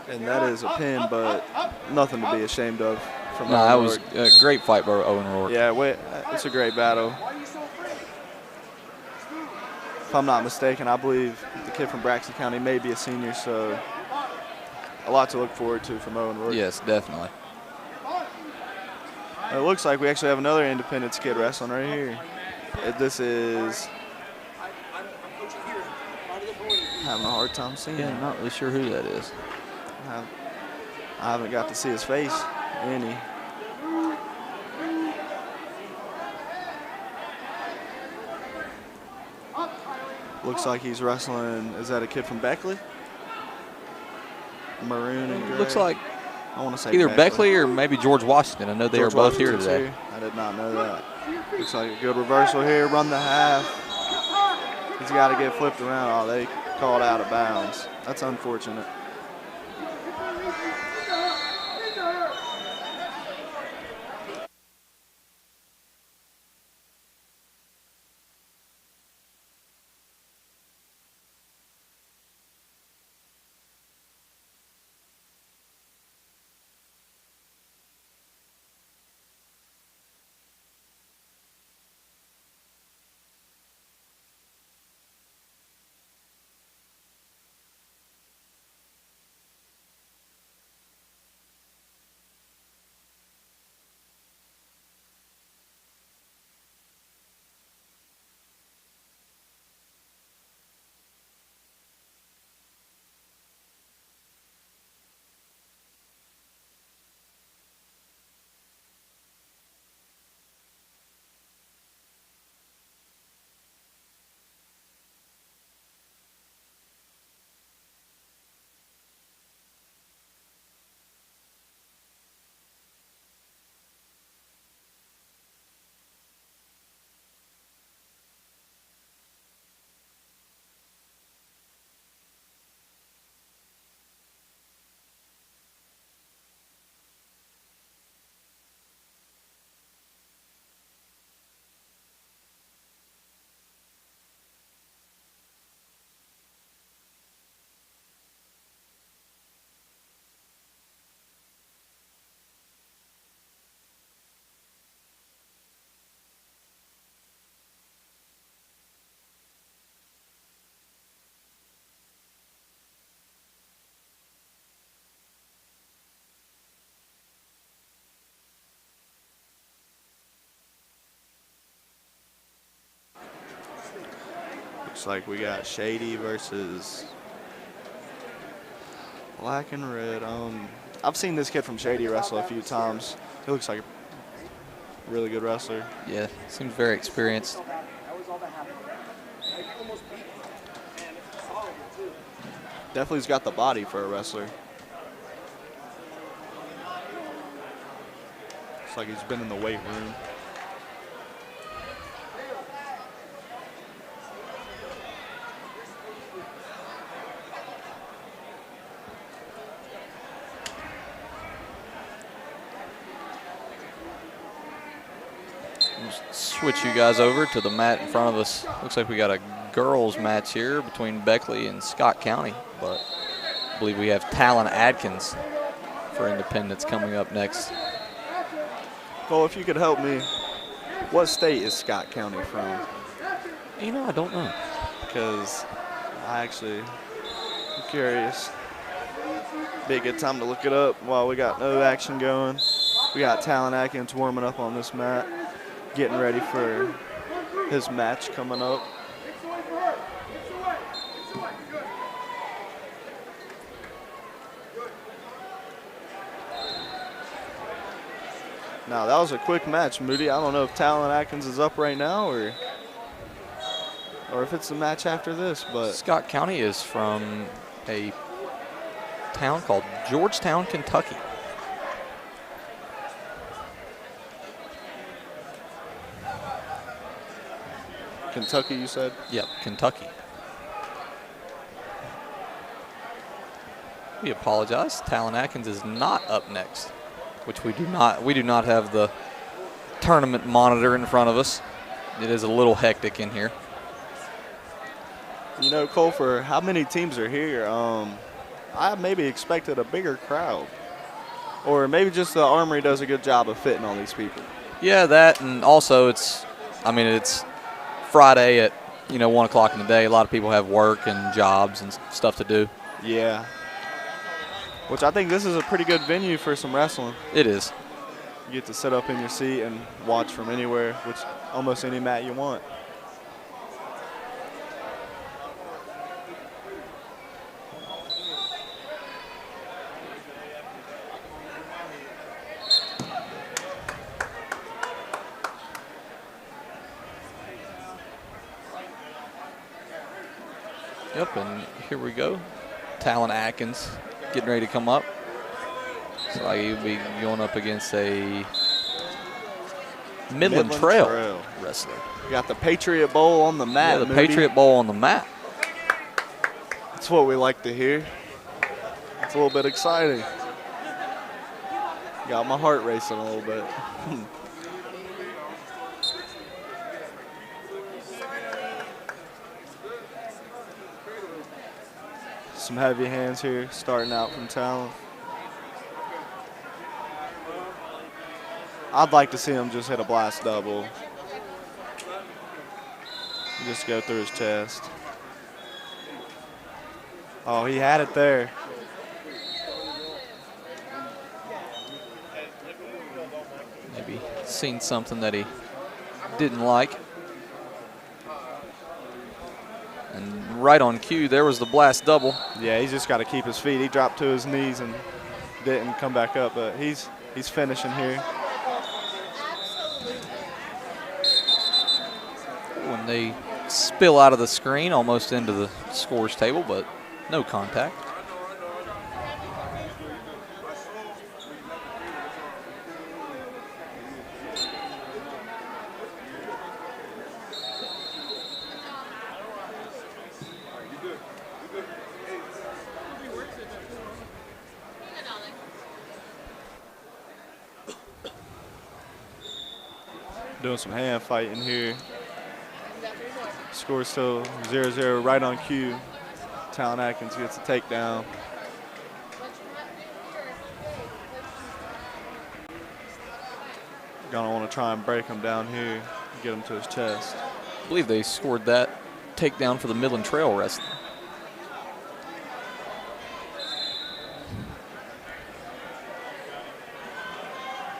And that is a pin, but nothing to be ashamed of. From No, that Owen was Rourke. a great fight by Owen Rourke. Yeah, it's a great battle. If I'm not mistaken, I believe the kid from Braxton County may be a senior, so a lot to look forward to from Owen Rourke. Yes, definitely. It looks like we actually have another Independence kid wrestling right here. This is having a hard time seeing Yeah, him. I'm not really sure who that is. I haven't got to see his face any. Looks like he's wrestling. Is that a kid from Beckley? Maroon and gray. Looks like I want to say either Beckley or maybe George Washington. I know they George are both here Washington's today. I did not know that. Looks like a good reversal here. Run the half. He's got to get flipped around. Oh, they called out of bounds. That's unfortunate. Looks like we got Shady versus Black and Red. I've seen this kid from Shady wrestle a few times. He looks like a really good wrestler. Yeah, seems very experienced. Definitely's got the body for a wrestler. Looks like he's been in the weight room. Switch you guys over to the mat in front of us. Looks like we got a girls match here between Beckley and Scott County, but I believe we have Talon Adkins for Independence coming up next. Cole, if you could help me, what state is Scott County from? You know, I don't know. Because I'm curious. Be a good time to look it up while we got no action going. We got Talon Atkins warming up on this mat, getting ready for his match coming up. Now, that was a quick match, Moody. I don't know if Talon Atkins is up right now or if it's the match after this, but Scott County is from a town called Georgetown, Kentucky. Kentucky, you said? Yep, Kentucky. We apologize. Talon Atkins is not up next, which we do not. We do not have the tournament monitor in front of us. It is a little hectic in here. You know, Cole, for how many teams are here, I maybe expected a bigger crowd. Or maybe just the Armory does a good job of fitting all these people. Yeah, that, and also it's Friday at 1 o'clock in the day. A lot of people have work and jobs and stuff to do. Yeah. Which I think this is a pretty good venue for some wrestling. It is. You get to sit up in your seat and watch from anywhere, which almost any mat you want. Yep, and here we go. Talon Atkins getting ready to come up. So he'll be going up against a Midland Trail wrestler. You got the Patriot Bowl on the mat. Yeah, the Moody. Patriot Bowl on the mat. That's what we like to hear. It's a little bit exciting. Got my heart racing a little bit. Some heavy hands here, starting out from Talon. I'd like to see him just hit a blast double. Just go through his chest. Oh, he had it there. Maybe seen something that he didn't like. And right on cue, there was the blast double. Yeah, he's just got to keep his feet. He dropped to his knees and didn't come back up, but he's finishing here. When they spill out of the screen, almost into the scores table, but no contact. Doing some hand fighting here. Score still 0-0 right on cue. Talon Atkins gets a takedown. Gonna want to try and break him down here, get him to his chest. I believe they scored that takedown for the Midland Trail wrestler.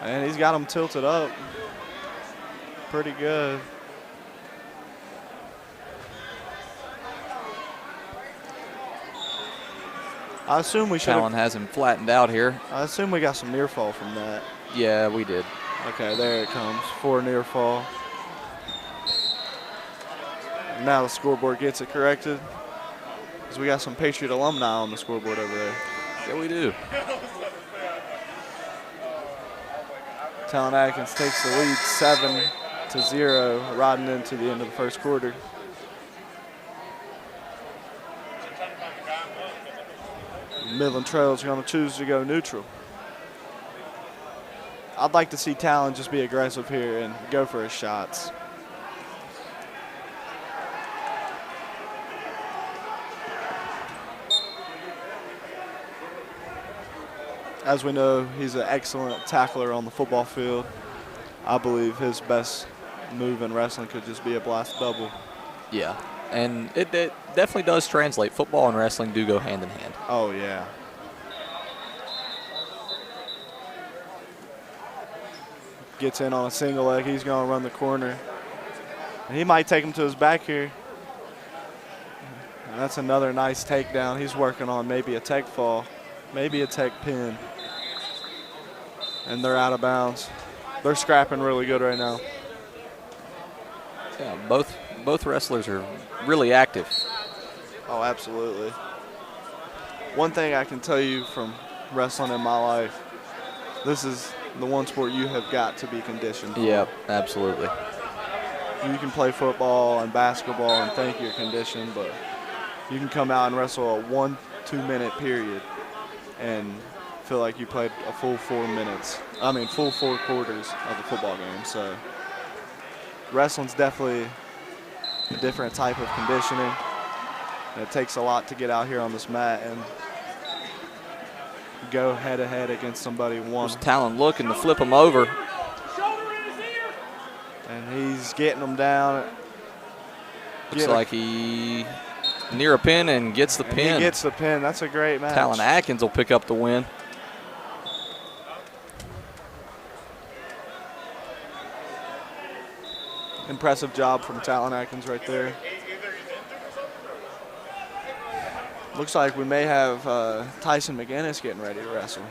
And he's got him tilted up pretty good. I assume we should Talon have. has him flattened out here. I assume we got some near fall from that. Yeah, we did. Okay, there it comes. 4 near fall. Now the scoreboard gets it corrected. Because we got some Patriot alumni on the scoreboard over there. Yeah, we do. Talon Atkins takes the lead 7-0, riding into the end of the first quarter. Midland Trail's going to choose to go neutral. I'd like to see Talon just be aggressive here and go for his shots. As we know, he's an excellent tackler on the football field. I believe his best move in wrestling could just be a blast double. Yeah, and it definitely does translate. Football and wrestling do go hand in hand. Oh, yeah. Gets in on a single leg. He's going to run the corner. And he might take him to his back here. And that's another nice takedown. He's working on maybe a tech fall, maybe a tech pin. And they're out of bounds. They're scrapping really good right now. Yeah, both wrestlers are really active. Oh, absolutely. One thing I can tell you from wrestling in my life, this is the one sport you have got to be conditioned for. Yeah, absolutely. You can play football and basketball and think you're conditioned, but you can come out and wrestle a 1-2 minute period and feel like you played a full 4 minutes. I mean, full 4 quarters of a football game. So wrestling's definitely a different type of conditioning. And it takes a lot to get out here on this mat and go head to head against somebody one. There's Talon looking to flip him over. And he's getting them down. Looks like he near a pin and gets the pin. He gets the pin. That's a great match. Talon Atkins will pick up the win. Impressive job from Talon Atkins right there. Looks like we may have Tyson McGinnis getting ready to wrestle.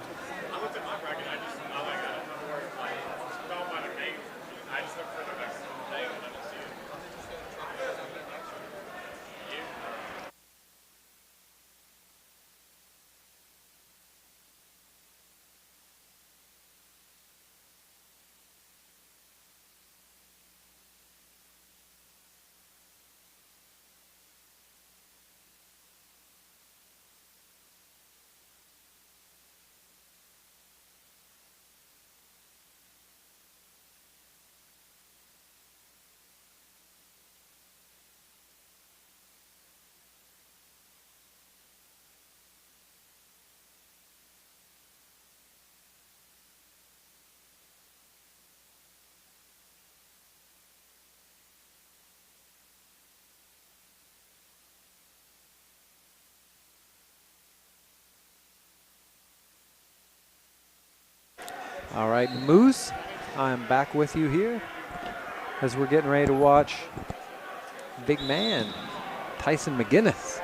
All right, Moose, I'm back with you here as we're getting ready to watch big man, Tyson McGinnis.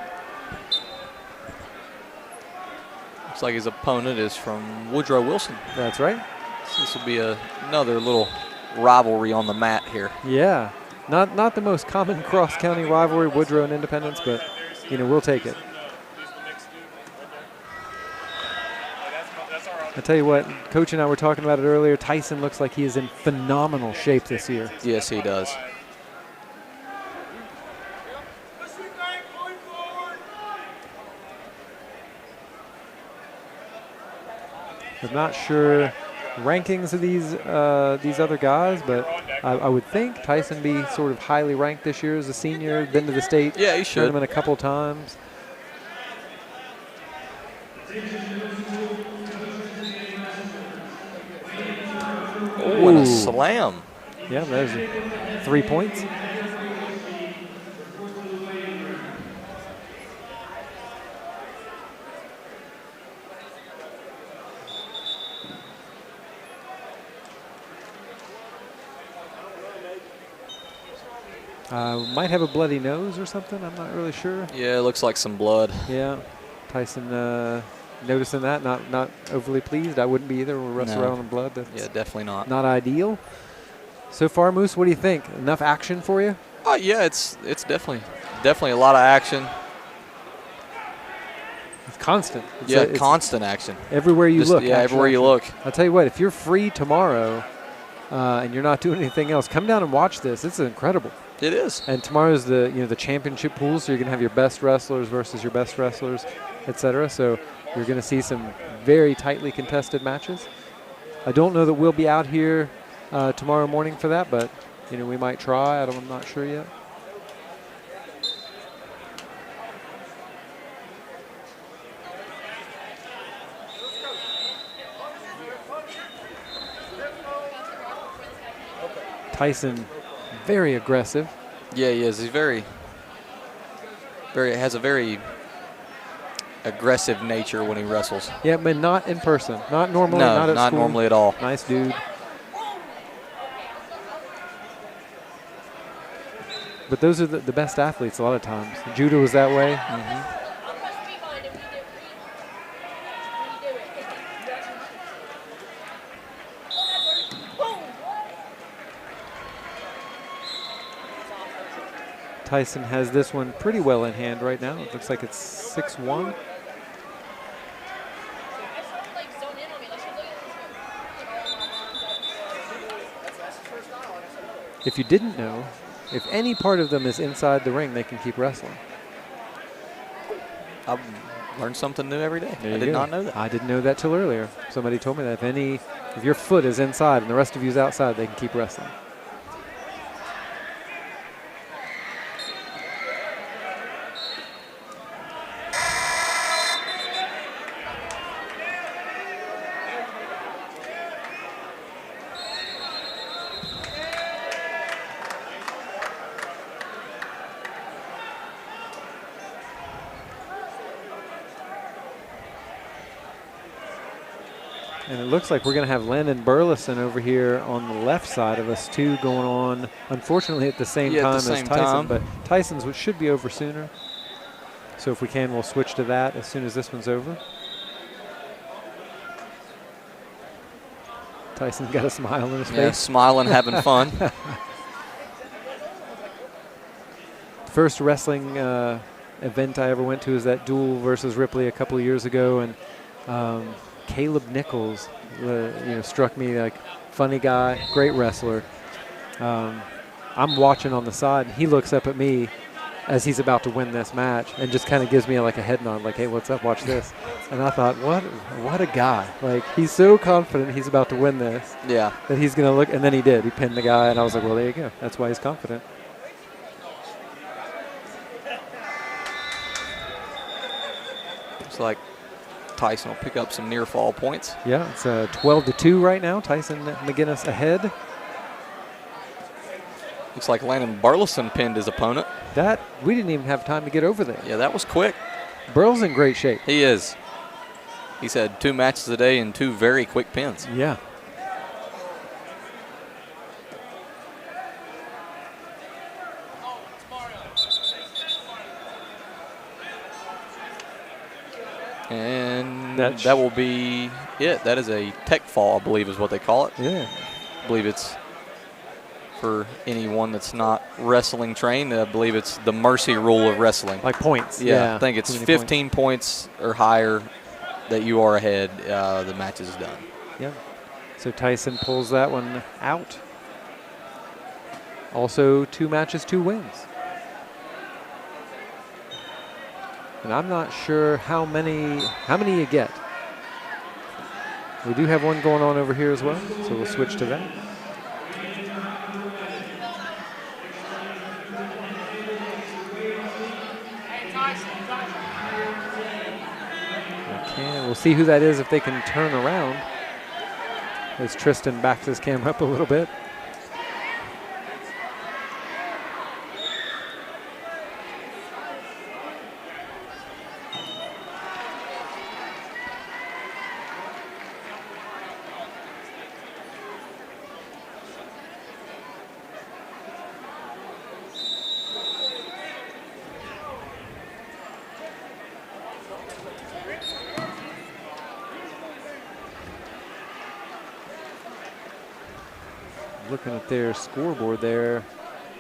Looks like his opponent is from Woodrow Wilson. That's right. So this will be another little rivalry on the mat here. Yeah, not the most common cross-county rivalry, Woodrow and Independence, but, you know, we'll take it. I tell you what, Coach and I were talking about it earlier. Tyson looks like he is in phenomenal shape this year. Yes, he does. I'm not sure rankings of these other guys, but I would think Tyson be sort of highly ranked this year as a senior. Been to the state tournament a couple times. Oh, and a slam. Yeah, there's 3 points. Yeah. Might have a bloody nose or something. I'm not really sure. Yeah, it looks like some blood. Yeah. Tyson noticing that, not overly pleased. I wouldn't be either. We'll wrestle No. around in blood. That's Yeah, definitely not. not ideal. So far, Moose, what do you think? Enough action for you? Oh yeah, it's definitely a lot of action. It's constant. It's Constant action. everywhere you look. Yeah, action, everywhere you action. look. I'll tell you what, if you're free tomorrow and you're not doing anything else, come down and watch this. It's incredible. It is. And tomorrow's the championship pool, so you're going to have your best wrestlers versus your best wrestlers, etc. So you're going to see some very tightly contested matches. I don't know that we'll be out here tomorrow morning for that, but we might try. I'm not sure yet. Tyson, very aggressive. Yeah, he is. He's has a very aggressive nature when he wrestles. Yeah, but not in person. Not normally. No, not at not school. normally at all. Nice dude. But those are the best athletes a lot of times. Judah was that way. Mm-hmm. Tyson has this one pretty well in hand right now. It looks like it's 6-1. If you didn't know, if any part of them is inside the ring, they can keep wrestling. I learn something new every day. There I you did go. not know that. I didn't know that till earlier. Somebody told me that if your foot is inside and the rest of you is outside, they can keep wrestling. And it looks like we're going to have Landon Burleson over here on the left side of us, too, going on, unfortunately, at the same time as Tyson. But Tyson's should be over sooner. So if we can, we'll switch to that as soon as this one's over. Tyson's got a smile on his face. Smiling, having fun. First wrestling event I ever went to is that duel versus Ripley a couple of years ago. And Caleb Nichols, struck me like funny guy, great wrestler. I'm watching on the side, and he looks up at me as he's about to win this match, and just kind of gives me like a head nod, like, "Hey, what's up? Watch this." And I thought, what a guy! Like, he's so confident he's about to win this. Yeah. That he's gonna look, and then he did. He pinned the guy, and I was like, "Well, there you go. That's why he's confident." It's like Tyson will pick up some near fall points. Yeah, it's 12-2 right now. Tyson McGinnis ahead. Looks like Landon Burleson pinned his opponent. That we didn't even have time to get over there. Yeah, that was quick. Burl's in great shape. He is. He's had 2 matches a day and 2 very quick pins. Yeah. And that will be it. That is a tech fall, I believe is what they call it. Yeah. I believe it's, for anyone that's not wrestling trained, I believe it's the mercy rule of wrestling. Like points. Yeah, I think it's 15 points or higher that you are ahead, the match is done. Yeah. So Tyson pulls that one out. Also 2 matches, 2 wins. And I'm not sure how many you get. We do have one going on over here as well, so we'll switch to that. Okay, we'll see who that is if they can turn around. As Tristan backs his camera up a little bit. Looking at their scoreboard there,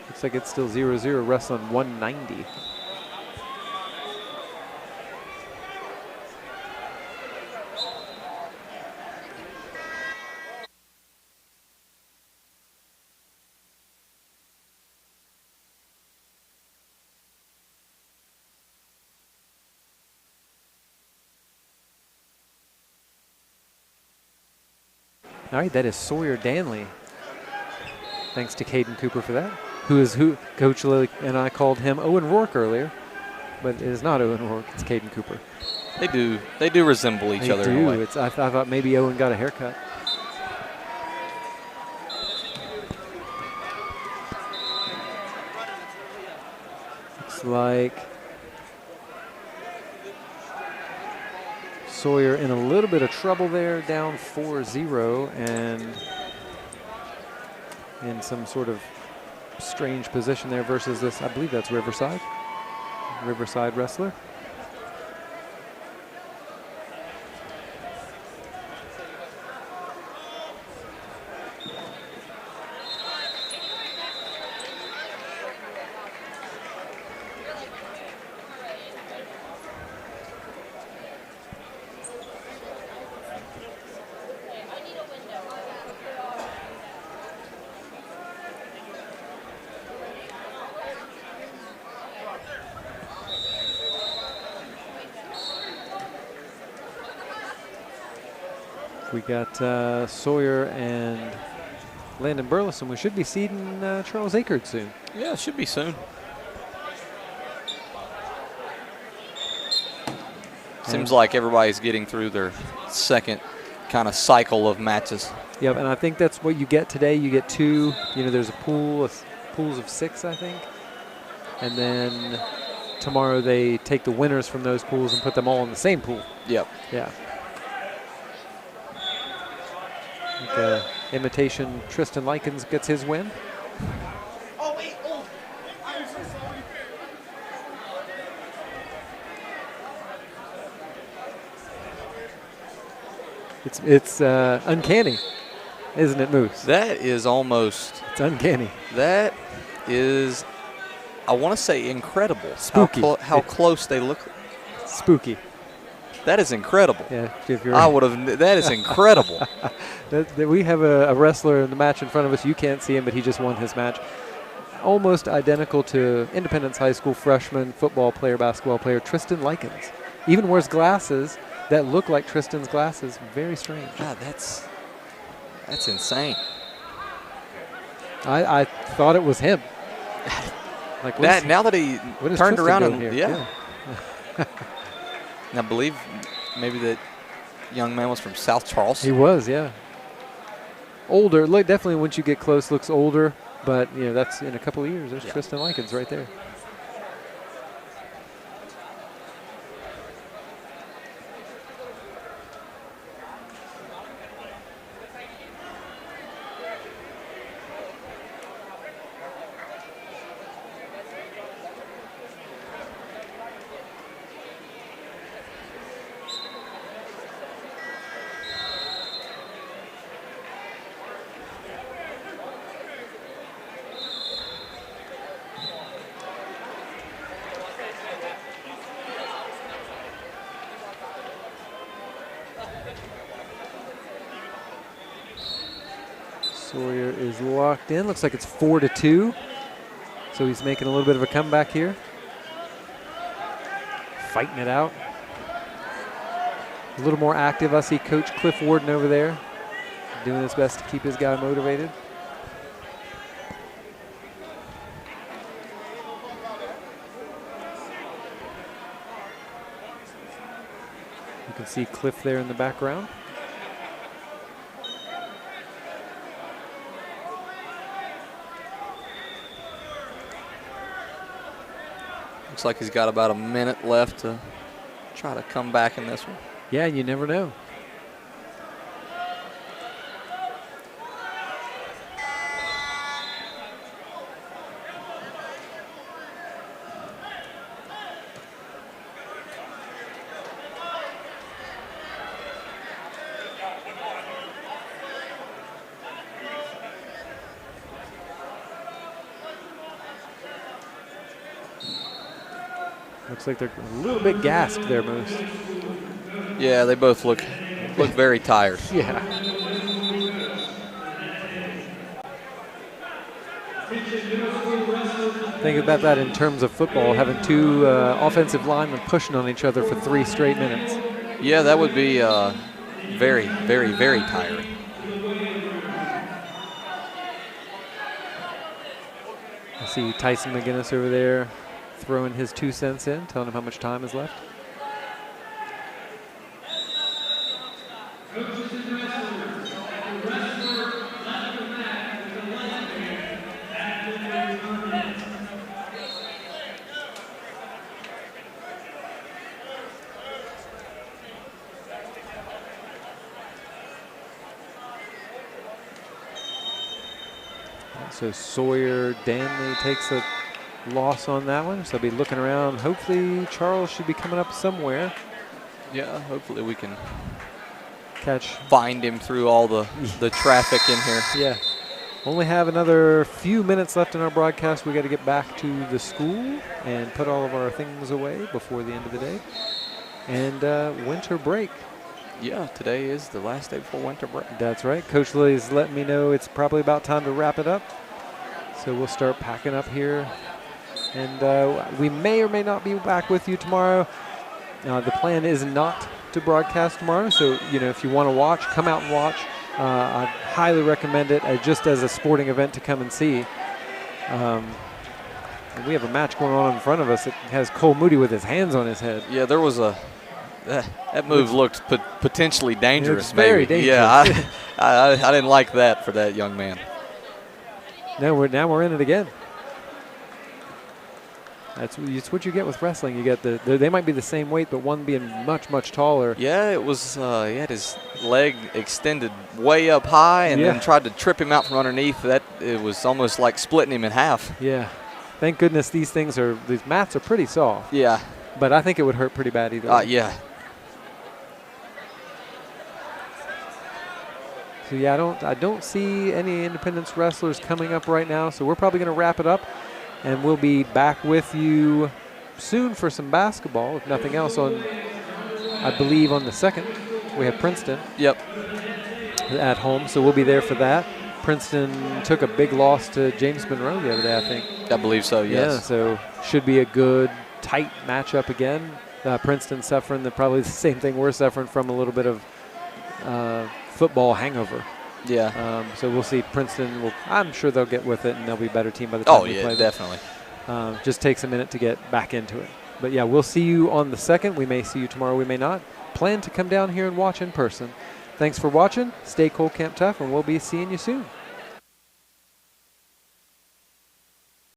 looks like it's still 0-0, wrestling 190. All right, that is Sawyer Danley. Thanks to Caden Cooper for that. Who Coach Lilly and I called him Owen Rourke earlier, but it is not Owen Rourke, it's Caden Cooper. They do resemble each other in a way. I thought maybe Owen got a haircut. Looks like Sawyer in a little bit of trouble there, down 4-0, and in some sort of strange position there versus this, I believe that's Riverside wrestler. We got Sawyer and Landon Burleson. We should be seeding Charles Akert soon. Yeah, it should be soon. Seems like everybody's getting through their second kind of cycle of matches. Yep, and I think that's what you get today. You get two, there's a pools of 6, I think. And then tomorrow they take the winners from those pools and put them all in the same pool. Yep. Yeah. Imitation Tristan Likens gets his win. Oh, wait. Oh, I'm so sorry. It's uncanny, isn't it, Moose? That is almost. It's uncanny. That is, I want to say, incredible. Spooky. How close they look. Spooky. That is incredible. Yeah, if you're I would have. That is incredible. We have a wrestler in the match in front of us. You can't see him, but he just won his match. Almost identical to Independence High School freshman football player, basketball player Tristan Likens. Even wears glasses that look like Tristan's glasses. Very strange. God, that's insane. I thought it was him. Like that now that he turned around and here? Yeah. And I believe maybe that young man was from South Charleston. He was, yeah. Older, definitely once you get close, looks older. But that's in a couple of years. There's Tristan Likens right there. Sawyer is locked in. Looks like it's 4-2. So he's making a little bit of a comeback here. Fighting it out. A little more active. I see Coach Cliff Warden over there doing his best to keep his guy motivated. You can see Cliff there in the background. Looks like he's got about a minute left to try to come back in this one. Yeah, you never know. Looks like they're a little bit gassed there, Moose. Yeah, they both look very tired. Yeah. Think about that in terms of football, having two offensive linemen pushing on each other for 3 straight minutes. Yeah, that would be very, very, very tiring. I see Tyson McGinnis over there throwing his 2 cents in, telling him how much time is left. So Sawyer Danley takes a loss on that one. So I'll be looking around. Hopefully Charles should be coming up somewhere. Yeah, hopefully we can Catch. find him through all the traffic in here. Yeah. Only have another few minutes left in our broadcast. We got to get back to the school and put all of our things away before the end of the day. And winter break. Yeah, today is the last day before winter break. That's right. Coach Lilly's letting me know it's probably about time to wrap it up. So we'll start packing up here. And we may or may not be back with you tomorrow. The plan is not to broadcast tomorrow. So, if you want to watch, come out and watch. I highly recommend it just as a sporting event to come and see. And we have a match going on in front of us. It has Cole Moody with his hands on his head. Yeah, there was that move looked potentially dangerous. It's very maybe. dangerous. Yeah, I didn't like that for that young man. Now we're in it again. That's what you get with wrestling. You get they might be the same weight, but one being much, much taller. Yeah, it was. He had his leg extended way up high, and then tried to trip him out from underneath. It was almost like splitting him in half. Yeah. Thank goodness these mats are pretty soft. Yeah. But I think it would hurt pretty bad either way. Yeah. So yeah, I don't see any Independence wrestlers coming up right now. So we're probably going to wrap it up, and we'll be back with you soon for some basketball, if nothing else. I believe on the 2nd we have Princeton. Yep. At home, so we'll be there for that. Princeton took a big loss to James Monroe the other day, I think. I believe so. Yes. Yeah, so should be a good, tight matchup again. Princeton suffering probably the same thing we're suffering from, a little bit of football hangover. Yeah. So we'll see. Princeton I'm sure they'll get with it, and they'll be a better team by the time we play them. Definitely. Just takes a minute to get back into it. But yeah, we'll see you on the 2nd. We may see you tomorrow. We may not. Plan to come down here and watch in person. Thanks for watching. Stay cool, camp tough, and we'll be seeing you soon.